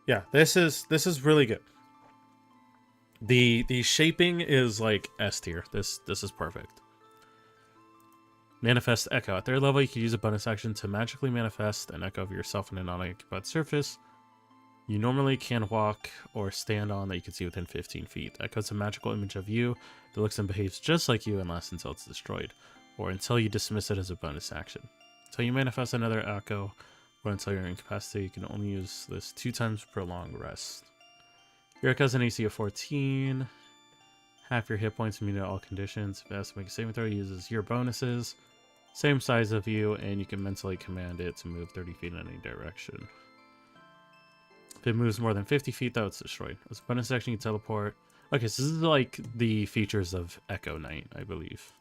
Yeah, this is really good. The shaping is like S tier. This is perfect. Manifest Echo. At their level, you can use a bonus action to magically manifest an echo of yourself on a non-occupied surface you normally can walk or stand on that you can see within 15 feet. Echo is a magical image of you that looks and behaves just like you and lasts until it's destroyed, or until you dismiss it as a bonus action. Until you manifest another echo, or until you're incapacitated, you can only use this 2 times per long rest. Your echo has an AC of 14. Half your hit points immune to all conditions. If it has to make a saving throw, it uses your bonuses. Same size of you, and you can mentally command it to move 30 feet in any direction. If it moves more than 50 feet, though, it's destroyed. As a bonus action, you can teleport. Okay, so this is like the features of Echo Knight, I believe.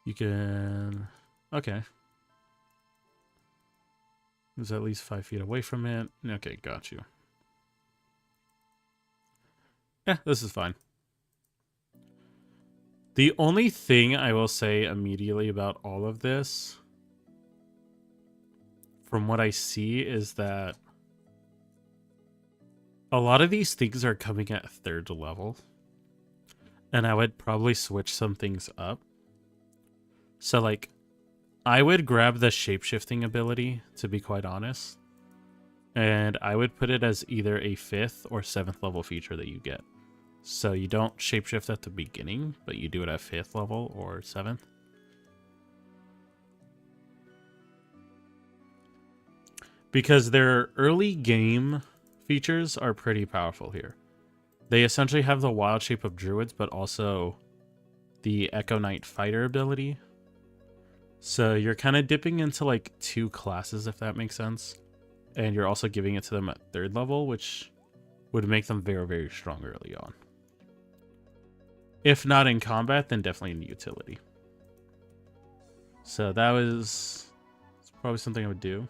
You can... Okay. Moves at least 5 feet away from it. Okay, got you. Yeah, this is fine. The only thing I will say immediately about all of this, from what I see, is that a lot of these things are coming at 3rd level, and I would probably switch some things up. So, like, I would grab the shapeshifting ability, to be quite honest, and I would put it as either a 5th or 7th level feature that you get. So you don't shapeshift at the beginning, but you do it at 5th level or 7th. Because their early game features are pretty powerful here. They essentially have the wild shape of druids, but also the Echo Knight fighter ability. So you're kind of dipping into like 2 classes, if that makes sense. And you're also giving it to them at 3rd level, which would make them very, very strong early on. If not in combat, then definitely in utility. So that was probably something I would do.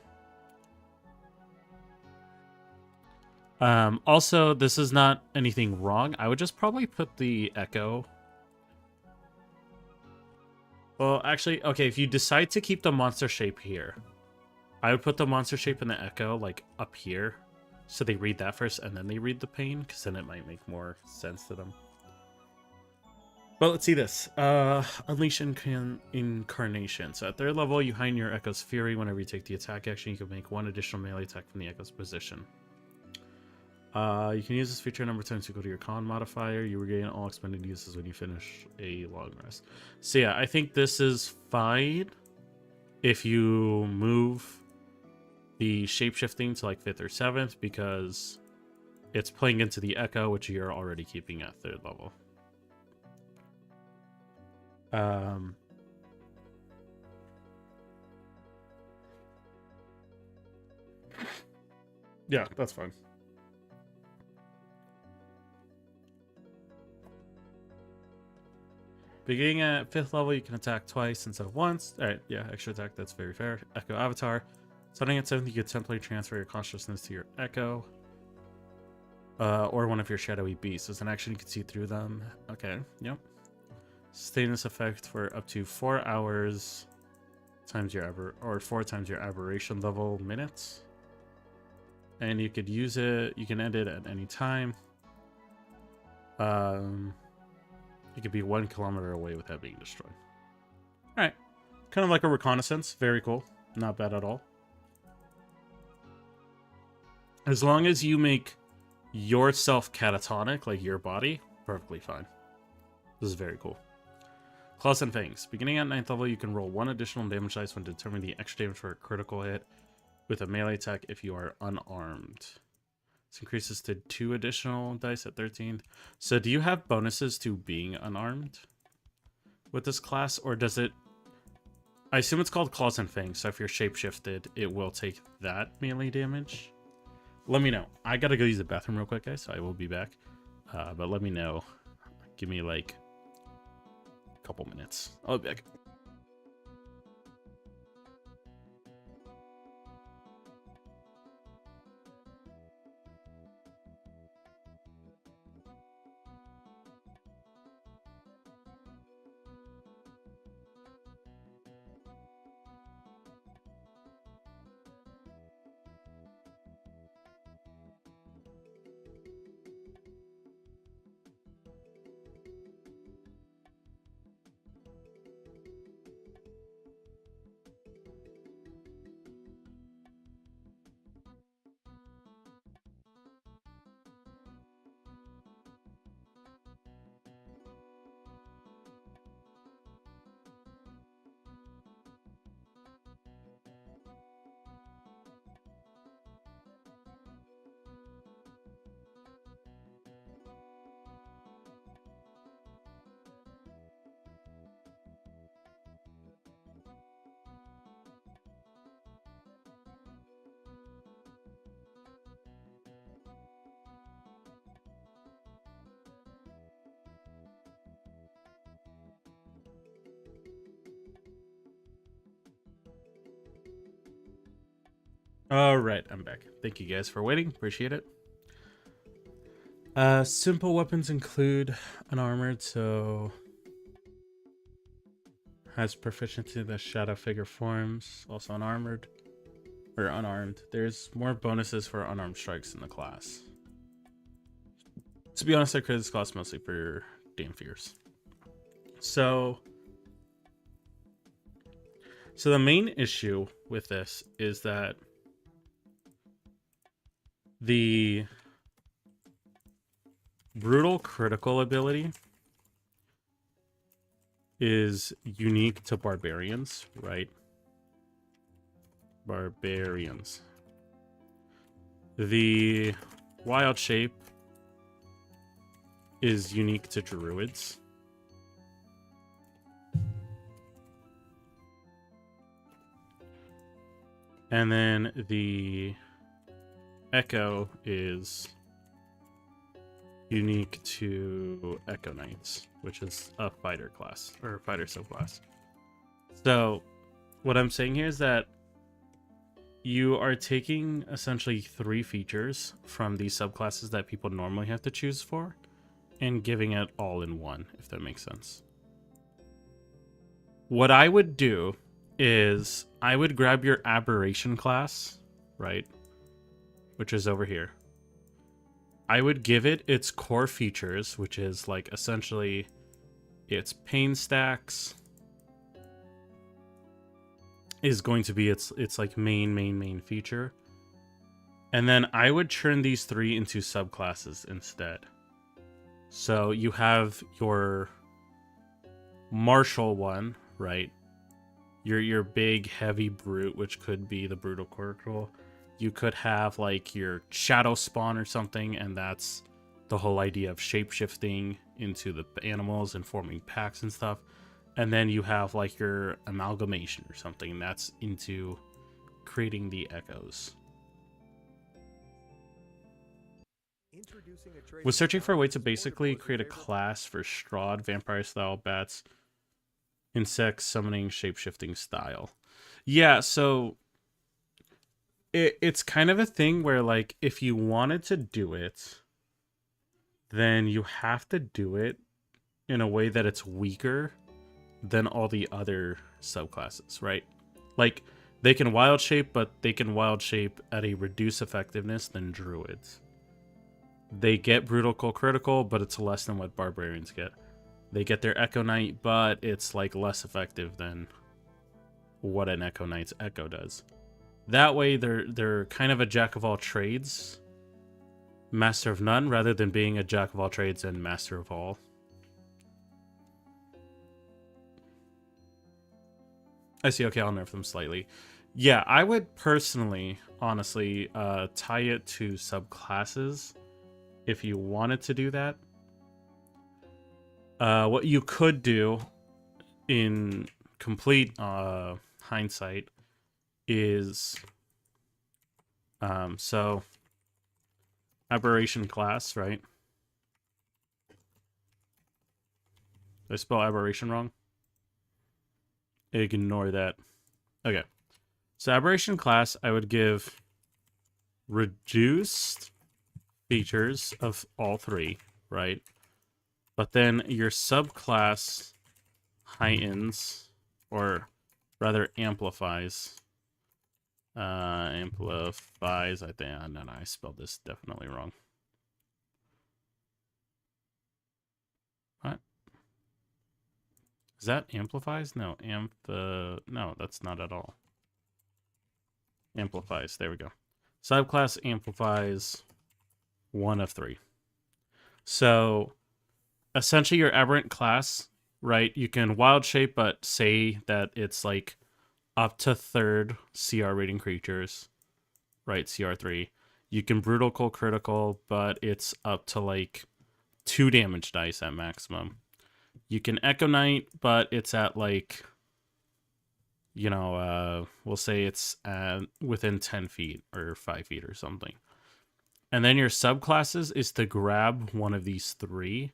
Also, this is not anything wrong. I would just probably put the echo. Well, actually, okay, if you decide to keep the monster shape here, I would put the monster shape and the echo, like, up here. So they read that first, and then they read the pain, because then it might make more sense to them. But let's see this. Unleash Incarnation. So at 3rd level, you heighten your Echo's Fury. Whenever you take the attack action, you can make 1 additional melee attack from the Echo's position. You can use this feature a number of times to go to your con modifier. You regain all expended uses when you finish a long rest. So yeah, I think this is fine if you move the shapeshifting to like 5th or 7th, because it's playing into the Echo, which you're already keeping at 3rd level. Yeah, that's fine. Beginning at 5th level, you can attack twice instead of once. Alright, yeah, extra attack, that's very fair. Echo Avatar. Starting at 7th, you can temporarily transfer your consciousness to your Echo. Or one of your shadowy beasts. As an action, you can see through them. Okay, yep. Sustain this effect for up to 4 hours times your 4 times your aberration level minutes. And you could use it, you can end it at any time. You could be 1 kilometer away without being destroyed. Alright. Kind of like a reconnaissance. Very cool. Not bad at all. As long as you make yourself catatonic, like your body, perfectly fine. This is very cool. Claws and Fangs. Beginning at 9th level, you can roll 1 additional damage dice when determining the extra damage for a critical hit with a melee attack if you are unarmed. This increases to 2 additional dice at 13th. So do you have bonuses to being unarmed with this class, or does it... I assume it's called Claws and Fangs, so if you're shapeshifted, it will take that melee damage. Let me know. I gotta go use the bathroom real quick, guys, so I will be back. But let me know. Give me, like, a couple minutes. I'll be back. All right, I'm back. Thank you guys for waiting. Appreciate it. Simple weapons include unarmored, so has proficiency in the shadow figure forms. Also unarmored or unarmed. There's more bonuses for unarmed strikes in the class. To be honest, I created this class mostly for damn fears. So the main issue with this is that the brutal critical ability is unique to barbarians, right? Barbarians. The wild shape is unique to druids. And then the Echo is unique to Echo Knights, which is a fighter class, or fighter subclass. So what I'm saying here is that you are taking essentially 3 features from these subclasses that people normally have to choose for and giving it all in one, if that makes sense. What I would do is I would grab your aberration class, right? Which is over here. I would give it its core features, which is like essentially its pain stacks is going to be its like main feature. And then I would turn these 3 into subclasses instead. So you have your martial one, right? Your big heavy brute, which could be the brutal corporal. You could have like your shadow spawn or something, and that's the whole idea of shapeshifting into the animals and forming packs and stuff. And then you have like your amalgamation or something, and that's into creating the echoes. Was searching for a way to basically create a class for Strahd, vampire style bats, insects, summoning, shapeshifting style. Yeah, so it's kind of a thing where like if you wanted to do it, then you have to do it in a way that it's weaker than all the other subclasses, right? Like they can wild shape, but they can wild shape at a reduced effectiveness than druids. They get brutal critical, but it's less than what barbarians get. They get their Echo Knight, but it's like less effective than what an Echo Knight's Echo does. That way, they're kind of a jack of all trades, master of none, rather than being a jack of all trades and master of all. I see. Okay, I'll nerf them slightly. Yeah, I would personally, honestly, tie it to subclasses if you wanted to do that. What you could do in complete hindsight is so aberration class, right? Did I spell aberration wrong? Ignore that. Okay. So aberration class, I would give reduced features of all 3, right? But then your subclass heightens, or rather amplifies. Amplifies, I think. No, I spelled this definitely wrong. What? Is that amplifies? No, no, that's not at all. Amplifies, there we go. Subclass amplifies 1 of 3. So essentially your aberrant class, right? You can wild shape, but say that it's like up to 3rd CR rating creatures, right? CR3. You can brutal critical, but it's up to like 2 damage dice at maximum. You can Echo Knight, but it's at like, you know, we'll say it's within 10 feet or 5 feet or something. And then your subclasses is to grab one of these 3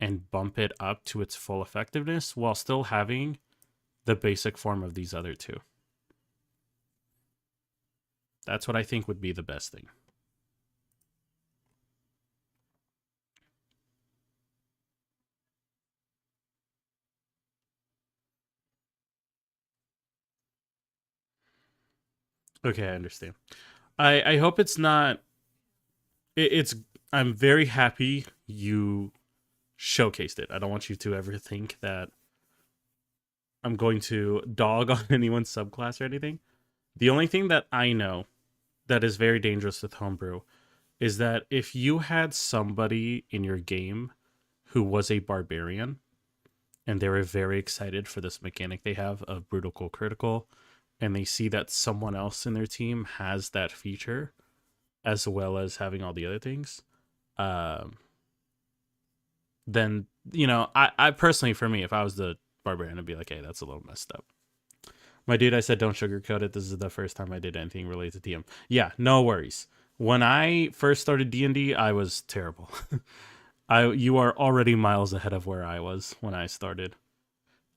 and bump it up to its full effectiveness while still having the basic form of these other 2. That's what I think would be the best thing. Okay, I understand. I hope it's not... It's... I'm very happy you showcased it. I don't want you to ever think that I'm going to dog on anyone's subclass or anything. The only thing that I know that is very dangerous with Homebrew is that if you had somebody in your game who was a barbarian and they were very excited for this mechanic they have of brutal critical, and they see that someone else in their team has that feature as well as having all the other things, then, you know, I personally, for me, if I was the barbarian, I'd be like, hey, that's a little messed up. My dude, I said don't sugarcoat it. This is the first time I did anything related to DM. Yeah, no worries. When I first started D&D, I was terrible. You are already miles ahead of where I was when I started.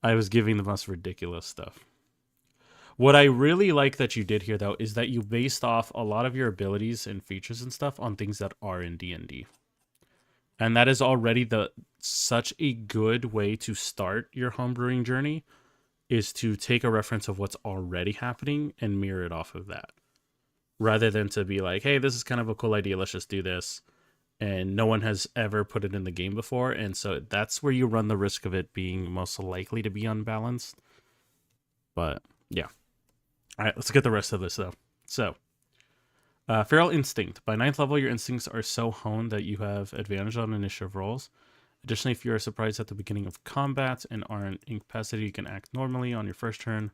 I was giving the most ridiculous stuff. What I really like that you did here, though, is that you based off a lot of your abilities and features and stuff on things that are in D&D. And that is already such a good way to start your homebrewing journey, is to take a reference of what's already happening and mirror it off of that. Rather than to be like, hey, this is kind of a cool idea, let's just do this. And no one has ever put it in the game before. And so that's where you run the risk of it being most likely to be unbalanced. But yeah. All right, let's get the rest of this, though. So, Feral Instinct. By 9th level, your instincts are so honed that you have advantage on initiative rolls. Additionally, if you are surprised at the beginning of combat and aren't incapacitated, you can act normally on your first turn,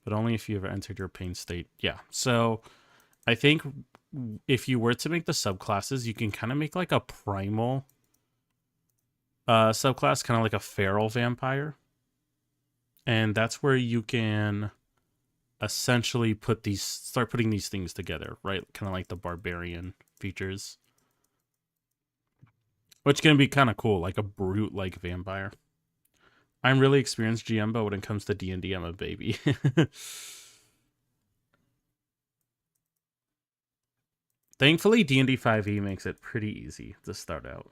but only if you have entered your pain state. Yeah, so I think if you were to make the subclasses, you can kind of make like a primal subclass, kind of like a feral vampire. And that's where you can essentially start putting these things together, right? Kind of like the barbarian features, which can be kind of cool, like a brute like vampire. I'm really experienced GM, but when it comes to D&D, I'm a baby. Thankfully, D&D 5e makes it pretty easy to start out.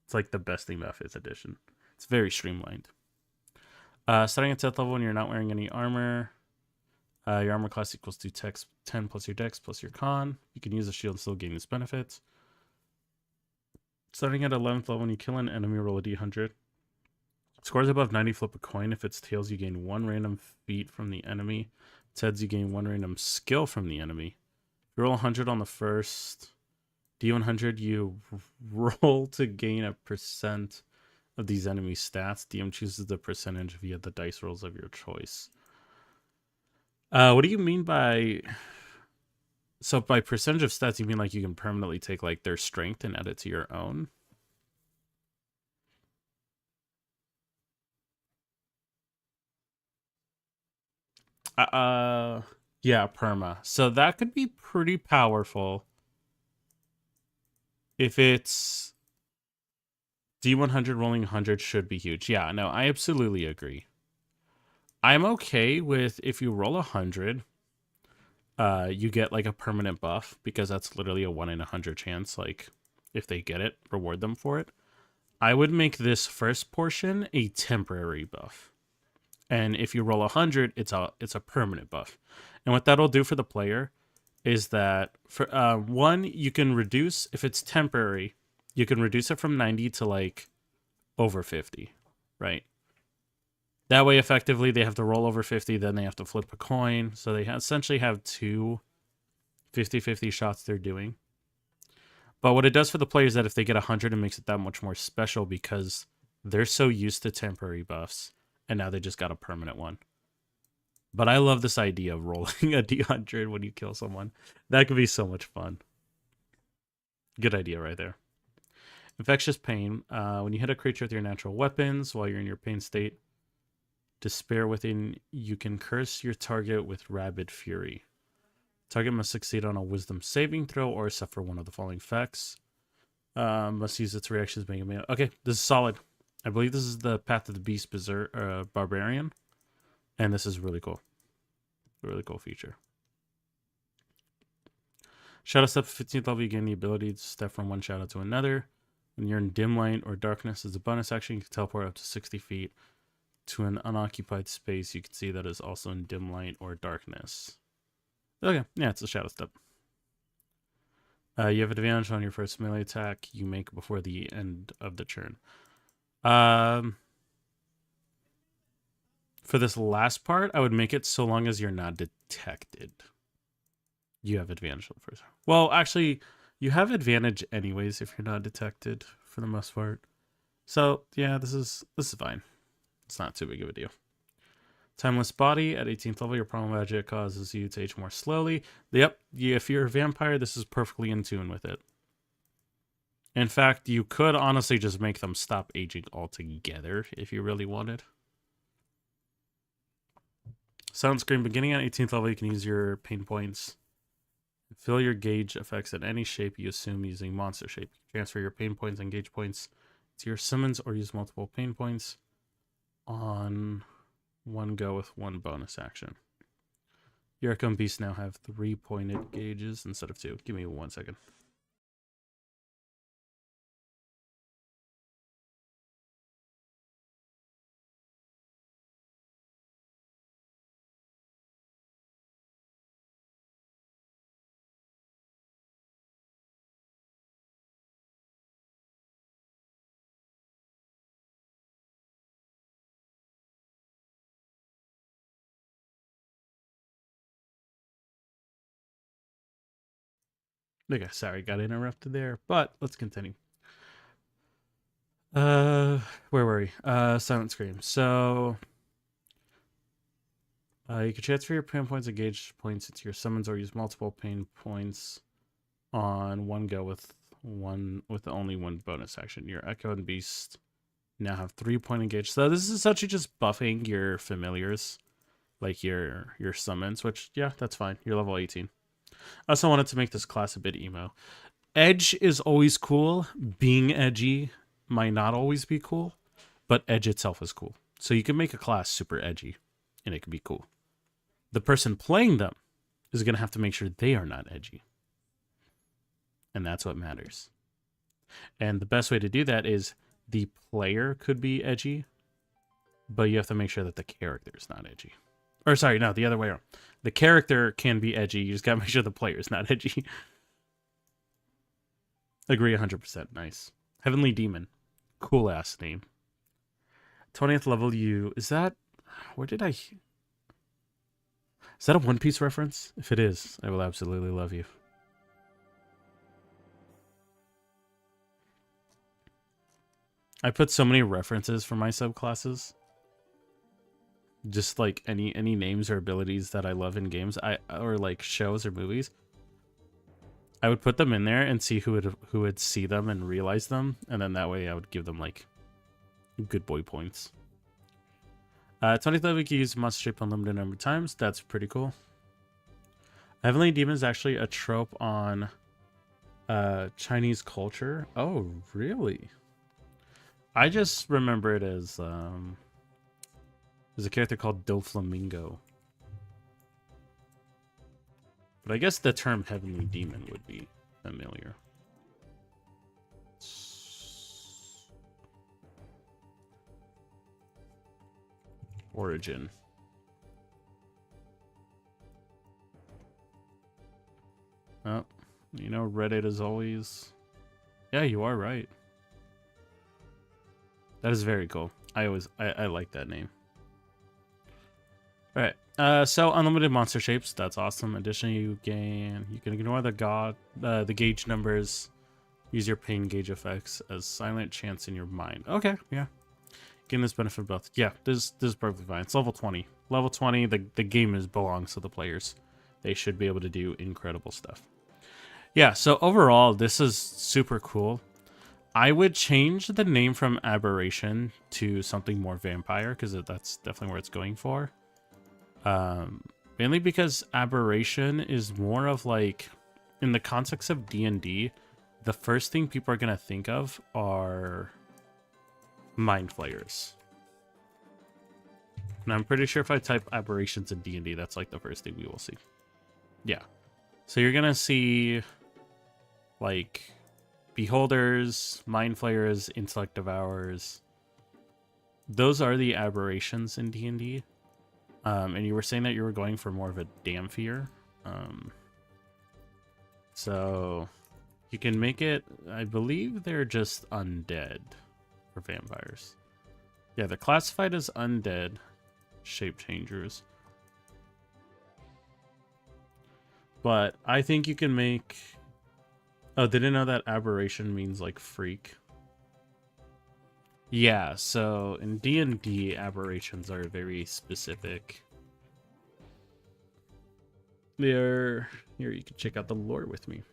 It's like the best thing about 5th edition. It's very streamlined. Starting at 10th level when you're not wearing any armor, your armor class equals to 10 plus your dex plus your con. You can use a shield and still gain this benefit. Starting at 11th level when you kill an enemy, roll a d100. Scores above 90, flip a coin. If it's tails, you gain 1 random feat from the enemy. If it's heads, you gain 1 random skill from the enemy. If you roll 100 on the first d100, you roll to gain a percent of these enemy stats. DM chooses the percentage via the dice rolls of your choice. What do you mean by... So by percentage of stats, you mean like you can permanently take like their strength and add it to your own? Yeah, perma. So that could be pretty powerful. If it's D100 rolling 100 should be huge. Yeah, no, I absolutely agree. I'm okay with if you roll 100, you get like a permanent buff, because that's literally a 1 in 100 chance. Like, if they get it, reward them for it. I would make this first portion a temporary buff. And if you roll 100, it's a permanent buff. And what that'll do for the player is that, for one, you can reduce, if it's temporary, you can reduce it from 90 to like over 50, right? That way, effectively, they have to roll over 50, then they have to flip a coin. So they essentially have two 50-50 shots they're doing. But what it does for the player is that if they get 100, it makes it that much more special, because they're so used to temporary buffs, and now they just got a permanent one. But I love this idea of rolling a d100 when you kill someone. That could be so much fun. Good idea right there. Infectious Pain. When you hit a creature with your natural weapons while you're in your pain state, despair within, you can curse your target with rabid fury. Target must succeed on a wisdom saving throw or suffer one of the following effects. Must use its reactions making me... Okay, this is solid. I believe this is the Path of the Beast Barbarian. And this is really cool. A really cool feature. Shadow Step, 15th level, you gain the ability to step from one shadow to another. When you're in dim light or darkness, as a bonus action, you can teleport up to 60 feet to an unoccupied space. You can see that is also in dim light or darkness. Okay, yeah, it's a Shadow Step. You have advantage on your first melee attack you make before the end of the turn. For this last part, I would make it so long as you're not detected. You have advantage on the first. Well, actually, you have advantage anyways if you're not detected for the most part. So yeah, this is fine. It's not too big of a deal. Timeless Body at 18th level, your primal magic causes you to age more slowly. Yep, if you're a vampire, this is perfectly in tune with it. In fact, you could honestly just make them stop aging altogether if you really wanted. Sunscreen, beginning at 18th level, you can use your pain points. Fill your gauge effects at any shape you assume using monster shape. Transfer your pain points and gauge points to your summons or use multiple pain points on one go with one bonus action. Your Echo and Beast now have 3 pointed gauges instead of 2. Give me 1 second. Okay, sorry, got interrupted there, but let's continue. Where were we? Silent Scream. So, you can transfer your pain points and gauge points into your summons, or use multiple pain points on one go with only one bonus action. Your Echo and Beast now have 3 point engage. So this is essentially just buffing your familiars, like your summons. Which, yeah, that's fine. You're level 18. I also wanted to make this class a bit emo. Edge is always cool. Being edgy might not always be cool, but edge itself is cool. So you can make a class super edgy, and it can be cool. The person playing them is going to have to make sure they are not edgy. And that's what matters. And the best way to do that is the player could be edgy, but you have to make sure that the character is not edgy. Or sorry, no, the other way around. The character can be edgy. You just got to make sure the player is not edgy. Agree 100%. Nice. Heavenly Demon. Cool ass name. 20th level you. Is that... Where did I... Is that a One Piece reference? If it is, I will absolutely love you. I put so many references for my subclasses. Just like any names or abilities that I love in games, or like shows or movies. I would put them in there and see who would see them and realize them, and then that way I would give them like good boy points. 20th level you can use monster shape unlimited number of times. That's pretty cool. Heavenly Demon is actually a trope on Chinese culture. Oh, really? I just remember it as there's a character called Doflamingo. But I guess the term Heavenly Demon would be familiar. Origin. Oh, you know, Reddit is always... Yeah, you are right. That is very cool. I like that name. Alright, so unlimited monster shapes, that's awesome. Additionally, you can ignore the gauge numbers, use your pain gauge effects as silent chants in your mind. Okay, yeah. Gain this benefit both. Yeah, this is perfectly fine. It's level 20. Level 20, the game belongs to the players. They should be able to do incredible stuff. Yeah, so overall, this is super cool. I would change the name from Aberration to something more vampire, because that's definitely where it's going for. Mainly because Aberration is more of like, in the context of D&D, the first thing people are going to think of are mind flayers. And I'm pretty sure if I type Aberrations in D&D, that's like the first thing we will see. Yeah. So you're going to see like Beholders, Mind Flayers, Intellect Devourers. Those are the aberrations in D&D. And you were saying that you were going for more of a Damphir. So you can make it, I believe they're just undead for vampires. Yeah, they're classified as undead shape changers. But I think you can make... Oh, didn't know that aberration means like freak. Yeah, so in D&D, aberrations are very specific. Here you can check out the lore with me.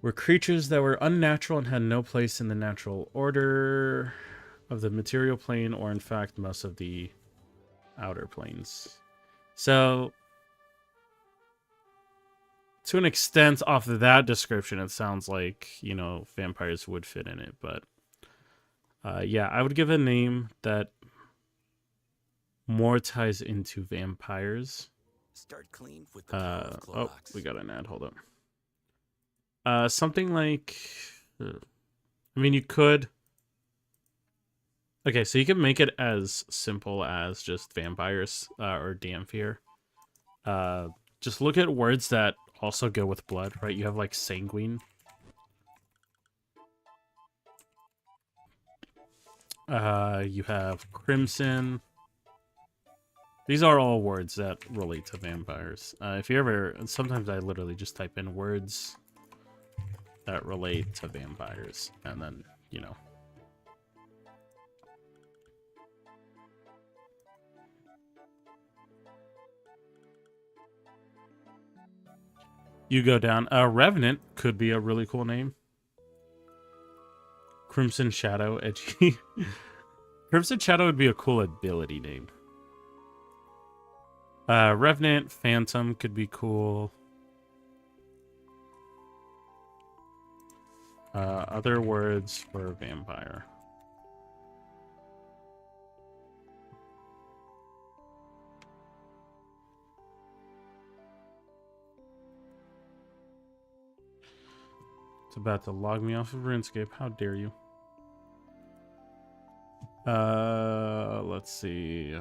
Were creatures that were unnatural and had no place in the natural order of the material plane, or in fact most of the outer planes. So to an extent, off of that description, it sounds like, you know, vampires would fit in it. But yeah, I would give a name that more ties into vampires Start clean with the power of Oh, Clorox. we got an ad. Hold up. Something like, I mean, you could. Okay, so you can make it as simple as just vampires or Dampier. Just look at words that also go with blood, right? You have like sanguine. You have crimson. These are all words that relate to vampires. If you ever, sometimes I literally just type in words that relate to vampires, and then, you know. You go down. Revenant could be a really cool name. Crimson Shadow, edgy. Crimson Shadow would be a cool ability name. Revenant, Phantom could be cool. Other words for vampire. It's about to log me off of RuneScape. How dare you? Let's see.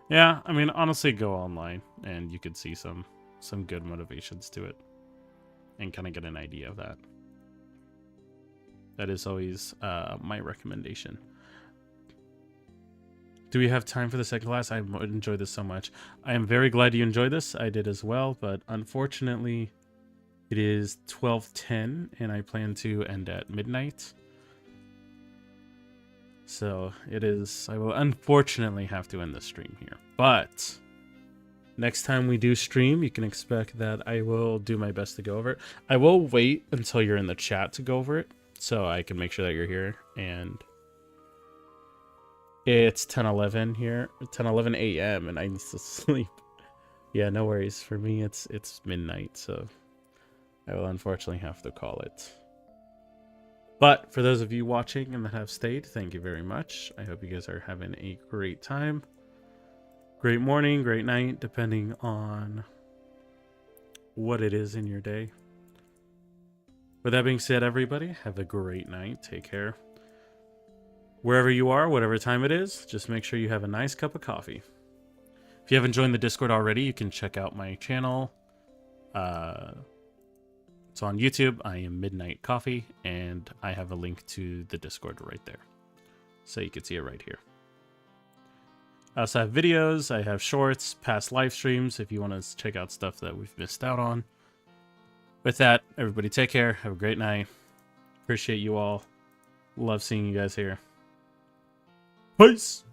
Yeah, I mean, honestly, go online and you could see some good motivations to it and kind of get an idea of that. That is always my recommendation. Do we have time for the second class? I enjoyed this so much. I am very glad you enjoyed this. I did as well, but unfortunately, it is 12:10 and I plan to end at midnight. So it is, I will unfortunately have to end the stream here. But next time we do stream, you can expect that I will do my best to go over it. I will wait until you're in the chat to go over it, so I can make sure that you're here. And it's 10:11 here, 10:11 a.m. and I need to sleep. Yeah, no worries. For me, it's midnight, so I will unfortunately have to call it. But for those of you watching and that have stayed, thank you very much. I hope you guys are having a great time. Great morning, great night, depending on what it is in your day. With that being said, everybody, have a great night. Take care. Wherever you are, whatever time it is, just make sure you have a nice cup of coffee. If you haven't joined the Discord already, you can check out my channel. It's on YouTube. I am Midnight Coffee, and I have a link to the Discord right there. So you can see it right here. I also have videos, I have shorts, past live streams if you want to check out stuff that we've missed out on. With that, everybody take care. Have a great night. Appreciate you all. Love seeing you guys here. Peace!